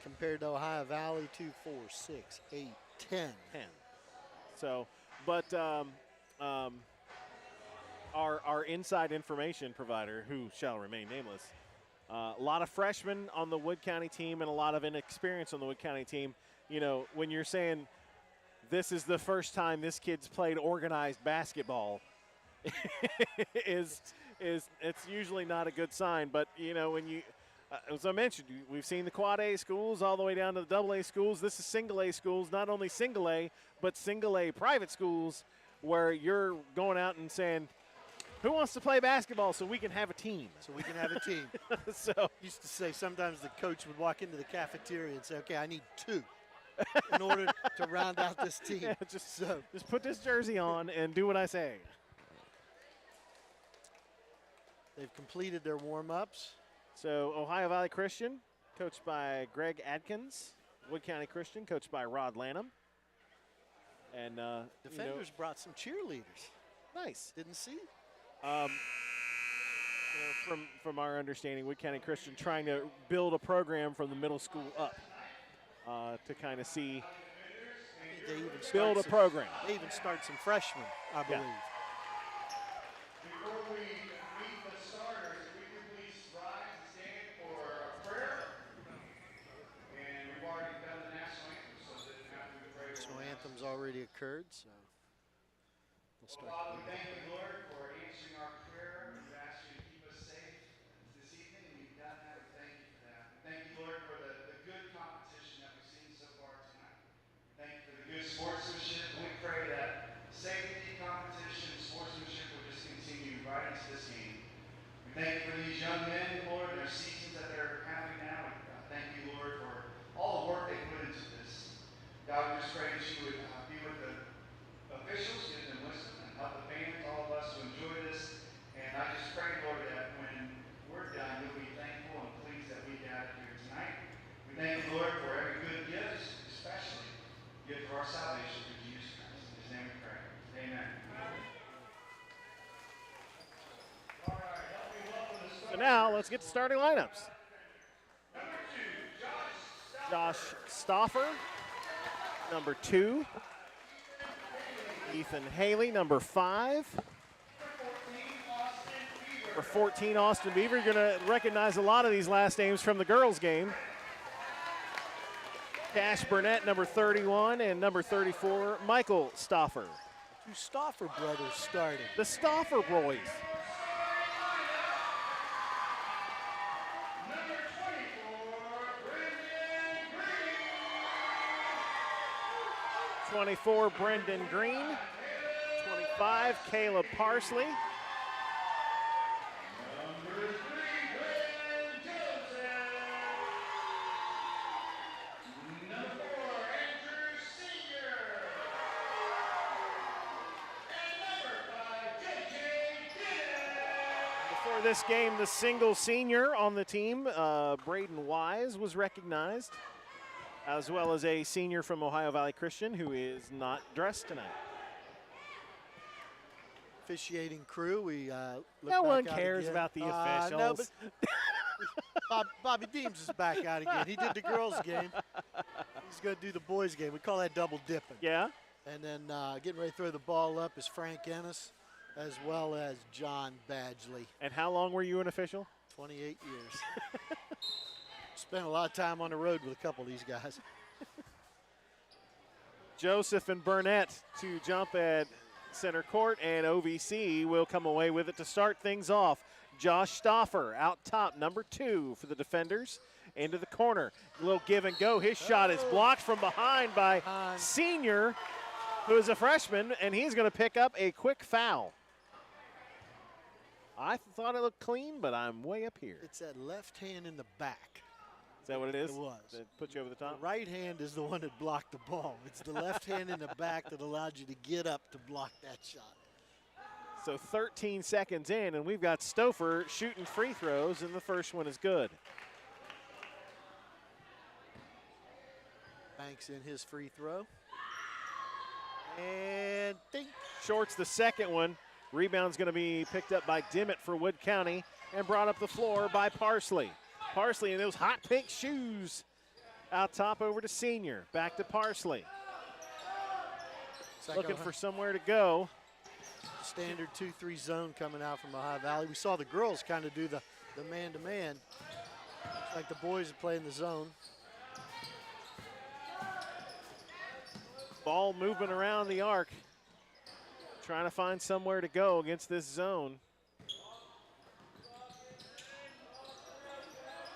Compared to Ohio Valley, 2, 4, 6, 8, 10. 10. So, but our inside information provider, who shall remain nameless, a lot of freshmen on the Wood County team and a lot of inexperience on the Wood County team. You know, when you're saying this is the first time this kid's played organized basketball, is it's usually not a good sign. But, you know, when you, as I mentioned, we've seen the quad A schools all the way down to the double A schools. This is single A schools, not only single A, but single A private schools where you're going out and saying, who wants to play basketball so we can have a team? So we can have a team. So used to say sometimes the coach would walk into the cafeteria and say, okay, I need 2 in order to round out this team. Yeah, just put this jersey on and do what I say. They've completed their warm-ups. So Ohio Valley Christian, coached by Greg Adkins. Wood County Christian, coached by Rod Lanham. And defenders brought some cheerleaders. Nice. Didn't see. From our understanding, Wood County Christian trying to build a program from the middle school up to kind of see build a program. They even start some freshmen, I believe. Before we meet the starters, if we could please rise and stand for a prayer. And we've already done the national anthem, so that after we pray. So anthem's already occurred, so we'll start. Father, thank you, Lord, for answering our prayer. We've asked you to keep us safe this evening, and you've done that. We thank you for that. We thank you, Lord, for the good competition that we've seen so far tonight. Thank you for the good sportsmanship. We pray that safety, competition, sportsmanship will just continue right into this game. We thank you for these young men, Lord, and their seasons that they're having now. Thank you, Lord, for all the work they put into this. God, we just pray that you would be with the officials, give them wisdom, and help the fans, all of us to enjoy this. And I So now let's get to starting lineups. Josh Stauffer, number 2. Ethan Haley, number 5. For 14, Austin Beaver. You're going to recognize a lot of these last names from the girls' game. Cash Burnett, number 31, and number 34, Michael Stauffer. 2 Stauffer brothers starting. The Stauffer boys. #24, Brendan Green. 25, Caleb Parsley. Before this game, the single senior on the team, Braden Wise, was recognized, as well as a senior from Ohio Valley Christian who is not dressed tonight. Officiating crew, we look no back one out cares again. about the officials. No, but Bobby Deems is back out again. He did the girls' game. He's going to do the boys' game. We call that double dipping. Yeah. And then getting ready to throw the ball up is Frank Ennis, as well as John Badgley. And how long were you an official? 28 years. Spent a lot of time on the road with a couple of these guys. Joseph and Burnett to jump at center court, and OVC will come away with it to start things off. Josh Stauffer out top, number 2 for the defenders, into the corner. A little give and go. His shot is blocked from behind by senior, who is a freshman, and he's going to pick up a quick foul. I thought it looked clean, but I'm way up here. It's that left hand in the back. Is that what it is? It was. That put you over the top? The right hand is the one that blocked the ball. It's the left hand in the back that allowed you to get up to block that shot. So 13 seconds in, and we've got Stauffer shooting free throws, and the first one is good. Banks in his free throw. And ding. Shorts the second one. Rebound's going to be picked up by Dimmitt for Wood County and brought up the floor by Parsley. Parsley in those hot pink shoes. Out top over to senior. Back to Parsley. Looking for somewhere to go. Standard 2-3 zone coming out from Ohio Valley. We saw the girls kind of do the man-to-man. Like the boys are playing the zone. Ball moving around the arc. Trying to find somewhere to go against this zone.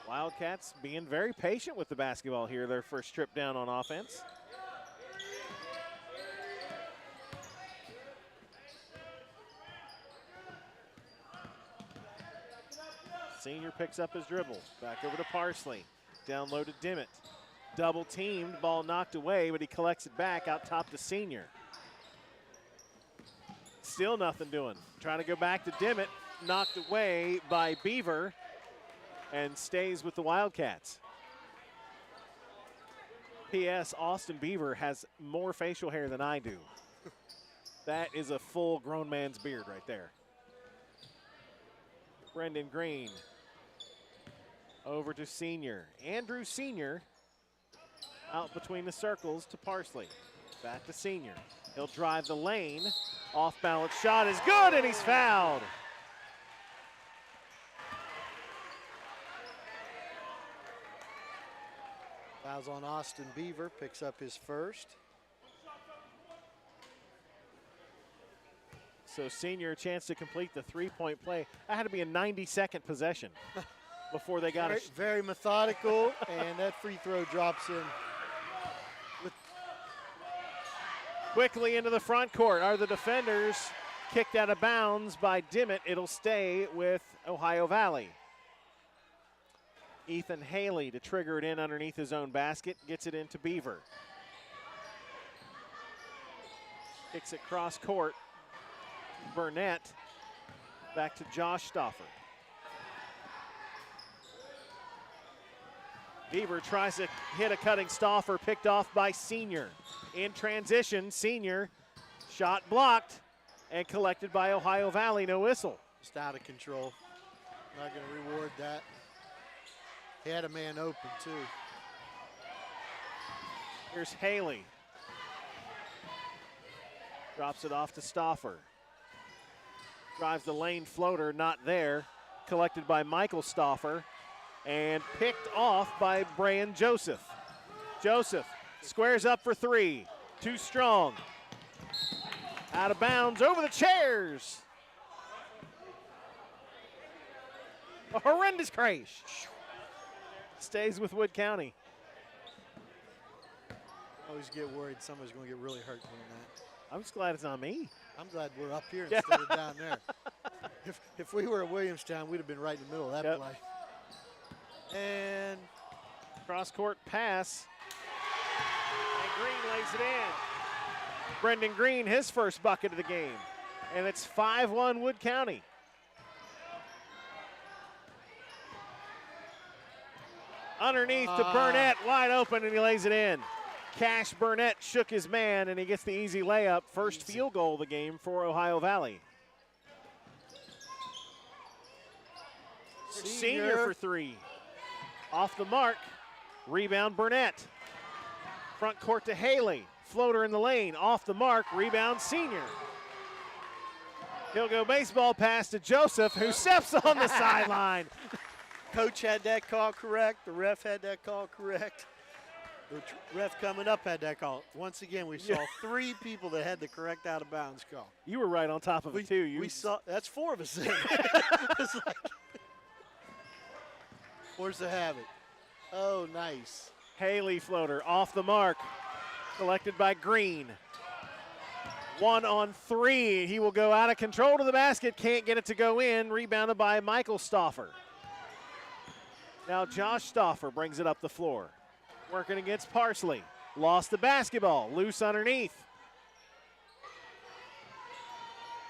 Wildcats being very patient with the basketball here, their first trip down on offense. Senior picks up his dribble. Back over to Parsley. Down low to Dimmitt. Double teamed, ball knocked away, but he collects it back out top to senior. Still nothing doing. Trying to go back to Dimmitt. Knocked away by Beaver and stays with the Wildcats. P.S. Austin Beaver has more facial hair than I do. That is a full grown man's beard right there. Brendan Green over to senior. Andrew Senior out between the circles to Parsley. Back to senior. He'll drive the lane. Off balance shot is good, and he's fouled. Fouls on Austin Beaver, picks up his first. So senior a chance to complete the three-point play. That had to be a 90-second possession before they got it. Very methodical, and that free throw drops in. Quickly into the front court are the defenders. Kicked out of bounds by Dimmitt. It'll stay with Ohio Valley. Ethan Haley to trigger it in underneath his own basket. Gets it into Beaver. Kicks it cross court. Burnett back to Josh Stauffer. Beaver tries to hit a cutting Stauffer, picked off by Senior. In transition, Senior shot blocked and collected by Ohio Valley, no whistle. Just out of control. Not going to reward that. He had a man open, too. Here's Haley. Drops it off to Stauffer. Drives the lane floater, not there. Collected by Michael Stauffer and picked off by Brian Joseph. Joseph squares up for three. Too strong. Out of bounds, over the chairs. A horrendous crash. Stays with Wood County. I always get worried somebody's going to get really hurt doing that. I'm just glad it's not me. I'm glad we're up here instead of down there. If we were at Williamstown, we'd have been right in the middle of that play. And cross-court pass. And Green lays it in. Brendan Green, his first bucket of the game. And it's 5-1 Wood County. Underneath to Burnett, wide open, and he lays it in. Cash Burnett shook his man, and he gets the easy layup. First field goal of the game for Ohio Valley. Senior for three. Off the mark. Rebound Burnett. Front court to Haley. Floater in the lane. Off the mark. Rebound Senior. He'll go baseball pass to Joseph, who steps on the sideline. Coach had that call correct. The ref had that call correct. The ref coming up had that call. Once again, we saw three people that had the correct out of bounds call. You were right on top of it too. We saw that's four of us. It's like, where's the have it? Oh, nice. Haley floater off the mark. Collected by Green. 1 on 3. He will go out of control to the basket. Can't get it to go in. Rebounded by Michael Stauffer. Now Josh Stauffer brings it up the floor. Working against Parsley. Lost the basketball. Loose underneath.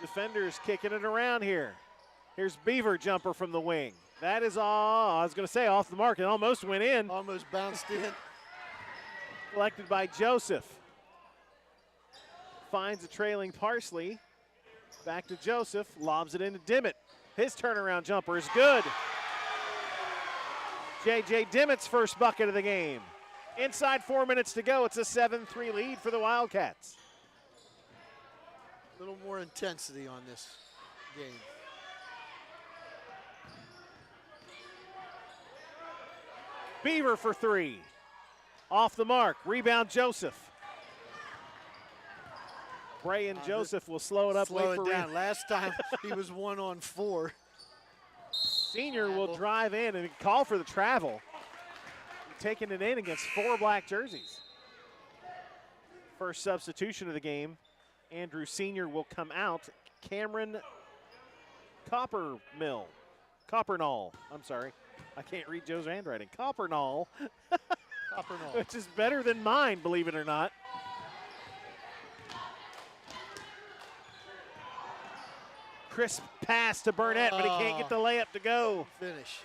Defenders kicking it around here. Here's Beaver jumper from the wing. That is all, I was going to say off the mark. It almost went in. Almost bounced in. Collected by Joseph. Finds a trailing Parsley. Back to Joseph. Lobs it into Dimmitt. His turnaround jumper is good. J.J. Dimmitt's first bucket of the game. Inside 4 minutes to go. It's a 7-3 lead for the Wildcats. A little more intensity on this game. Beaver for three. Off the mark. Rebound Joseph. Bray and Joseph will slow it up. Slow it down. Last time he was 1 on 4. Senior will drive in and call for the travel. Taking it in against 4 black jerseys. First substitution of the game. Andrew Senior will come out. Cameron Coppernall. I'm sorry. I can't read Joe's handwriting. Coppernall. Which is better than mine, believe it or not. Crisp pass to Burnett, but he can't get the layup to go. Finish.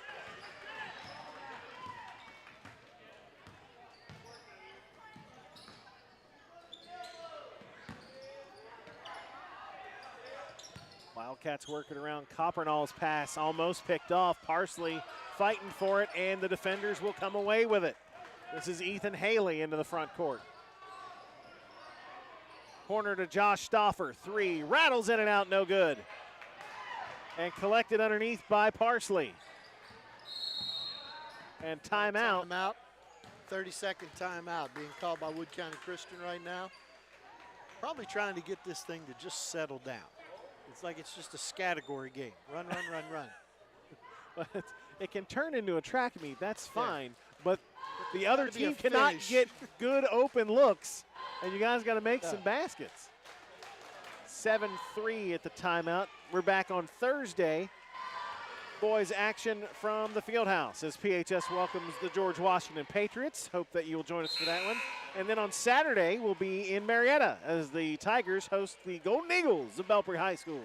Wildcats working around Coppernall's pass, almost picked off. Parsley fighting for it, and the defenders will come away with it. This is Ethan Haley into the front court. Corner to Josh Stauffer, 3, rattles in and out, no good. And collected underneath by Parsley. And timeout. Timeout. 30-second timeout being called by Wood County Christian right now. Probably trying to get this thing to just settle down. It's like it's just a category game. Run, run, run, run. But it can turn into a track meet, that's fine. Yeah. But the other team cannot get good open looks, and you guys got to make some baskets. 7-3 at the timeout. We're back on Thursday. Boys action from the Fieldhouse as PHS welcomes the George Washington Patriots. Hope that you will join us for that one. And then on Saturday, we'll be in Marietta as the Tigers host the Golden Eagles of Belpre High School.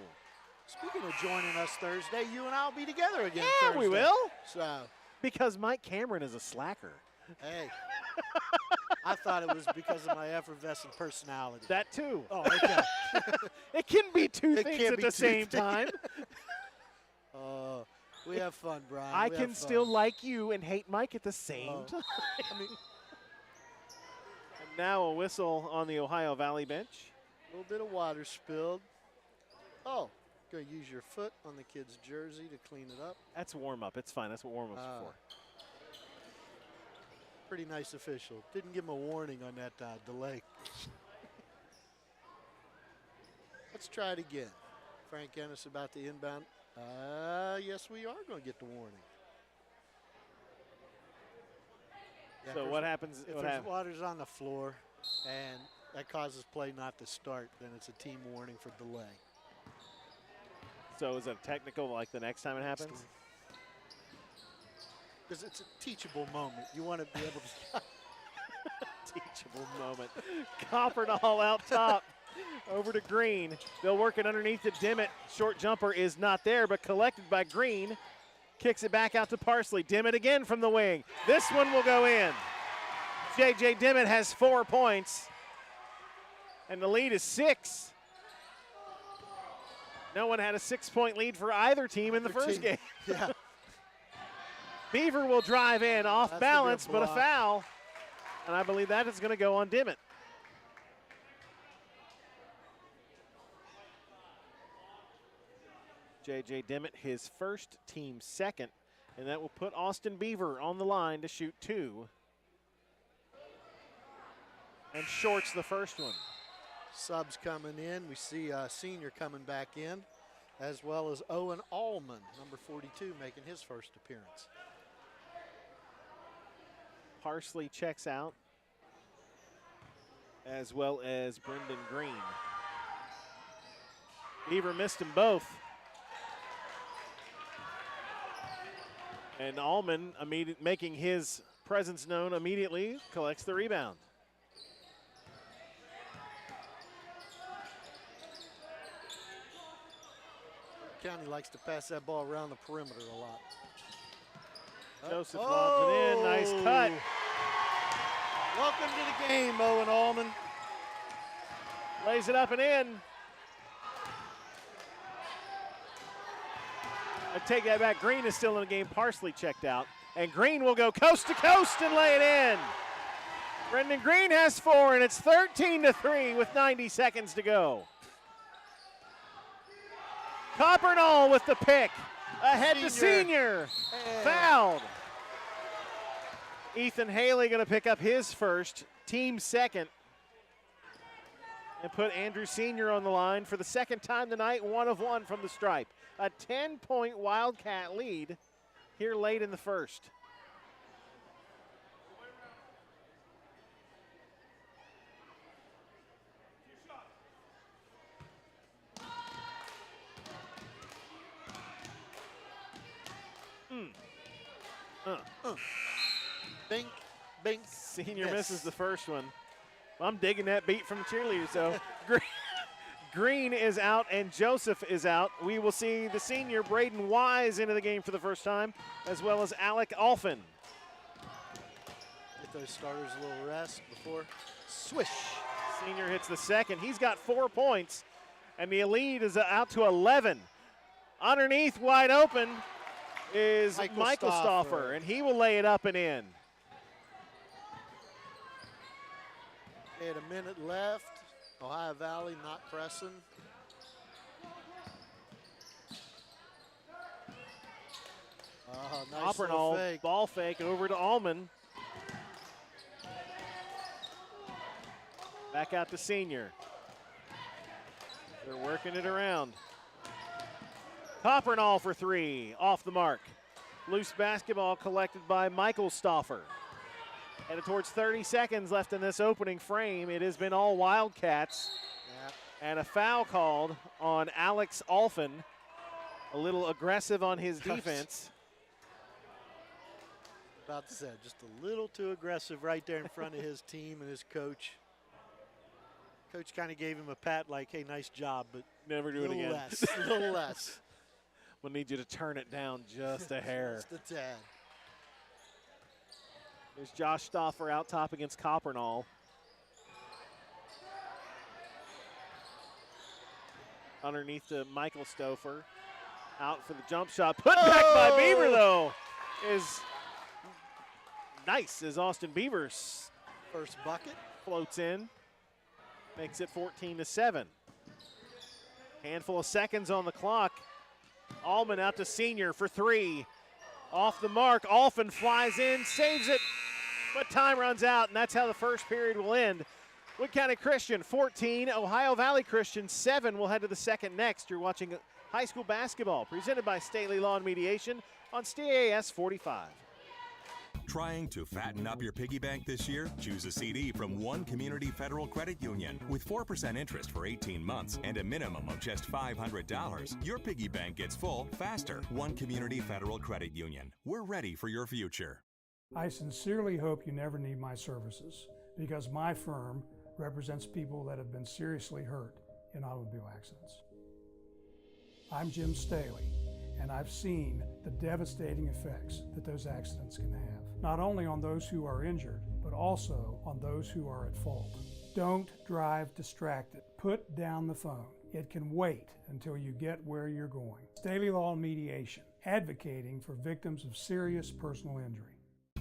Speaking of joining us Thursday, you and I will be together again Yeah, Thursday. we will. So, because Mike Cameron is a slacker. Hey. I thought it was because of my effervescent personality. That too. Oh, okay. It can be two things at the same time. We have fun, Brian. I We can have still fun. like you and hate Mike at the same time. I mean, And now a whistle on the Ohio Valley bench. a little bit of water spilled. Oh, go use your foot on the kid's jersey to clean it up. That's warm up. It's fine. That's what warm ups are for. Pretty nice official. Didn't give him a warning on that delay. Let's try it again. Frank Ennis about to inbound. Yes, we are going to get the warning. Yeah, So what happens? If What there's happens? water's on the floor and that causes play not to start, then it's a team warning for delay. So is it technical like the next time it happens? Because it's a teachable moment. You want to be able to. Teachable moment. Coppernall out top. Over to Green. They'll work it underneath to Dimmitt. Short jumper is not there, but collected by Green. Kicks it back out to Parsley. Dimmitt again from the wing. This one will go in. J.J. Dimmitt has 4 points. And the lead is 6. No one had a 6-point lead for either team in the first game. Yeah. Beaver will drive in off That's balance, gonna be but a a block. foul. And I believe that is going to go on Dimmitt. J.J. Dimmitt, his first, team second, and that will put Austin Beaver on the line to shoot 2. And shorts the first one. Subs coming in. We see a senior coming back in, as well as Owen Allman, number 42, making his first appearance. Parsley checks out, as well as Brendan Green. Beaver missed them both. And Allman, making his presence known immediately, collects the rebound. County likes to pass that ball around the perimeter a lot. Joseph lobs it in. Nice cut. Welcome to the game, Owen Allman. Lays it up and in. I take that back. Green is still in the game. Parsley checked out. And Green will go coast to coast and lay it in. Brendan Green has 4, and it's 13-3 with 90 seconds to go. Coppernall with the pick. Ahead to senior. Fouled. Ethan Haley going to pick up his first, team second. And put Andrew Senior on the line for the second time tonight, 1 of 1 from the stripe. A 10-point Wildcat lead here late in the first. Bink, bink. Senior miss. misses the first one. I'm digging that beat from the cheerleaders, so Green is out and Joseph is out. We will see the senior Braden Wise into the game for the first time, as well as Alec Alphin. Get those starters a little rest before. Swish. Senior hits the second. He's got 4 points, and the lead is out to 11. Underneath, wide open, is Michael Stauffer, and he will lay it up and in. They had a minute left. Ohio Valley not pressing. Nice little Coppernall fake. ball fake over to Allman. Back out to Senior. They're working it around. Coppernall for 3, off the mark. Loose basketball collected by Michael Stauffer. Headed towards 30 seconds left in this opening frame. It has been all Wildcats. Yep. And a foul called on Alex Alphin. A little aggressive on his defense. About to say, just a little too aggressive right there in front of his team and his coach. Coach kind of gave him a pat like, hey, nice job, but never do it again. A little less. We'll need you to turn it down just a hair. Just a tad. There's Josh Stauffer out top against Coppernall. Underneath to Michael Stauffer. Out for the jump shot. Put back by Beaver, though, is nice as Austin Beavers. First bucket. Floats in. Makes it 14-7. Handful of seconds on the clock. Allman out to Senior for three. Off the mark. Alphen flies in, saves it, but time runs out, and that's how the first period will end. Wood County Christian 14, Ohio Valley Christian 7. We'll head to the second next. You're watching high school basketball presented by Staley Law and Mediation on CAS 45. Trying to fatten up your piggy bank this year? Choose a CD from One Community Federal Credit Union. With 4% interest for 18 months and a minimum of just $500, your piggy bank gets full faster. One Community Federal Credit Union. We're ready for your future. I sincerely hope you never need my services, because my firm represents people that have been seriously hurt in automobile accidents. I'm Jim Staley, and I've seen the devastating effects that those accidents can have, not only on those who are injured, but also on those who are at fault. Don't drive distracted. Put down the phone. It can wait until you get where you're going. Staley Law and Mediation, advocating for victims of serious personal injury.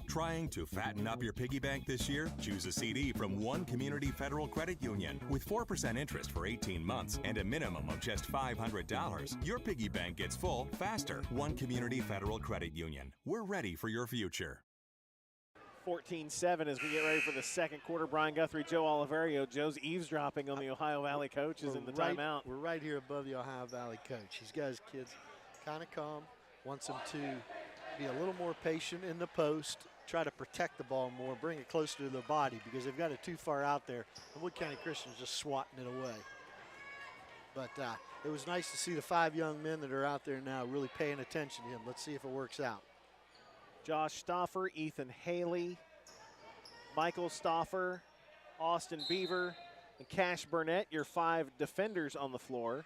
Trying to fatten up your piggy bank this year? Choose a CD from One Community Federal Credit Union. With 4% interest for 18 months and a minimum of just $500, your piggy bank gets full faster. One Community Federal Credit Union. We're ready for your future. 14-7 as we get ready for the second quarter. Brian Guthrie, Joe Oliverio. Joe's eavesdropping on the Ohio Valley coaches in the timeout. We're right here above the Ohio Valley coach. He's got his kids kind of calm, wants them to be a little more patient in the post, try to protect the ball more, bring it closer to their body, because they've got it too far out there, and Wood County Christian's just swatting it away. But it was nice to see the 5 young men that are out there now really paying attention to him. Let's see if it works out. Josh Stauffer, Ethan Haley, Michael Stauffer, Austin Beaver, and Cash Burnett, your 5 defenders on the floor.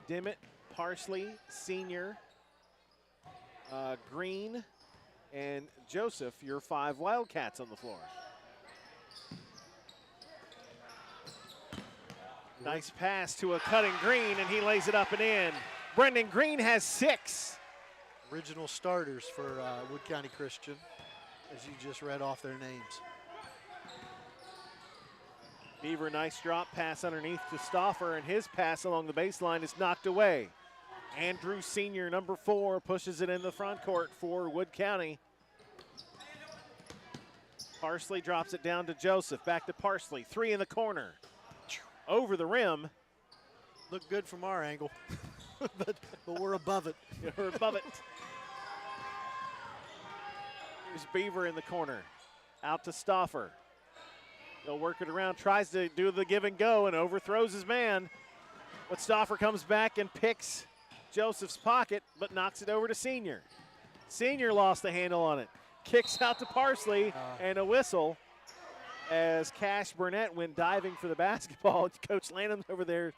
Dimmitt, Parsley, Senior, Green, and Joseph, your 5 Wildcats on the floor. Nice pass to a cutting Green, and he lays it up and in. Brendan Green has 6. Original starters for Wood County Christian, as you just read off their names. Beaver, nice drop pass underneath to Stauffer, and his pass along the baseline is knocked away. Andrew Senior, number 4, pushes it in the front court for Wood County. Parsley drops it down to Joseph. Back to Parsley. 3 in the corner. Over the rim. Looked good from our angle, but we're above it. Yeah, we're above it. Here's Beaver in the corner. Out to Stauffer. He'll work it around, tries to do the give and go, and overthrows his man. But Stauffer comes back and picks Joseph's pocket, but knocks it over to Senior. Senior lost the handle on it. Kicks out to Parsley, and a whistle as Cash Burnett went diving for the basketball. Coach Lanham's over there.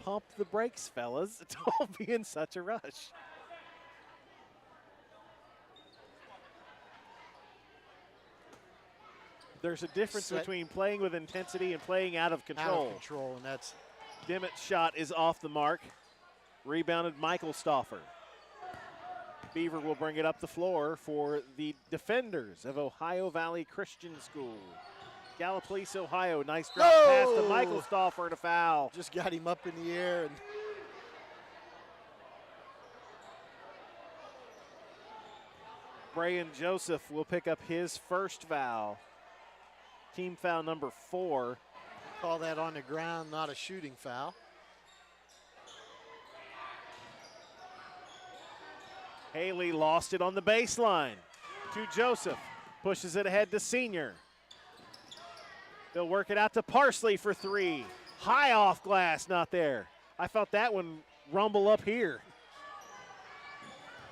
Pump the brakes, fellas. Don't be in such a rush. There's a difference between playing with intensity and playing out of control. Out of control, and that's... Dimmitt's shot is off the mark. Rebounded Michael Stauffer. Beaver will bring it up the floor for the defenders of Ohio Valley Christian School. Gallipolis, Ohio, nice drop pass to Michael Stauffer and a foul. Just got him up in the air. And Brayan Joseph will pick up his first foul. Team foul number 4. Call that on the ground, not a shooting foul. Haley lost it on the baseline to Joseph. Pushes it ahead to Senior. They'll work it out to Parsley for 3. High off glass, not there. I felt that one rumble up here.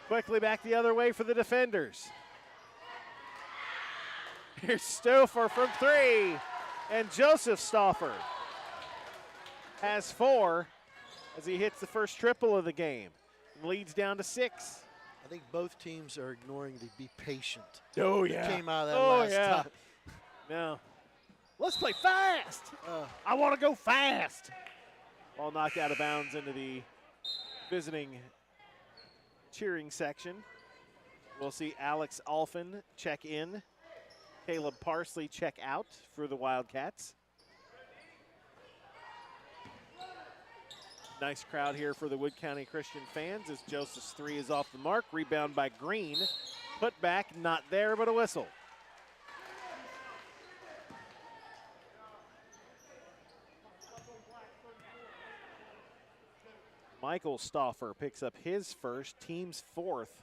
Quickly back the other way for the defenders. Here's Stauffer from 3. And Joseph Stauffer has 4 as he hits the first triple of the game. Leads down to 6. I think both teams are ignoring the be patient. Oh, yeah. Came out of that last time. No. Let's play fast. I want to go fast. Ball knocked out of bounds into the visiting cheering section. We'll see Alex Alphin check in, Caleb Parsley check out for the Wildcats. Nice crowd here for the Wood County Christian fans as Joseph's three is off the mark. Rebound by Green. Put back, not there, but a whistle. Michael Stauffer picks up his first, team's fourth,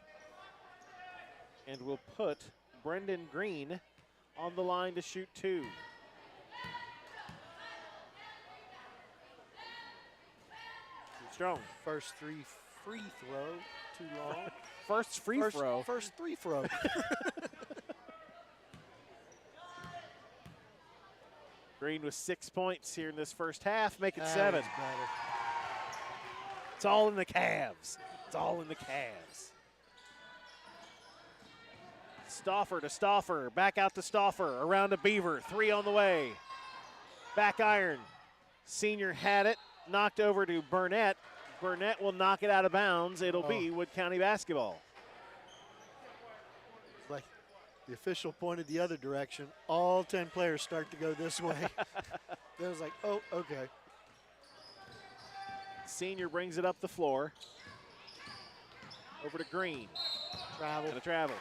and will put Brendan Green on the line to shoot two. Strong. First free throw, too long. First free throw. First free throw. Green with 6 points here in this first half, make it 7. It's all in the Cavs. It's all in the Cavs. Stauffer to Stauffer, back out to Stauffer, around to Beaver, three on the way. Back iron. Senior had it, knocked over to Burnett. Burnett will knock it out of bounds. It'll be Wood County basketball. It's like the official pointed the other direction. All 10 players start to go this way. It was like, oh, okay. Senior brings it up the floor. Over to Green. Travel. Gonna travel.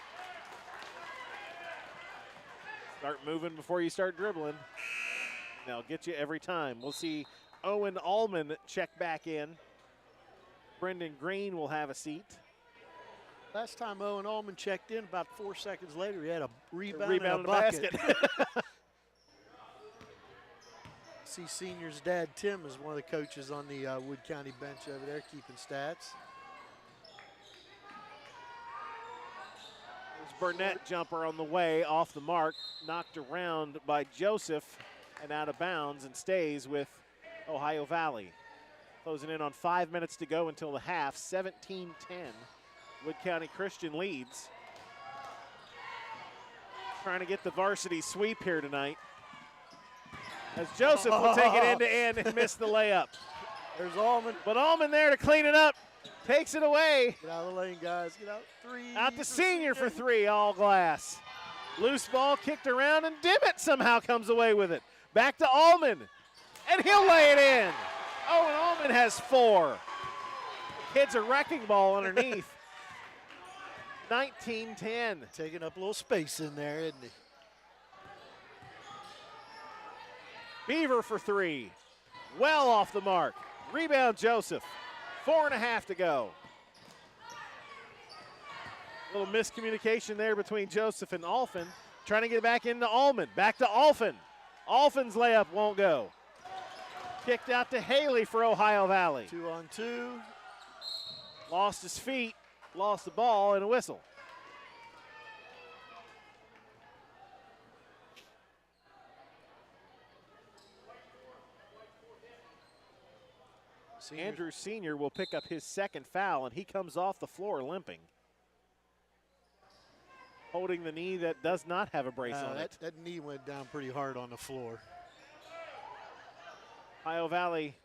Start moving before you start dribbling. They'll get you every time. We'll see Owen Allman check back in. Brendan Green will have a seat. Last time Owen Allman checked in, about 4 seconds later, he had a rebound and and a bucket. See Senior's dad, Tim, is one of the coaches on the Wood County bench over there, keeping stats. There's Burnett jumper on the way, off the mark, knocked around by Joseph and out of bounds and stays with Ohio Valley. Closing in on 5 minutes to go until the half, 17-10. Wood County Christian leads. Trying to get the varsity sweep here tonight. As Joseph will take it end to end and miss the layup. There's Allman. But Allman there to clean it up. Takes it away. Get out of the lane, guys. Get out. Three. Out to Senior for three, all glass. Loose ball kicked around, and Dimmitt somehow comes away with it. Back to Allman, and he'll lay it in. Owen Allman has 4. Hits a wrecking ball underneath. 19-10. Taking up a little space in there, isn't he? Beaver for 3. Well off the mark. Rebound Joseph. 4.5 to go. A little miscommunication there between Joseph and Alphin. Trying to get back into Allman. Back to Alphin. Alphin's layup won't go. Kicked out to Haley for Ohio Valley. 2-on-2. Lost his feet. Lost the ball and a whistle. Andrew Senior will pick up his second foul, and he comes off the floor limping. Holding the knee that does not have a brace on it. That knee went down pretty hard on the floor. Ohio Valley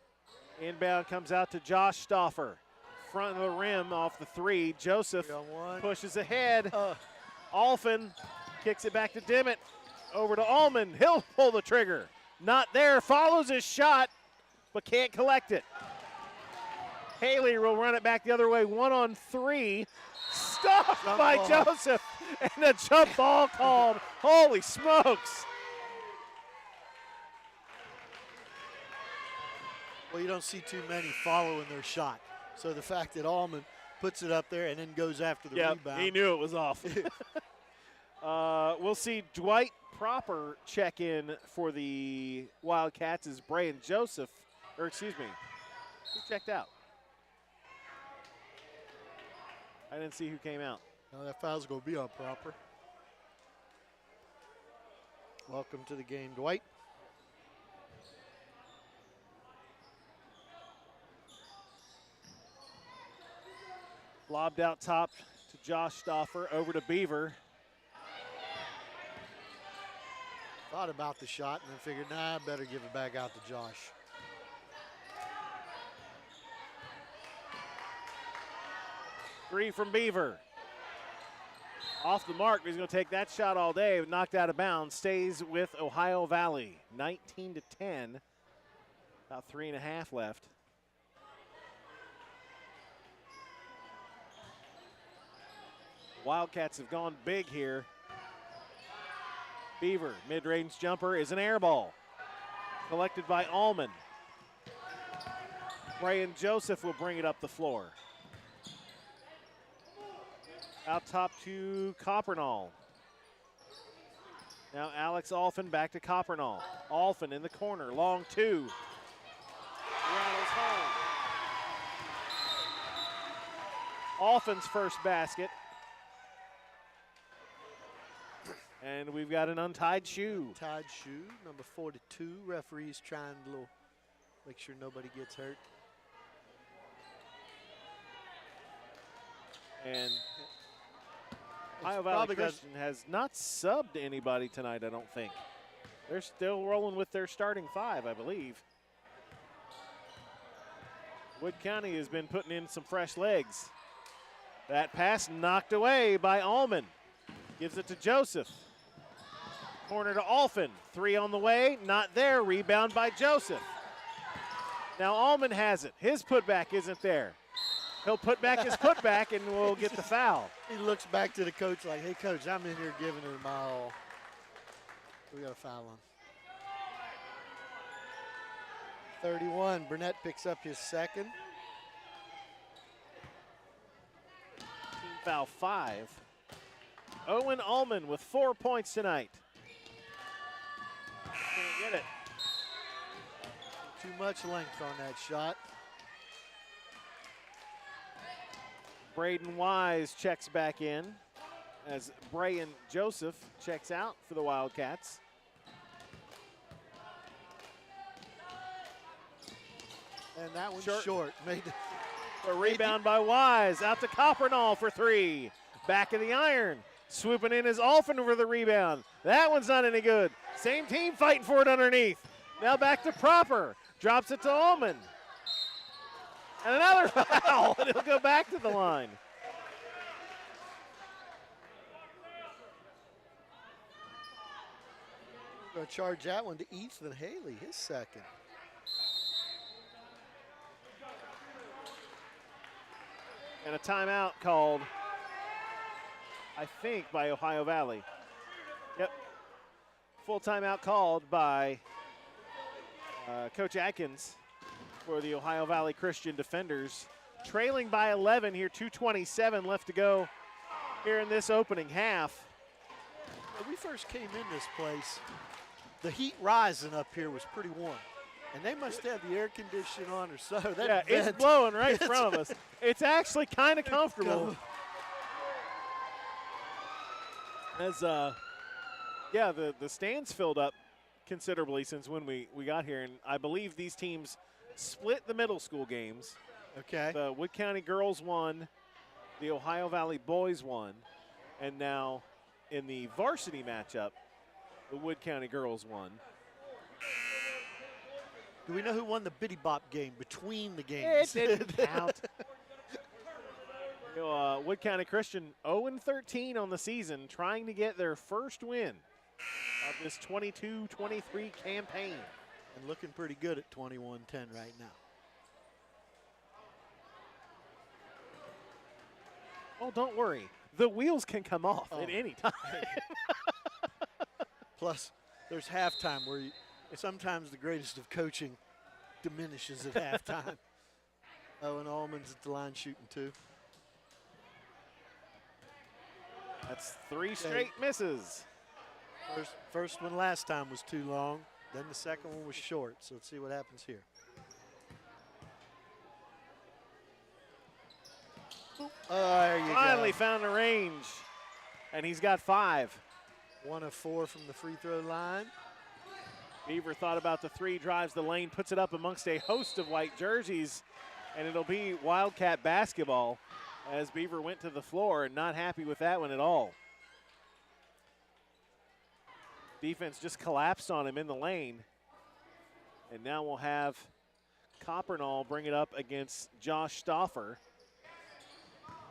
inbound comes out to Josh Stauffer. Front of the rim off the 3. Joseph pushes ahead. Alphin kicks it back to Dimmitt. Over to Allman. He'll pull the trigger. Not there. Follows his shot, but can't collect it. Haley will run it back the other way. 1-on-3. Stopped by Joseph. And a jump ball called. Holy smokes. Well, you don't see too many following their shot. So the fact that Allman puts it up there and then goes after the rebound. He knew it was off. We'll see Dwight Proper check in for the Wildcats as Brian Joseph, or excuse me, who checked out? I didn't see who came out. No, that foul's going to be on Proper. Welcome to the game, Dwight. Lobbed out top to Josh Stauffer, over to Beaver. Thought about the shot and then figured, nah, I better give it back out to Josh. Three from Beaver. Off the mark, he's going to take that shot all day. Knocked out of bounds. Stays with Ohio Valley. 19-10. About 3.5 left. Wildcats have gone big here. Beaver, mid-range jumper is an air ball. Collected by Allman. Brian Joseph will bring it up the floor. Out top to Coppernall. Now Alex Alphin back to Coppernall. Alphin in the corner, long two. Rattles home. Alphin's first basket. And we've got an untied shoe. Tied shoe, number 42. Referee's trying to make sure nobody gets hurt. And Ohio Valley Christian has not subbed anybody tonight, I don't think. They're still rolling with their starting five, I believe. Wood County has been putting in some fresh legs. That pass knocked away by Allman. Gives it to Joseph. Corner to Alphin. Three on the way, not there. Rebound by Joseph. Now Allman has it. His putback isn't there. He'll put back his putback and we'll get the foul. He looks back to the coach like, hey, coach, I'm in here giving it my all. We got a foul on. 31, Burnett picks up his second. Team foul 5. Owen Allman with 4 points tonight. Can't get it. Too much length on that shot. Braden Wise checks back in as Brian Joseph checks out for the Wildcats. And that one's short. Made a rebound by Wise. Out to Coppernall for three. Back of the iron. Swooping in is Alphin for the rebound. That one's not any good. Same team fighting for it underneath. Now back to Proper. Drops it to Allman. And another foul, and he'll go back to the line. We're going to charge that one to Ethan Haley, his second. And a timeout called, I think, by Ohio Valley. Yep. Full timeout called by Coach Atkins for the Ohio Valley Christian Defenders. Trailing by 11 here, 2:27 left to go here in this opening half. When we first came in this place, the heat rising up here was pretty warm. And they must have the air conditioning on or so. Yeah, it's blowing right in front of us. It's actually kind of comfortable. As, yeah, the stands filled up considerably since when we got here. And I believe these teams split the middle school games. Okay. The Wood County girls won, the Ohio Valley boys won, and now in the varsity matchup, the Wood County girls won. Do we know who won the Biddy Bop game between the games? It didn't count. You know, Wood County Christian 0-13 on the season, trying to get their first win of this 22-23 campaign. And looking pretty good at 21-10 right now. Oh, don't worry. The wheels can come off at any time. Plus, there's halftime where sometimes the greatest of coaching diminishes at halftime. And Allman's at the line shooting too. That's 3 straight misses. First one last time was too long. Then the second one was short. So let's see what happens here. There you Finally go. found the range. And he's got 5. 1 of 4 from the free throw line. Beaver thought about the 3, drives the lane, puts it up amongst a host of white jerseys, and it'll be Wildcat basketball as Beaver went to the floor and not happy with that one at all. Defense just collapsed on him in the lane. And now we'll have Coppernall bring it up against Josh Stauffer.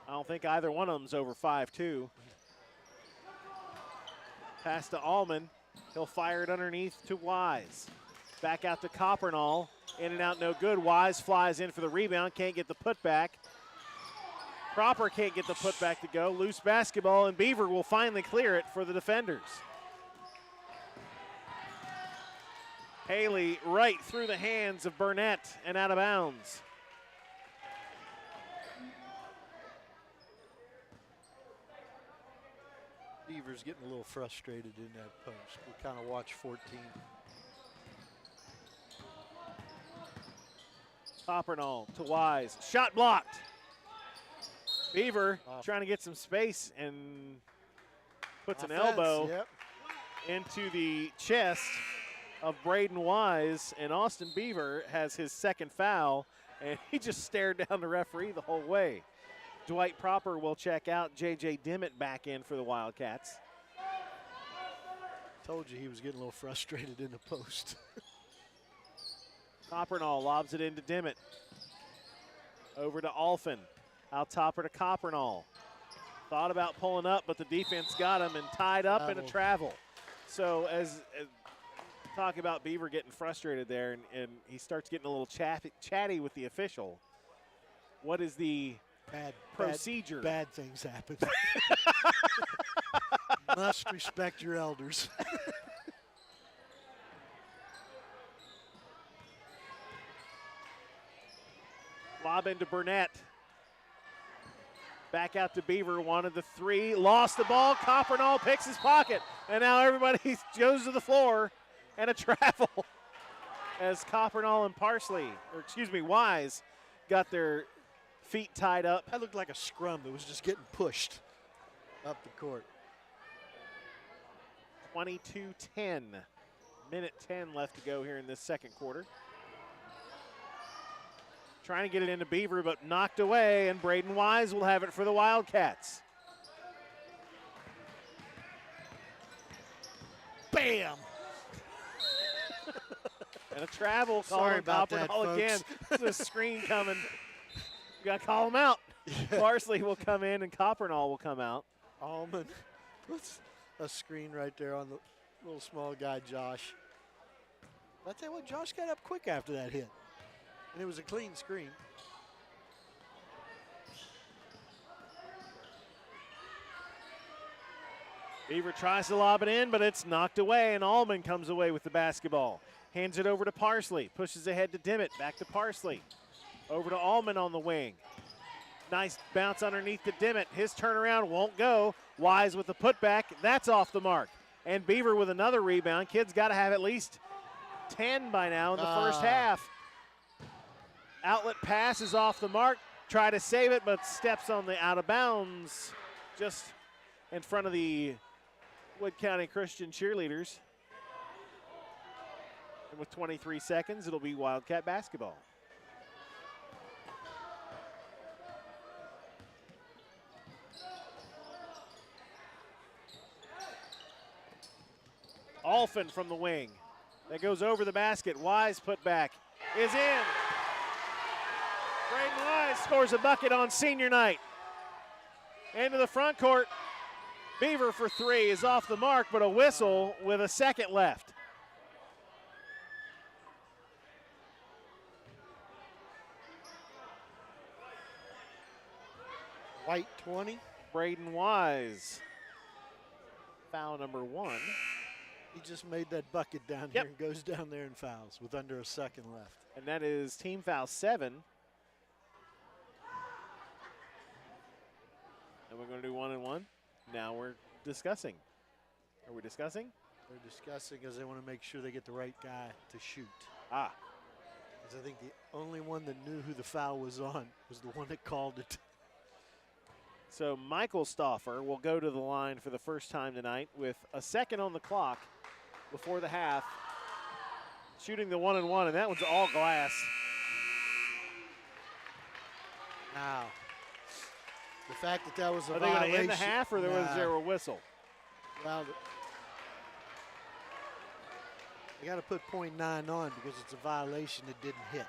I don't think either one of them's over 5'2". Pass to Allman. He'll fire it underneath to Wise. Back out to Coppernall. In and out, no good. Wise flies in for the rebound. Can't get the putback. Proper can't get the putback to go. Loose basketball, and Beaver will finally clear it for the defenders. Haley right through the hands of Burnett and out of bounds. Beaver's getting a little frustrated in that post. We kind of watch 14. Coppernall to Wise. Shot blocked. Beaver trying to get some space and puts an elbow into the chest of Braden Wise, and Austin Beaver has his second foul, and he just stared down the referee the whole way. Dwight Proper will check out. J.J. Dimmitt back in for the Wildcats. Told you he was getting a little frustrated in the post. Coppernall lobs it into Dimmitt. Over to Alphen. Out topper to Coppernall. Thought about pulling up, but the defense got him and tied up in a travel. So as talk about Beaver getting frustrated there, and he starts getting a little chatty with the official. What is the procedure? Bad things happen. Must respect your elders. Lob into Burnett. Back out to Beaver, wanted the three, lost the ball. Coppernall picks his pocket, and now everybody goes to the floor and a travel as Coppernall and Wise got their feet tied up. That looked like a scrum that was just getting pushed up the court. 22-10. Minute 10 left to go here in this second quarter. Trying to get it into Beaver, but knocked away, and Braden Wise will have it for the Wildcats. Bam! And a travel. Sorry about that, again. There's a screen coming. You got to call him out. Parsley will come in, and Coppernall will come out. Allman puts a screen right there on the little small guy, Josh. I'll tell you what, Josh got up quick after that hit. And it was a clean screen. Beaver tries to lob it in, but it's knocked away, and Allman comes away with the basketball. Hands it over to Parsley. Pushes ahead to Dimmitt. Back to Parsley. Over to Allman on the wing. Nice bounce underneath to Dimmitt. His turnaround won't go. Wise with the putback. That's off the mark. And Beaver with another rebound. Kid's got to have at least 10 by now in the first half. Outlet pass is off the mark. Try to save it, but steps on the out of bounds just in front of the Wood County Christian cheerleaders. And with 23 seconds, it'll be Wildcat basketball. Alphen from the wing. That goes over the basket. Wise putback is in. Braden Wise scores a bucket on senior night. Into the front court. Beaver for three is off the mark, but a whistle with a second left. White 20. Braden Wise. Foul number 1. He just made that bucket down here and goes down there and fouls with under a second left. And that is team foul 7. And we're going to do 1 and 1. Now we're discussing. Are we discussing? They're discussing because they want to make sure they get the right guy to shoot. Ah. Because I think the only one that knew who the foul was on was the one that called it. So Michael Stauffer will go to the line for the first time tonight with a second on the clock before the half. Shooting the 1 and 1, and that one's all glass. Now, the fact that was a violation. Are they going to end the half, or was there a whistle? Well, they got to put .9 on because it's a violation that didn't hit.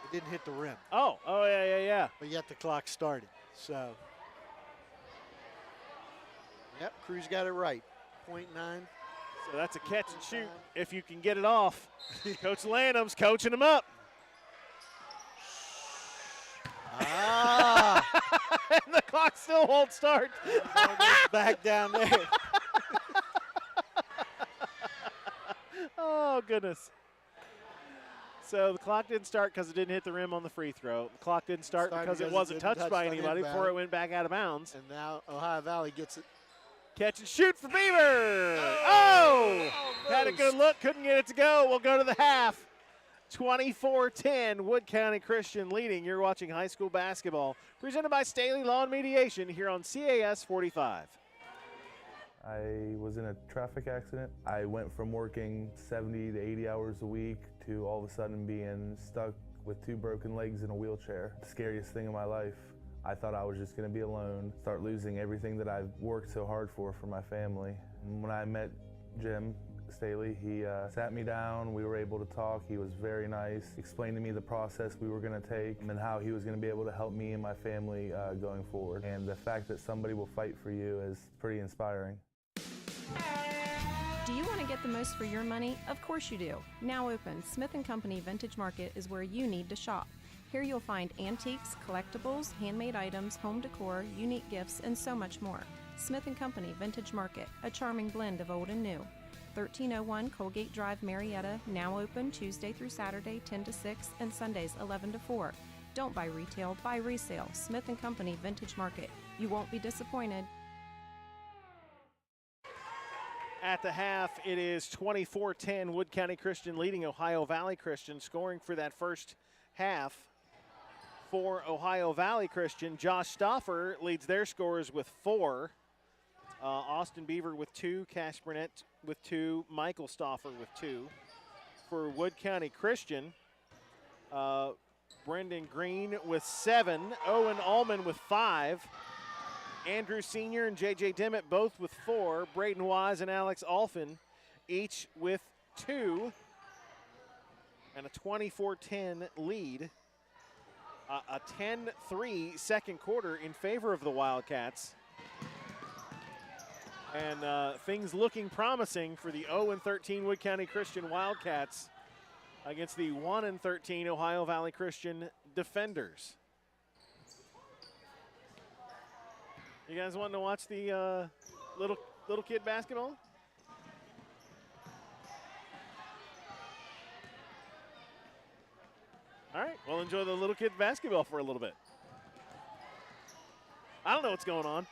It didn't hit the rim. Oh, yeah. But yet the clock started. So, yep, Cruz got it right. 0.9. So that's a catch and shoot if you can get it off. Coach Lanham's coaching him up. Ah! And the clock still won't start. Back down there. Oh, goodness. So the clock didn't start because it didn't hit the rim on the free throw. The clock didn't start because it wasn't touched by anybody before it went back out of bounds. And now Ohio Valley gets it. Catch and shoot for Beaver. Oh! Had a good look, couldn't get it to go. We'll go to the half. 24-10, Wood County Christian leading. You're watching high school basketball, presented by Staley Law and Mediation here on CAS 45. I was in a traffic accident. I went from working 70 to 80 hours a week to all of a sudden being stuck with 2 broken legs in a wheelchair. The scariest thing in my life. I thought I was just going to be alone, start losing everything that I've worked so hard for my family. And when I met Jim Staley, he sat me down, we were able to talk, he was very nice, explained to me the process we were going to take and how he was going to be able to help me and my family going forward. And the fact that somebody will fight for you is pretty inspiring. Do you want to get the most for your money? Of course you do. Now open, Smith & Company Vintage Market is where you need to shop. Here you'll find antiques, collectibles, handmade items, home decor, unique gifts, and so much more. Smith & Company Vintage Market, a charming blend of old and new. 1301 Colgate Drive, Marietta, now open Tuesday through Saturday 10 to 6 and Sundays 11 to 4. Don't buy retail, buy resale. Smith & Company Vintage Market. You won't be disappointed. At the half, it is 24-10, Wood County Christian leading Ohio Valley Christian. Scoring for that first half for Ohio Valley Christian, Josh Stauffer leads their scorers with 4. Austin Beaver with 2, Cash Burnett with 2, Michael Stauffer with 2. For Wood County Christian, Brendan Green with 7, Owen Allman with 5, Andrew Sr. and J.J. Dimmitt both with 4, Braden Wise and Alex Alfin each with 2, and a 24-10 lead. A 10-3 second quarter in favor of the Wildcats. And things looking promising for the 0-13 Wood County Christian Wildcats against the 1-13 Ohio Valley Christian Defenders. You guys wanting to watch the little kid basketball? All right, well, enjoy the little kid basketball for a little bit. I don't know what's going on.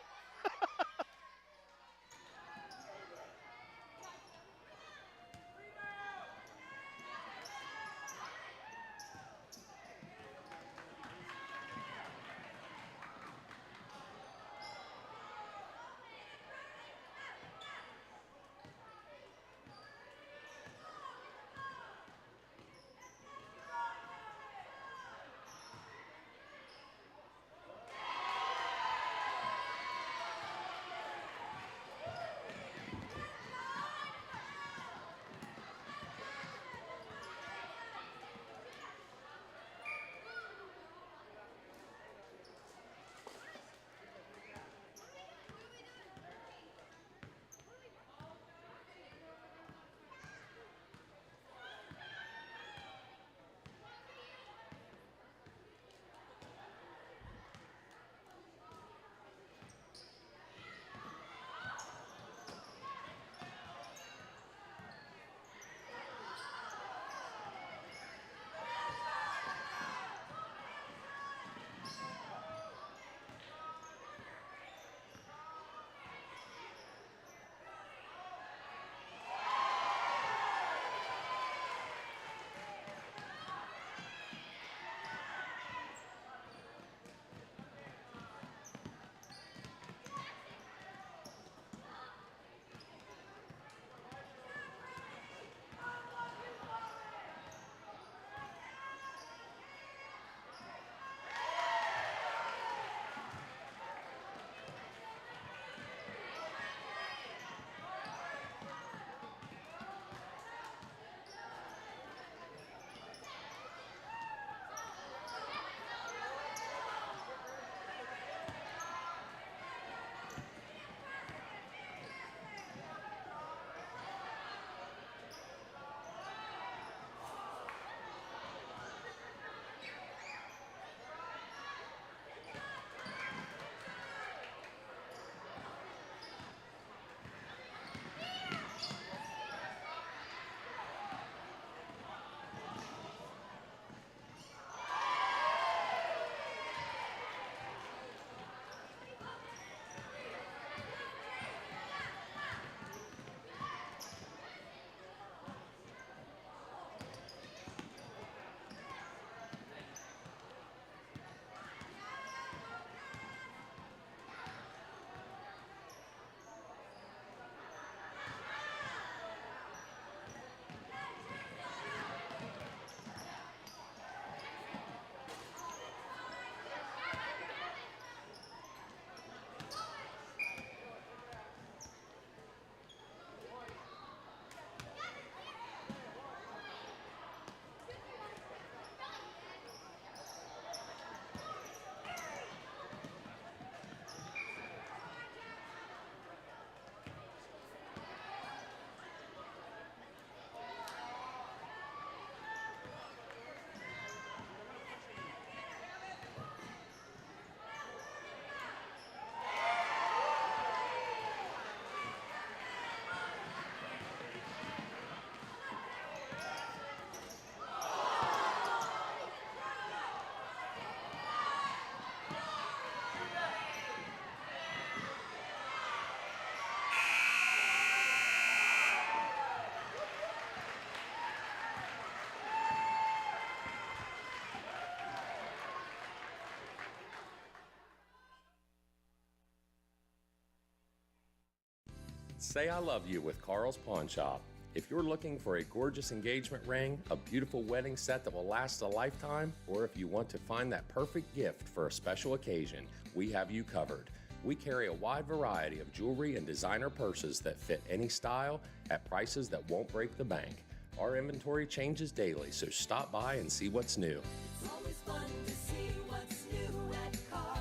Say I love you with Carl's Pawn Shop. If you're looking for a gorgeous engagement ring, a beautiful wedding set that will last a lifetime, or if you want to find that perfect gift for a special occasion, we have you covered. We carry a wide variety of jewelry and designer purses that fit any style at prices that won't break the bank. Our inventory changes daily, so stop by and see what's new. It's always fun to see what's new at Carl's.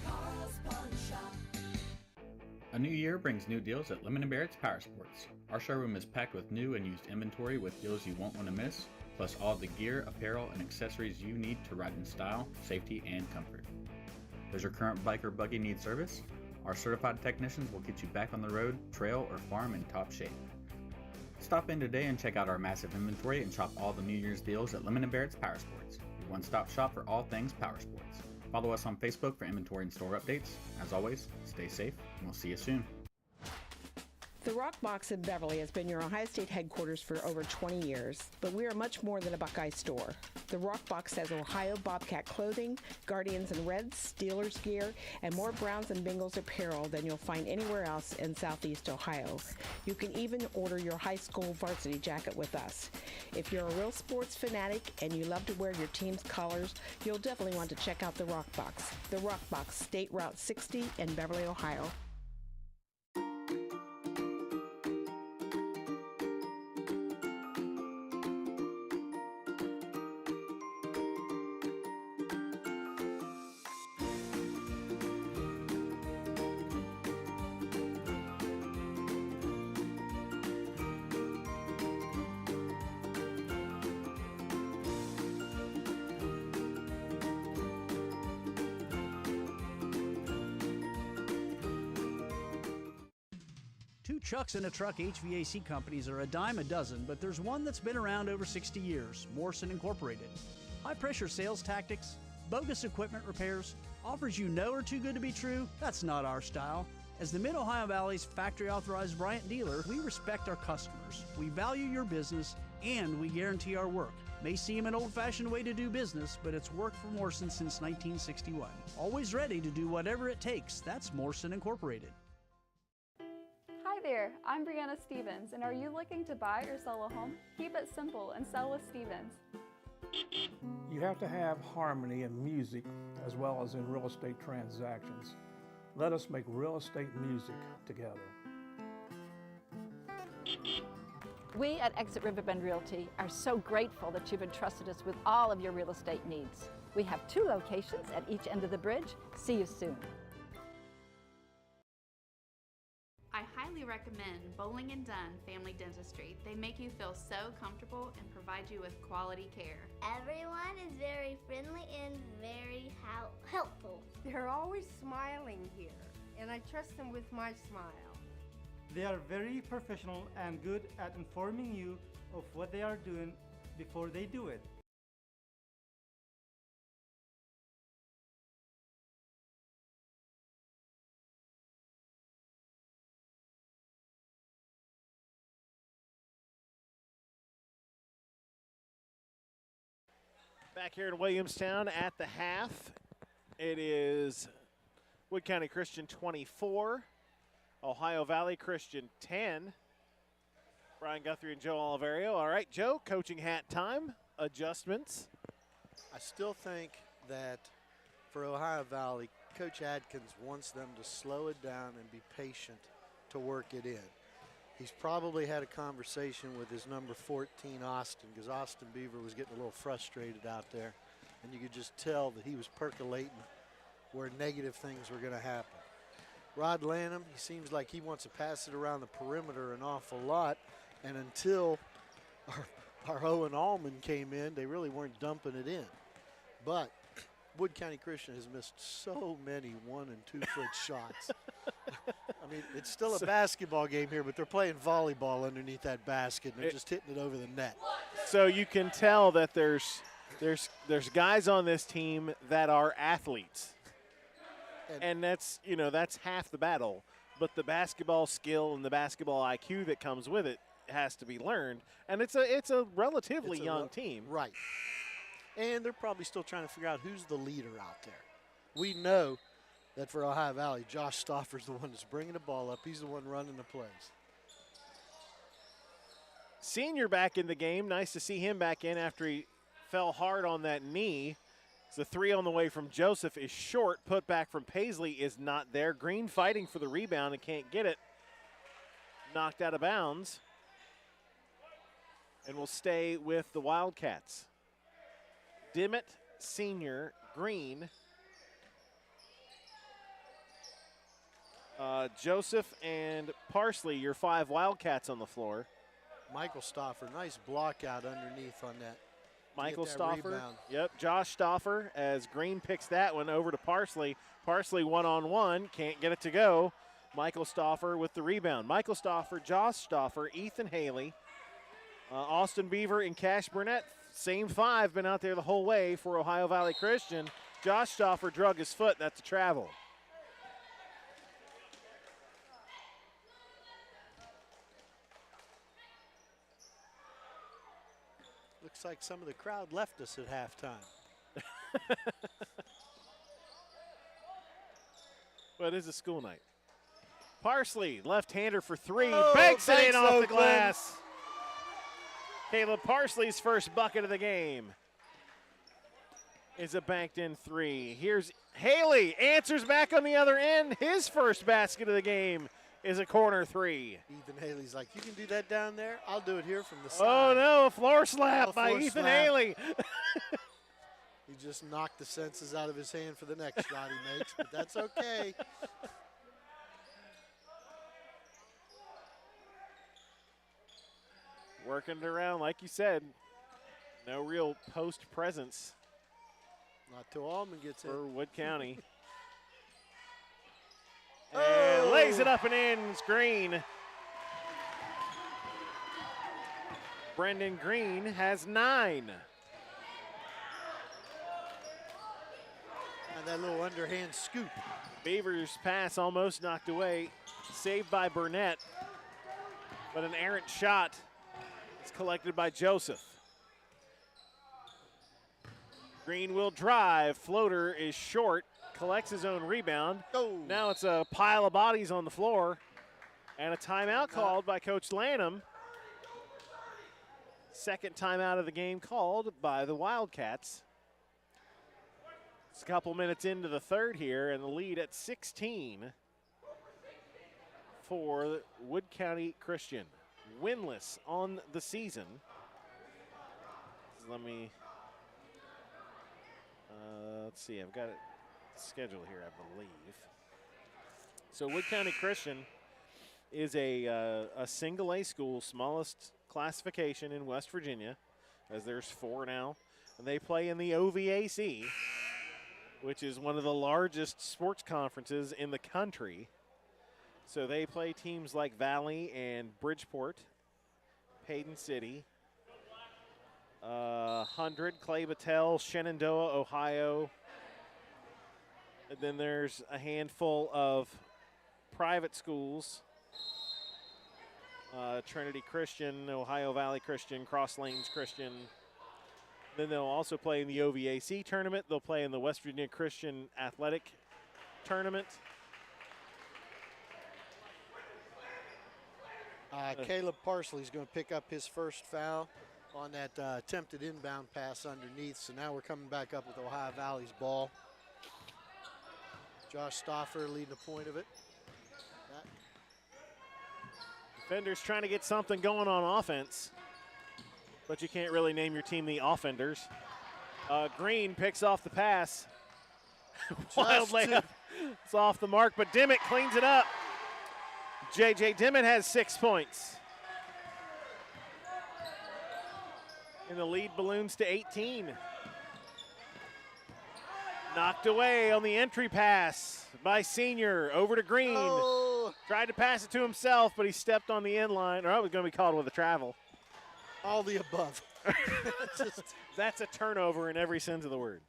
Carl's Pawn Shop. A new year brings new deals at Lemon & Barrett's Power Sports. Our showroom is packed with new and used inventory with deals you won't want to miss, plus all the gear, apparel, and accessories you need to ride in style, safety, and comfort. Does your current bike or buggy need service? Our certified technicians will get you back on the road, trail, or farm in top shape. Stop in today and check out our massive inventory and shop all the New Year's deals at Lemon & Barrett's Power Sports, your one-stop shop for all things power sports. Follow us on Facebook for inventory and store updates. As always, stay safe, and we'll see you soon. The Rock Box in Beverly has been your Ohio State headquarters for over 20 years, but we are much more than a Buckeye store. The Rock Box has Ohio Bobcat clothing, Guardians and Reds, Steelers gear, and more Browns and Bengals apparel than you'll find anywhere else in Southeast Ohio. You can even order your high school varsity jacket with us. If you're a real sports fanatic and you love to wear your team's colors, you'll definitely want to check out the Rock Box. The Rock Box, State Route 60 in Beverly, Ohio. Two Chucks in a Truck HVAC companies are a dime a dozen, but there's one that's been around over 60 years, Morrison Incorporated. High-pressure sales tactics, bogus equipment repairs, offers you know are too good to be true? That's not our style. As the Mid-Ohio Valley's factory-authorized Bryant dealer, we respect our customers, we value your business, and we guarantee our work. May seem an old-fashioned way to do business, but it's worked for Morrison since 1961. Always ready to do whatever it takes. That's Morrison Incorporated. Hi there, I'm Brianna Stevens, and are you looking to buy or sell a home? Keep it simple and sell with Stevens. You have to have harmony in music as well as in real estate transactions. Let us make real estate music together. We at Exit Riverbend Realty are so grateful that you've entrusted us with all of your real estate needs. We have 2 locations at each end of the bridge. See you soon. I highly recommend Bowling and Dunn Family Dentistry. They make you feel so comfortable and provide you with quality care. Everyone is very friendly and very helpful. They're always smiling here, and I trust them with my smile. They are very professional and good at informing you of what they are doing before they do it. Back here in Williamstown at the half, it is Wood County Christian 24, Ohio Valley Christian 10. Brian Guthrie and Joe Oliverio. All right, Joe, coaching hat time, adjustments. I still think that for Ohio Valley, Coach Adkins wants them to slow it down and be patient to work it in. He's probably had a conversation with his number 14, Austin, because Austin Beaver was getting a little frustrated out there. And you could just tell that he was percolating where negative things were going to happen. Rod Lanham, he seems like he wants to pass it around the perimeter an awful lot. And until our Owen Allman came in, they really weren't dumping it in. But Wood County Christian has missed so many 1- and 2-foot shots. I mean, it's still a basketball game here, but they're playing volleyball underneath that basket, and they're just hitting it over the net. So you can tell that there's guys on this team that are athletes, and that's that's half the battle. But the basketball skill and the basketball IQ that comes with it has to be learned, and it's a relatively young team, right? And they're probably still trying to figure out who's the leader out there. We know that for Ohio Valley, Josh Stauffer's the one that's bringing the ball up. He's the one running the plays. Senior back in the game. Nice to see him back in after he fell hard on that knee. The three on the way from Joseph is short. Put back from Paisley is not there. Green fighting for the rebound and can't get it. Knocked out of bounds. And will stay with the Wildcats. Dimmitt, Senior, Green, Joseph, and Parsley, your 5 Wildcats on the floor. Michael Stauffer, nice block out underneath on that. Michael that Stauffer. rebound. Yep, Josh Stauffer as Green picks that one over to Parsley. Parsley one-on-one, can't get it to go. Michael Stauffer with the rebound. Michael Stauffer, Josh Stauffer, Ethan Haley, Austin Beaver, and Cash Burnett. Same 5, been out there the whole way for Ohio Valley Christian. Josh Stauffer drug his foot. That's a travel. Looks like some of the crowd left us at halftime. Well, it is a school night. Parsley, left-hander for 3. Oh, banks it in off the Oakland. glass. Caleb Parsley's first bucket of the game is a banked-in 3. Here's Haley, answers back on the other end. His first basket of the game is a corner 3. Ethan Haley's like, you can do that down there? I'll do it here from the side. Oh, no, a floor slap by floor Ethan slap. Haley. He just knocked the senses out of his hand for the next shot he makes, but that's okay. Working it around, like you said. No real post presence Not till Allman gets for in. Wood County. And lays it up and in. It's Green. Brendan Green has 9. And that little underhand scoop. Beavers' pass almost knocked away. Saved by Burnett. But an errant shot is collected by Joseph. Green will drive. Floater is short. Collects his own rebound. Oh. Now it's a pile of bodies on the floor. And a timeout called by Coach Lanham. Second timeout of the game called by the Wildcats. It's a couple minutes into the third here, and the lead at 16 for Wood County Christian. Winless on the season. Let me, let's see, I've got it scheduled here, I believe. So Wood County Christian is a single A school, smallest classification in West Virginia, as there's 4 now. And they play in the OVAC, which is one of the largest sports conferences in the country. So they play teams like Valley and Bridgeport, Hayden City, 100, Clay Battelle, Shenandoah, Ohio. And then there's a handful of private schools. Trinity Christian, Ohio Valley Christian, Cross Lanes Christian. Then they'll also play in the OVAC tournament. They'll play in the West Virginia Christian Athletic Tournament. Caleb Parsley's going to pick up his first foul on that attempted inbound pass underneath. So now we're coming back up with Ohio Valley's ball. Josh Stauffer leading the point of it. Defenders trying to get something going on offense, but you can't really name your team the offenders. Green picks off the pass. Wild layup. It's off the mark, but Dimmitt cleans it up. J.J. Dimmitt has 6 points. And the lead balloons to 18. Knocked away on the entry pass by Senior. Over to Green. Oh. Tried to pass it to himself, but he stepped on the end line, or I was going to be called with a travel. All the above. That's a turnover in every sense of the word.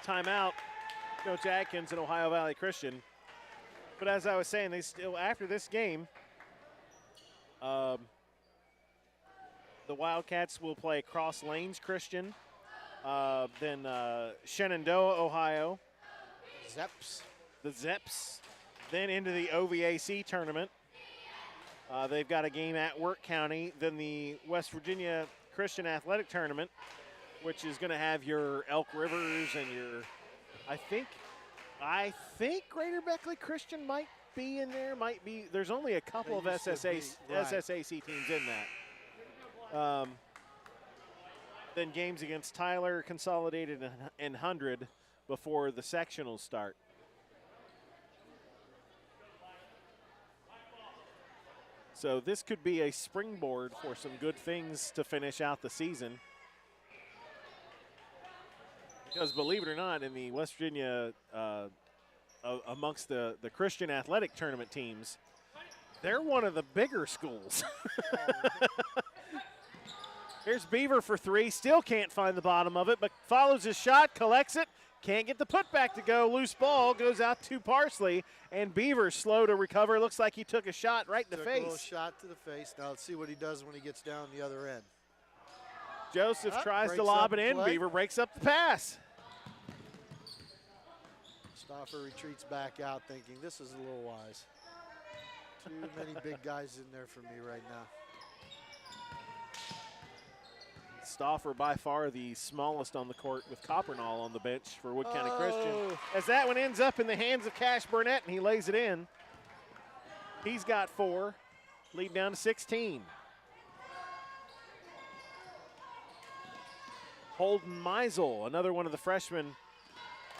Timeout, Coach Atkins and Ohio Valley Christian. But as I was saying, they still, after this game, the the Wildcats will play Cross Lanes Christian, then Shenandoah, Ohio. Zeps. The Zeps. Then into the OVAC tournament. They've got a game at Work County. Then the West Virginia Christian Athletic Tournament, which is going to have your Elk Rivers and your, I think Greater Beckley Christian might be in there. Might be. There's only a couple of SSAC teams in that. Then games against Tyler, Consolidated, and 100 before the sectionals start. So this could be a springboard for some good things to finish out the season. Because believe it or not, in the West Virginia, amongst the Christian athletic tournament teams, they're one of the bigger schools. Here's Beaver for three. Still can't find the bottom of it, but follows his shot, collects it. Can't get the putback to go. Loose ball goes out to Parsley, and Beaver slow to recover. Looks like he took a shot right in the face. A little shot to the face. Now let's see what he does when he gets down the other end. Joseph tries to lob it in. Beaver breaks up the pass. Stauffer retreats back out thinking, this is a little wise. Too many big guys in there for me right now. Stauffer by far the smallest on the court with Coppernall on the bench for Wood County Christian. As that one ends up in the hands of Cash Burnett, and he lays it in. He's got 4, lead down to 16. Holden Meisel, another one of the freshmen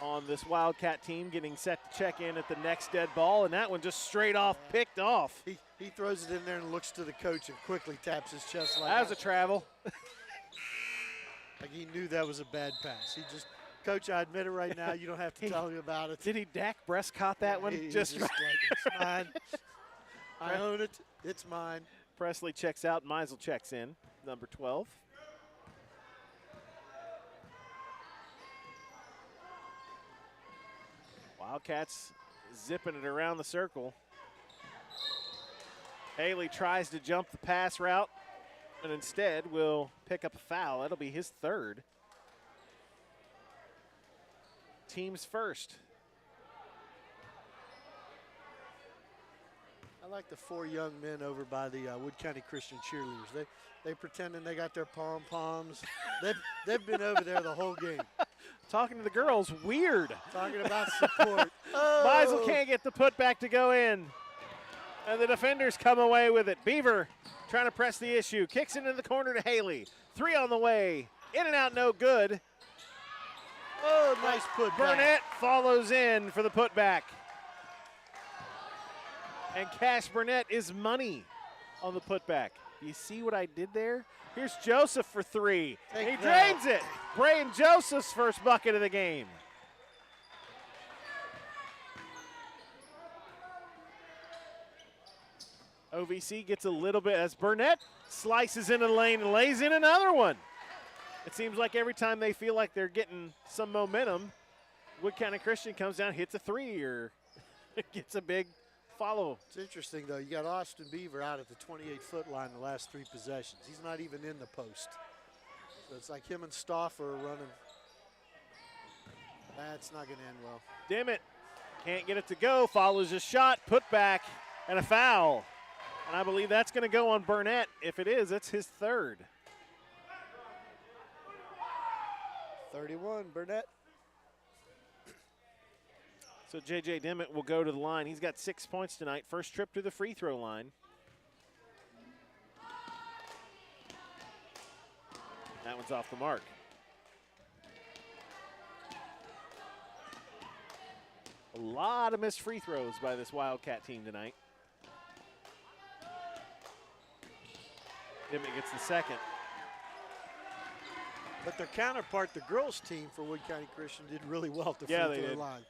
on this Wildcat team, getting set to check in at the next dead ball, and that one just straight off, picked off. He throws it in there and looks to the coach and quickly taps his chest like that was a travel. Like he knew that was a bad pass. He just, Coach, I admit it right now. You don't have to tell me about it. Did he Dak Prescott that one? Just like, it's mine. I own it. It's mine. Presley checks out. Meisel checks in, number 12. Wildcats zipping it around the circle. Haley tries to jump the pass route, and instead will pick up a foul. That'll be his 3rd. Team's first. I like the 4 young men over by the Wood County Christian cheerleaders. They pretending they got their pom-poms. They've been over there the whole game. Talking to the girls, weird. Talking about support. Meisel can't get the putback to go in. And the defenders come away with it. Beaver trying to press the issue. Kicks it into the corner to Haley. 3 on the way. In and out, no good. Oh, nice putback. Burnett follows in for the putback. And Cash Burnett is money on the putback. You see what I did there? Here's Joseph for 3. He drains it. Brayan Joseph's first bucket of the game. OVC gets a little bit as Burnett slices into the lane and lays in another one. It seems like every time they feel like they're getting some momentum, Wood County Christian comes down, hits a 3, or gets a big follow. It's interesting, though. You got Austin Beaver out at the 28-foot line the last 3 possessions. He's not even in the post. So it's like him and Stauffer are running. That's not going to end well. Dimmitt can't get it to go. Follows his shot, put back, and a foul. And I believe that's going to go on Burnett. If it is, it's his 3rd. 31, Burnett. So J.J. Dimmitt will go to the line. He's got 6 points tonight. First trip to the free throw line. That one's off the mark. A lot of missed free throws by this Wildcat team tonight. Dimmitt gets the 2nd. But their counterpart, the girls team for Wood County Christian, did really well at the free throw line.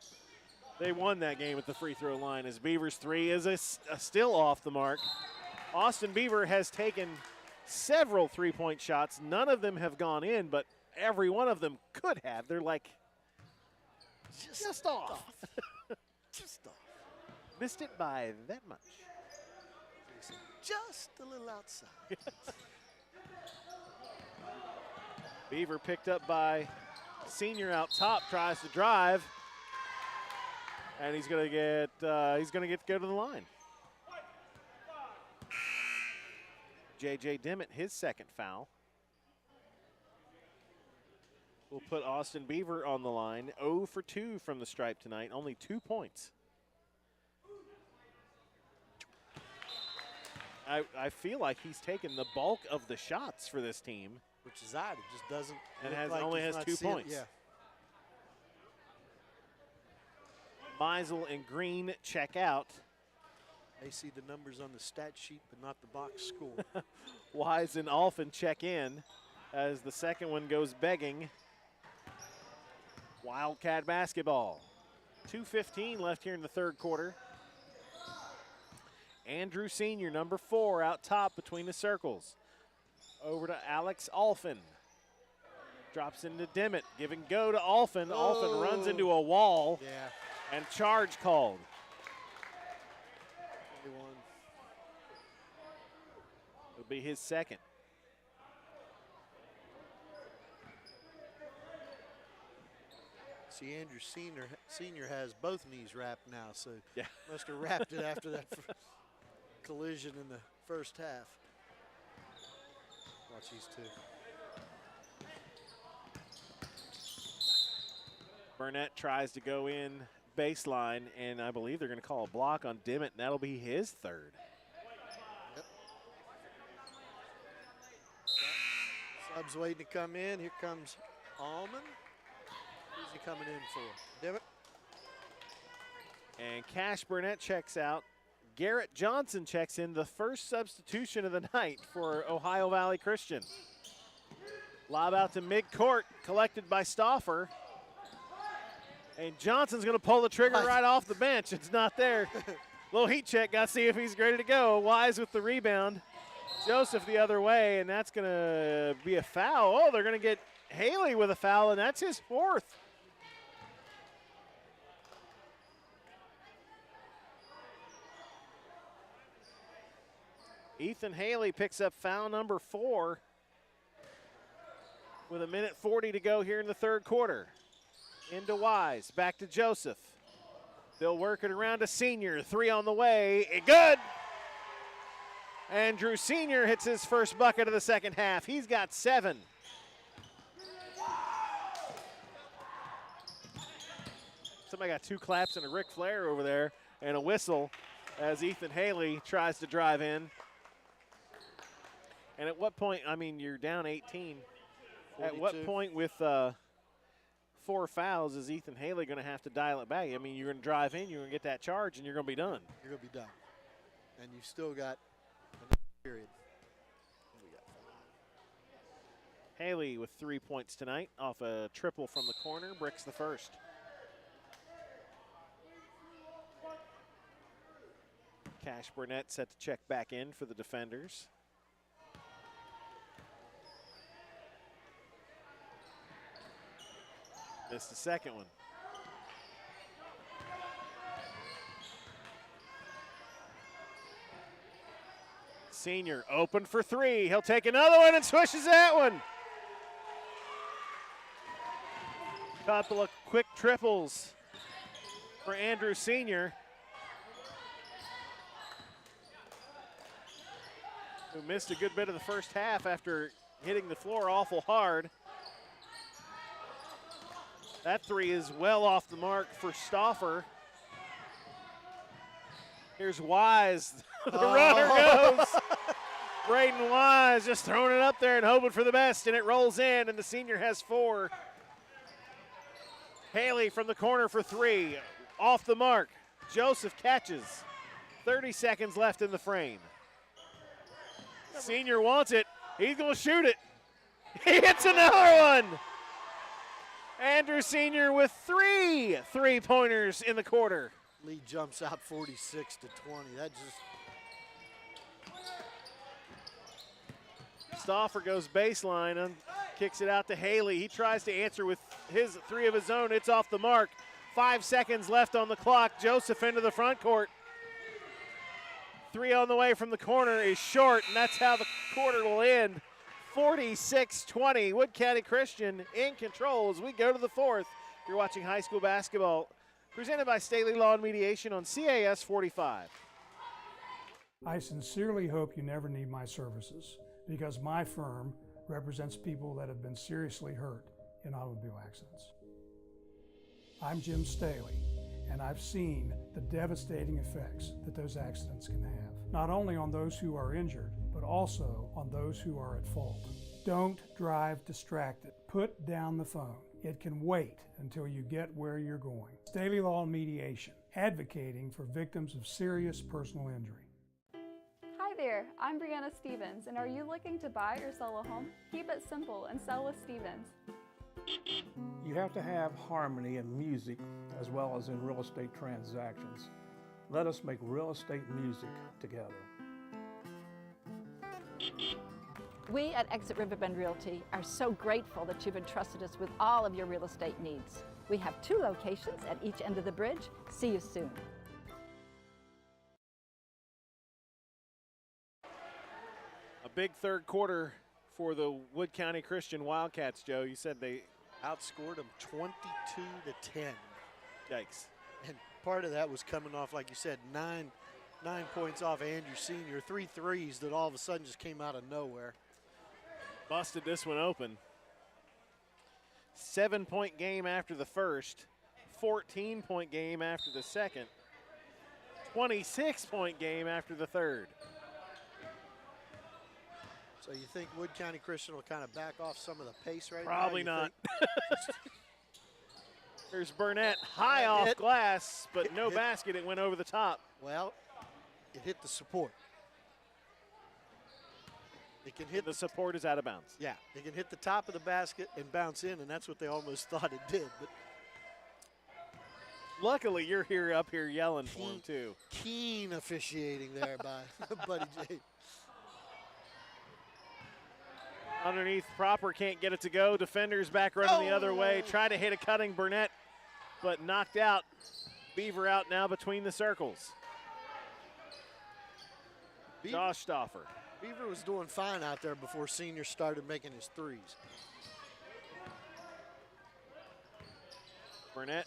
They won that game at the free throw line as Beaver's 3 is still off the mark. Austin Beaver has taken several three-point shots. None of them have gone in, but every one of them could have. They're like just off. Just off. Missed it by that much. Just a little outside. Beaver picked up by Senior out top, tries to drive, and he's gonna get to go to the line. J.J. Dimmitt, his second foul. We'll put Austin Beaver on the line. 0 for 2 from the stripe tonight, only 2 points. I feel like he's taken the bulk of the shots for this team. Which is odd. It just doesn't. And look only like has he's 2 not points. seeing- Yeah. Meisel and Green check out. They see the numbers on the stat sheet, but not the box score. Wise and Alphen check in as the second one goes begging. Wildcat basketball. 2:15 left here in the third quarter. Andrew Senior, number 4, out top between the circles. Over to Alex Alphen. Drops into Dimmitt, give and go to Alphen. Alphen runs into a wall. Yeah. And charge called. 21. It'll be his second. See, Andrew Senior has both knees wrapped now, so yeah. Must have wrapped it after that collision in the first half. Watch these two. Burnett tries to go in baseline, and I believe they're going to call a block on Dimmitt, and that'll be his third. Yep. Subs waiting to come in. Here comes Allman. Who's he coming in for? Dimmitt. And Cash Burnett checks out. Garrett Johnson checks in, the first substitution of the night for Ohio Valley Christian. Lob out to midcourt, collected by Stauffer. And Johnson's going to pull the trigger right off the bench. It's not there. Little heat check, got to see if he's ready to go. Wise with the rebound. Joseph the other way, and that's going to be a foul. Oh, they're going to get Haley with a foul, and that's his fourth. Ethan Haley picks up foul number 4 with 1:40 to go here in the third quarter. Into Wise, back to Joseph. They'll work it around to Senior. 3 on the way, good. Andrew Senior hits his first bucket of the second half. He's got 7. Somebody got 2 claps and a Ric Flair over there and a whistle as Ethan Haley tries to drive in. And at what point, I mean, you're down 18. 42. At what point with 4 fouls is Ethan Haley going to have to dial it back? I mean, you're going to drive in, you're going to get that charge, and you're going to be done. You're going to be done. And you've still got another period. Haley with 3 points tonight off a triple from the corner, bricks the first. Cash Burnett set to check back in for the defenders. Missed the second one. Senior open for 3. He'll take another one and swishes that one. Couple of quick triples for Andrew Senior, who missed a good bit of the first half after hitting the floor awful hard. That 3 is well off the mark for Stauffer. Here's Wise. The runner goes. Braden Wise just throwing it up there and hoping for the best, and it rolls in, and the Senior has 4. Haley from the corner for 3. Off the mark. Joseph catches. 30 seconds left in the frame. Senior wants it. He's going to shoot it. He hits another one. Andrew Senior with 3 3-pointers in the quarter. Lead jumps out 46 to 20. That just. Stauffer goes baseline and kicks it out to Haley. He tries to answer with his 3 of his own. It's off the mark. 5 seconds left on the clock. Joseph into the front court. 3 on the way from the corner is short, and that's how the quarter will end. 46-20, Wood County Christian in control as we go to the fourth. You're watching high school basketball presented by Staley Law and Mediation on CAS 45. I sincerely hope you never need my services because my firm represents people that have been seriously hurt in automobile accidents. I'm Jim Staley, and I've seen the devastating effects that those accidents can have, not only on those who are injured, but also on those who are at fault. Don't drive distracted. Put down the phone. It can wait until you get where you're going. Staley Law and Mediation, advocating for victims of serious personal injury. Hi there, I'm Brianna Stevens, and are you looking to buy or sell a home? Keep it simple and sell with Stevens. You have to have harmony in music as well as in real estate transactions. Let us make real estate music together. We at Exit Riverbend Realty are so grateful that you've entrusted us with all of your real estate needs. We have 2 locations at each end of the bridge. See you soon. A big third quarter for the Wood County Christian Wildcats, Joe. You said they outscored them 22-10. Yikes. And part of that was coming off, like you said, nine points off Andrew Sr., 3 threes that all of a sudden just came out of nowhere. Busted this one open. 7-point game after the first, 14-point game after the second, 26-point game after the third. So you think Wood County Christian will kind of back off some of the pace right Probably now? not. There's Burnett high off glass, but no basket. It went over the top. Well, it hit the support. It can hit the support is out of bounds. Yeah, it can hit the top of the basket and bounce in, and that's what they almost thought it did. But luckily, you're up here yelling for him too. Keen officiating there by Buddy J. Underneath, Proper can't get it to go. Defenders back running the other way. Try to hit a cutting Burnett, but knocked out. Beaver out now between the circles. Josh Stauffer. Beaver was doing fine out there before Senior started making his threes. Burnett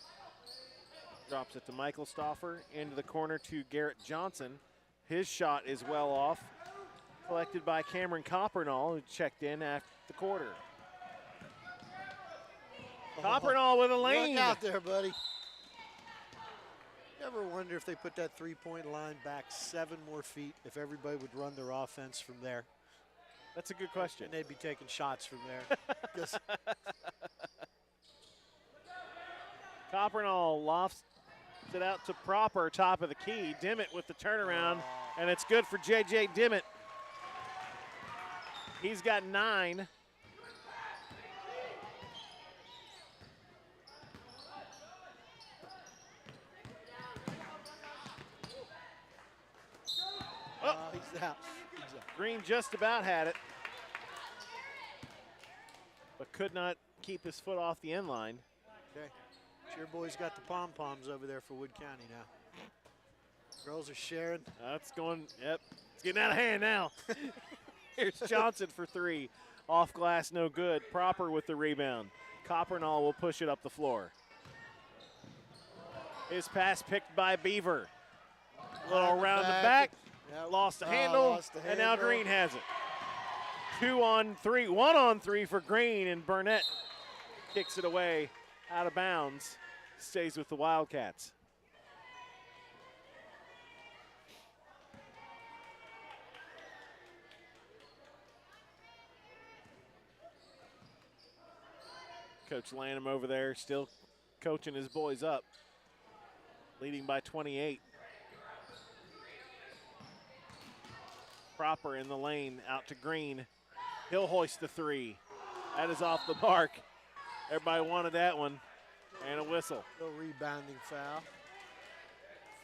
drops it to Michael Stauffer. Into the corner to Garrett Johnson. His shot is well off. Collected by Cameron Coppernall, who checked in after the quarter. Coppernall with a lane. Look out there, buddy. You ever wonder if they put that three-point line back 7 more feet, if everybody would run their offense from there? That's a good question. And they'd be taking shots from there. Coppernall lofts it out to Proper, top of the key. Dimmitt with the turnaround, and it's good for J.J. Dimmitt. He's got 9. He's out. Green just about had it, but could not keep his foot off the end line. Okay. Cheer boys got the pom-poms over there for Wood County now. Girls are sharing. That's going, yep. It's getting out of hand now. Here's Johnson for 3. Off glass, no good. Proper with the rebound. Coppernall will push it up the floor. His pass picked by Beaver. A little around the back. Yep. Lost the handle, and now Green has it. 2 on 3, 1 on 3 for Green, and Burnett kicks it away out of bounds. Stays with the Wildcats. Coach Lanham over there still coaching his boys up, leading by 28. Proper in the lane, out to Green. He'll hoist the 3. That is off the mark. Everybody wanted that one, and a whistle. No rebounding foul.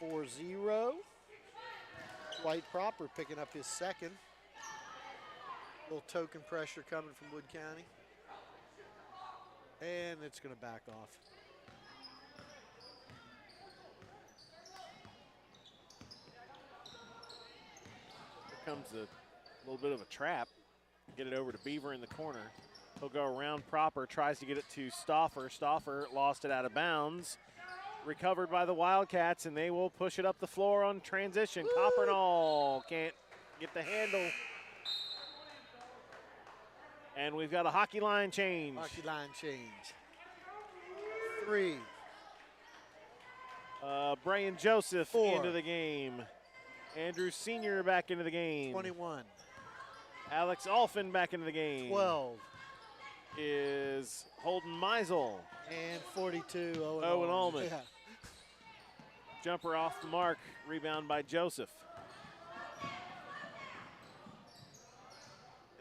4-0. Dwight Proper picking up his second. Little token pressure coming from Wood County. And it's going to back off. Here comes a little bit of a trap. get it over to Beaver in the corner. He'll go around proper, tries to get it to Stauffer. Stauffer lost it out of bounds. Recovered by the Wildcats, and they will push it up the floor on transition. Coppernall can't get the handle. And we've got a hockey line change. Hockey line change. 3. Brian Joseph 4. into the game. Andrew Sr. back into the game. 21. Alex Alphin back into the game. 12. Is Holden Meisel. And 42, Owen Allman. Yeah. Jumper off the mark, rebound by Joseph.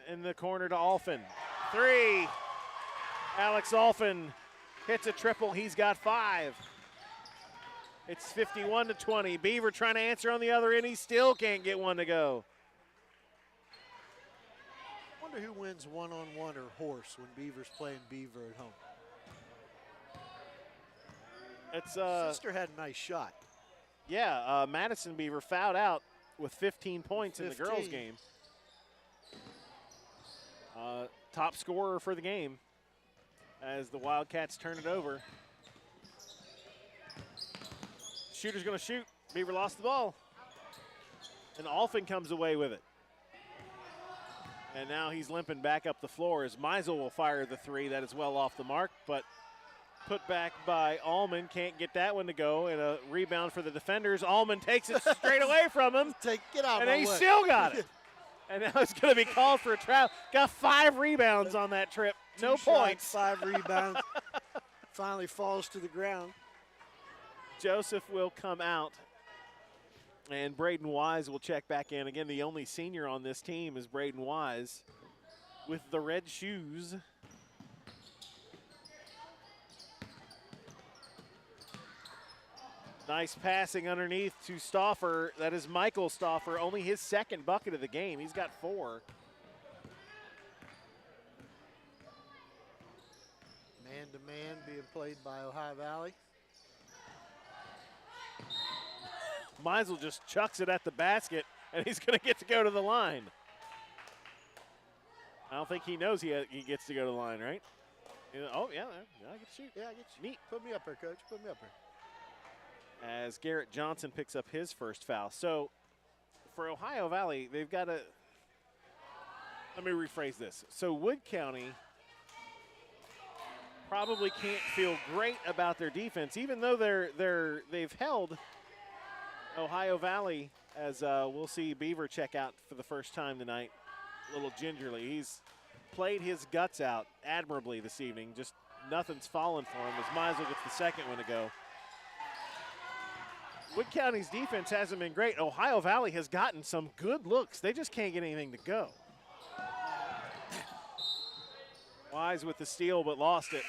In the corner to Alphin. 3. Alex Alphin hits a triple. He's got 5. It's 51-20. Beaver trying to answer on the other end. He still can't get one to go. Wonder who wins one-on-one or horse when Beaver's playing Beaver at home. It's Sister had a nice shot. Yeah, Madison Beaver fouled out with 15 points in the girls' game. Top scorer for the game as the Wildcats turn it over. Shooter's going to shoot. Beaver lost the ball. And Alphin comes away with it. And now he's limping back up the floor as Meisel will fire the 3. That is well off the mark, but put back by Allman. Can't get that one to go. And a rebound for the defenders. Allman takes it straight away from him. Get out of and my he way. still got it. And now it's going to be called for a travel. Got 5 rebounds on that trip. No 2 shots, points. 5 rebounds. Finally falls to the ground. Joseph will come out. And Braden Wise will check back in. Again, the only senior on this team is Braden Wise with the red shoes. Nice passing underneath to Stauffer. That is Michael Stauffer, only his second bucket of the game. He's got 4. Man-to-man being played by Ohio Valley. Meisel just chucks it at the basket, and he's going to get to go to the line. I don't think he knows he gets to go to the line, right? Oh, yeah, I get to shoot. Yeah, I get you. Neat. Put me up here, Coach. Put me up here. As Garrett Johnson picks up his first foul. So for Ohio Valley, they've got to – let me rephrase this. So Wood County probably can't feel great about their defense, even though they've held Ohio Valley, as we'll see Beaver check out for the first time tonight, a little gingerly. He's played his guts out admirably this evening. Just nothing's fallen for him as Meisel gets the second one to go. Wood County's defense hasn't been great. Ohio Valley has gotten some good looks. They just can't get anything to go. Wise with the steal, but lost it.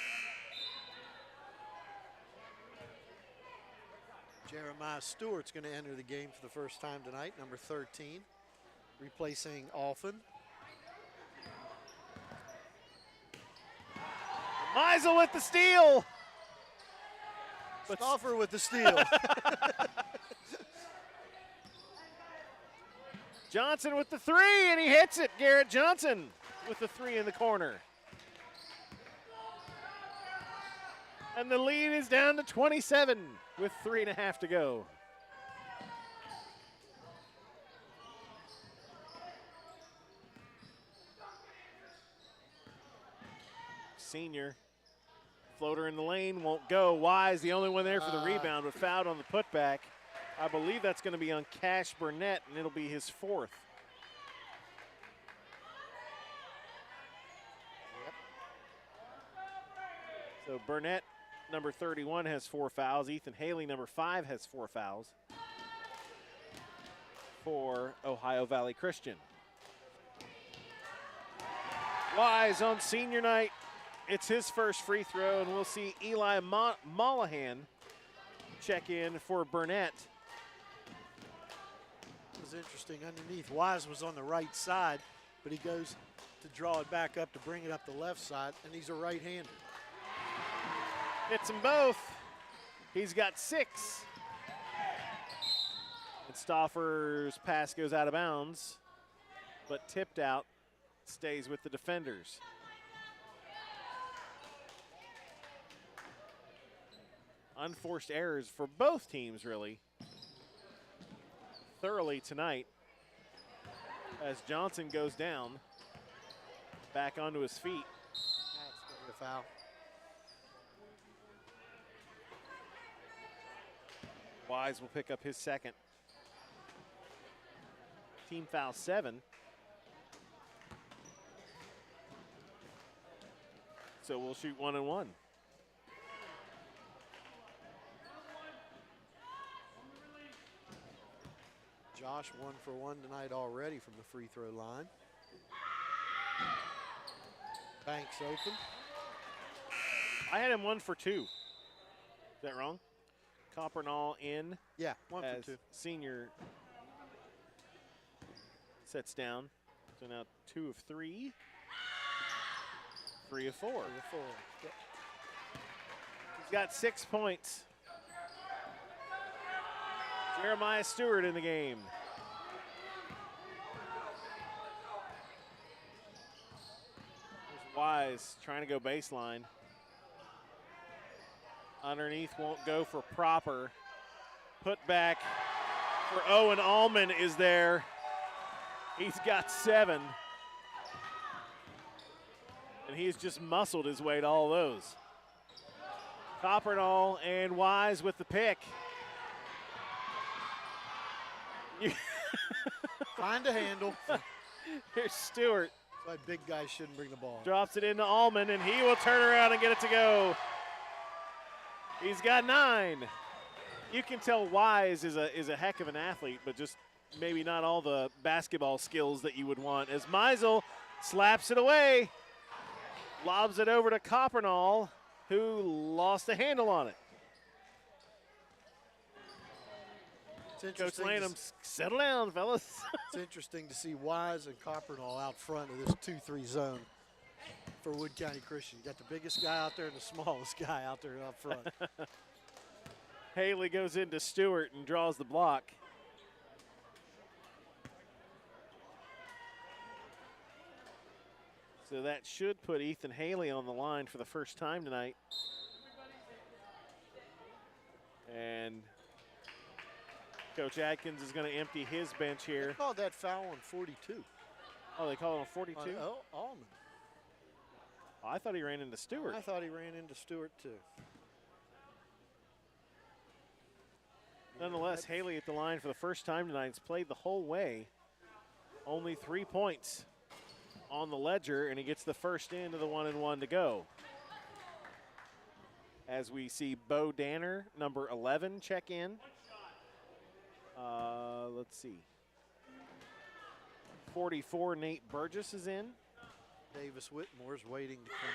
Jeremiah Stewart's going to enter the game for the first time tonight, number 13, replacing Alphin. Meisel with the steal. Stauffer with the steal. Johnson with the 3, and he hits it. Garrett Johnson with the 3 in the corner. And the lead is down to 27 with 3.5 to go. Senior. Floater in the lane, won't go. Wise, the only one there for the rebound, but fouled on the putback. I believe that's going to be on Cash Burnett, and it'll be his 4th. Yep. So Burnett, number 31, has 4 fouls. Ethan Haley, number 5, has 4 fouls for Ohio Valley Christian. Wise on senior night. It's his first free throw, and we'll see Eli Mollahan check in for Burnett. It was interesting. Underneath, Wise was on the right side, but he goes to draw it back up to bring it up the left side, and he's a right-hander. Hits them both. He's got 6. And Stauffer's pass goes out of bounds, but tipped out stays with the defenders. Unforced errors for both teams, really, thoroughly tonight. As Johnson goes down, back onto his feet. That's going to be a foul. Wise will pick up his second. Team foul 7. So we'll shoot 1 and 1. Josh 1 for 1 tonight already from the free throw line. Banks open. I had him 1 for 2. Is that wrong? Coppernall in. Yeah, 1 as for 2. Senior sets down. So now 2 of 3. 3 of 4. 3 of 4. Yep. He's got 6 points. Jeremiah Stewart in the game. There's Wise trying to go baseline. Underneath won't go for proper. Put back for Owen Allman is there. He's got 7. And he's just muscled his way to all those. Coppernall and Wise with the pick. Find a handle. Here's Stewart. That's why big guys shouldn't bring the ball. Drops it into Allman, and he will turn around and get it to go. He's got 9. You can tell Wise is a heck of an athlete, but just maybe not all the basketball skills that you would want. As Meisel slaps it away, lobs it over to Coppernall, who lost the handle on it. Coach Lanham, settle down, fellas. It's interesting to see Wise and Coppernall out front of this 2-3 zone for Wood County Christian. You got the biggest guy out there and the smallest guy out there up front. Haley goes into Stewart and draws the block. So that should put Ethan Haley on the line for the first time tonight. And Coach Atkins is going to empty his bench here. They called that foul on 42. Oh, they called it on 42? Allman. Oh, I thought he ran into Stewart. I thought he ran into Stewart too. Nonetheless, Haley at the line for the first time tonight. He's played the whole way. Only 3 points on the ledger, and he gets the first into the 1-and-1 to go. As we see Bo Danner, number 11, check in. Let's see. 44, Nate Burgess is in. Davis Whitmore's waiting to come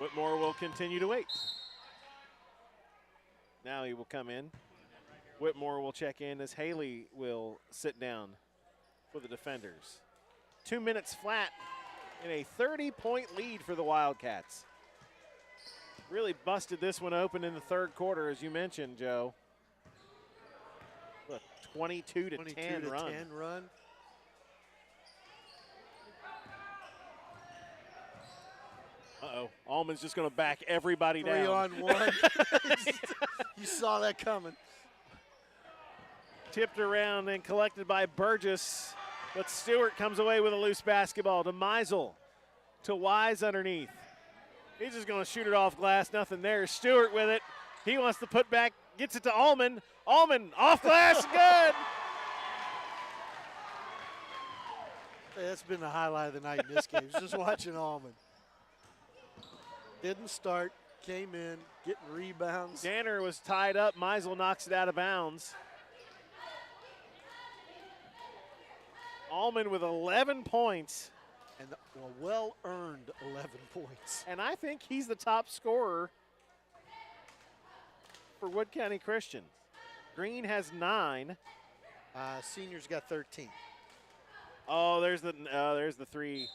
in. Whitmore will continue to wait. Now he will come in. Whitmore will check in as Haley will sit down for the defenders. 2 minutes flat in a 30-point lead for the Wildcats. Really busted this one open in the third quarter, as you mentioned, Joe. A 22 to 10 run. Uh-oh. Allman's just going to back everybody down. 3 on 1. You saw that coming. Tipped around and collected by Burgess. But Stewart comes away with a loose basketball to Meisel. To Wise underneath. He's just going to shoot it off glass. Nothing there. Stewart with it. He wants to put back. Gets it to Allman. Allman off glass. Good. Hey, that's been the highlight of the night in this game. Just watching Allman. Didn't start. Came in. Getting rebounds. Danner was tied up. Meisel knocks it out of bounds. Allman with 11 points. And a well-earned 11 points. And I think he's the top scorer for Wood County Christian. Green has 9. Senior's got 13. Oh, there's the three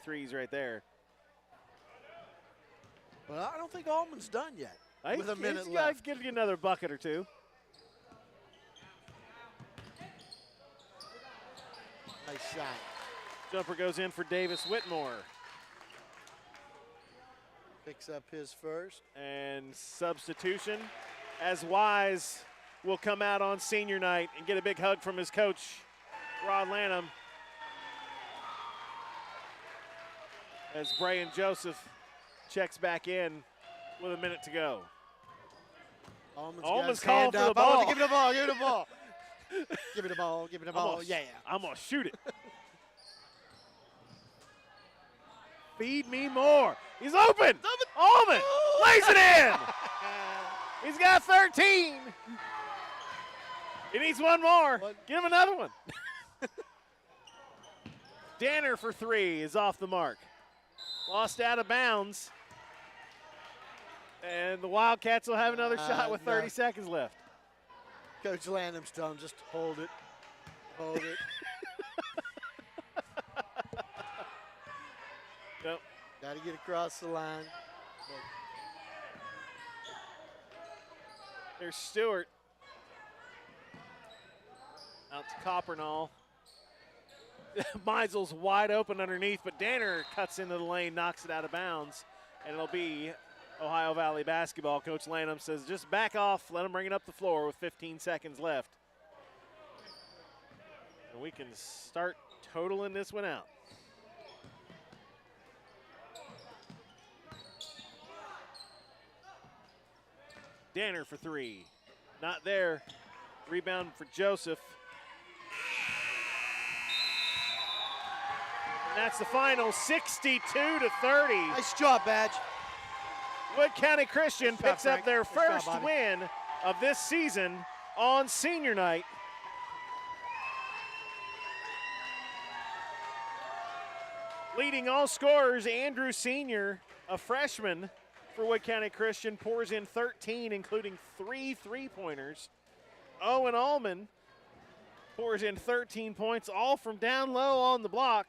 threes right there. Well, I don't think Allman's done yet. With a minute He's left. Give you another bucket or two. Nice shot. Jumper goes in for Davis Whitmore. Picks up his first. And substitution as Wise will come out on senior night and get a big hug from his coach, Rod Lanham. As Brian Joseph checks back in with a minute to go. Almost calling for the ball. Give me the ball, give me the ball. Give me the ball, give me the ball, yeah. I'm going to shoot it. Feed me more. He's open. Allman lays it in. He's got 13. He needs one more. Give him another one. Danner for 3 is off the mark. Lost out of bounds. And the Wildcats will have another shot with 30 seconds left. Coach Lanham's telling him just hold it. Hold it. Nope. Got to get across the line. There's Stewart. Out to Coppernall. Meisel's wide open underneath, but Danner cuts into the lane, knocks it out of bounds, and it'll be Ohio Valley basketball. Coach Lanham says just back off, let him bring it up the floor with 15 seconds left. And we can start totaling this one out. Danner for 3. Not there. Rebound for Joseph. And that's the final, 62-30. Nice job, Badge. Wood County Christian Nice picks job, up their Frank. Nice first job, Bobby. win of this season on senior night. Leading all scorers, Andrew Sr., a freshman for Wood County Christian, pours in 13, including 3 3-pointers. Owen Allman pours in 13 points, all from down low on the block.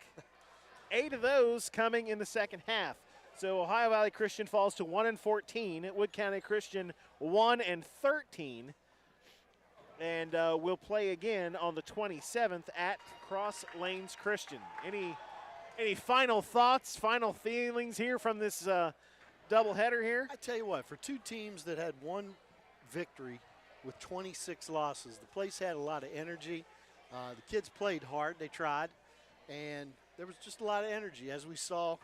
8 of those coming in the second half. So Ohio Valley Christian falls to 1-14. Wood County Christian 1-13. And we'll play again on the 27th at Cross Lanes Christian. Any final thoughts, final feelings here from this doubleheader here? I tell you what, for two teams that had one victory with 26 losses, the place had a lot of energy. The kids played hard, they tried, and there was just a lot of energy, as we saw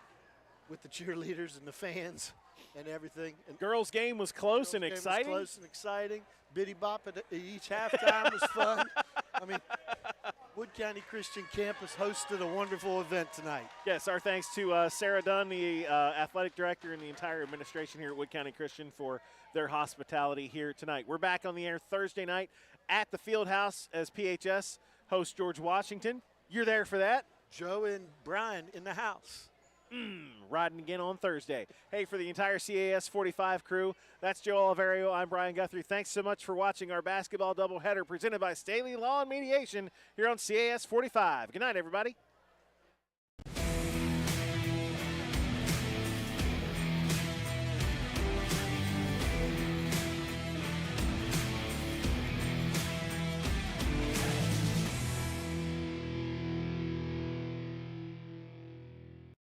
with the cheerleaders and the fans and everything. And girls' game was close and exciting. Was close and exciting. Biddy bop at each halftime was fun. I mean, Wood County Christian Campus hosted a wonderful event tonight. Yes, our thanks to Sarah Dunn, the athletic director, and the entire administration here at Wood County Christian for their hospitality here tonight. We're back on the air Thursday night at the Fieldhouse as PHS hosts George Washington. You're there for that. Joe and Brian in the house. Riding again on Thursday. Hey, for the entire CAS 45 crew, that's Joe Oliverio. I'm Brian Guthrie. Thanks so much for watching our basketball doubleheader presented by Staley Law and Mediation here on CAS 45. Good night, everybody.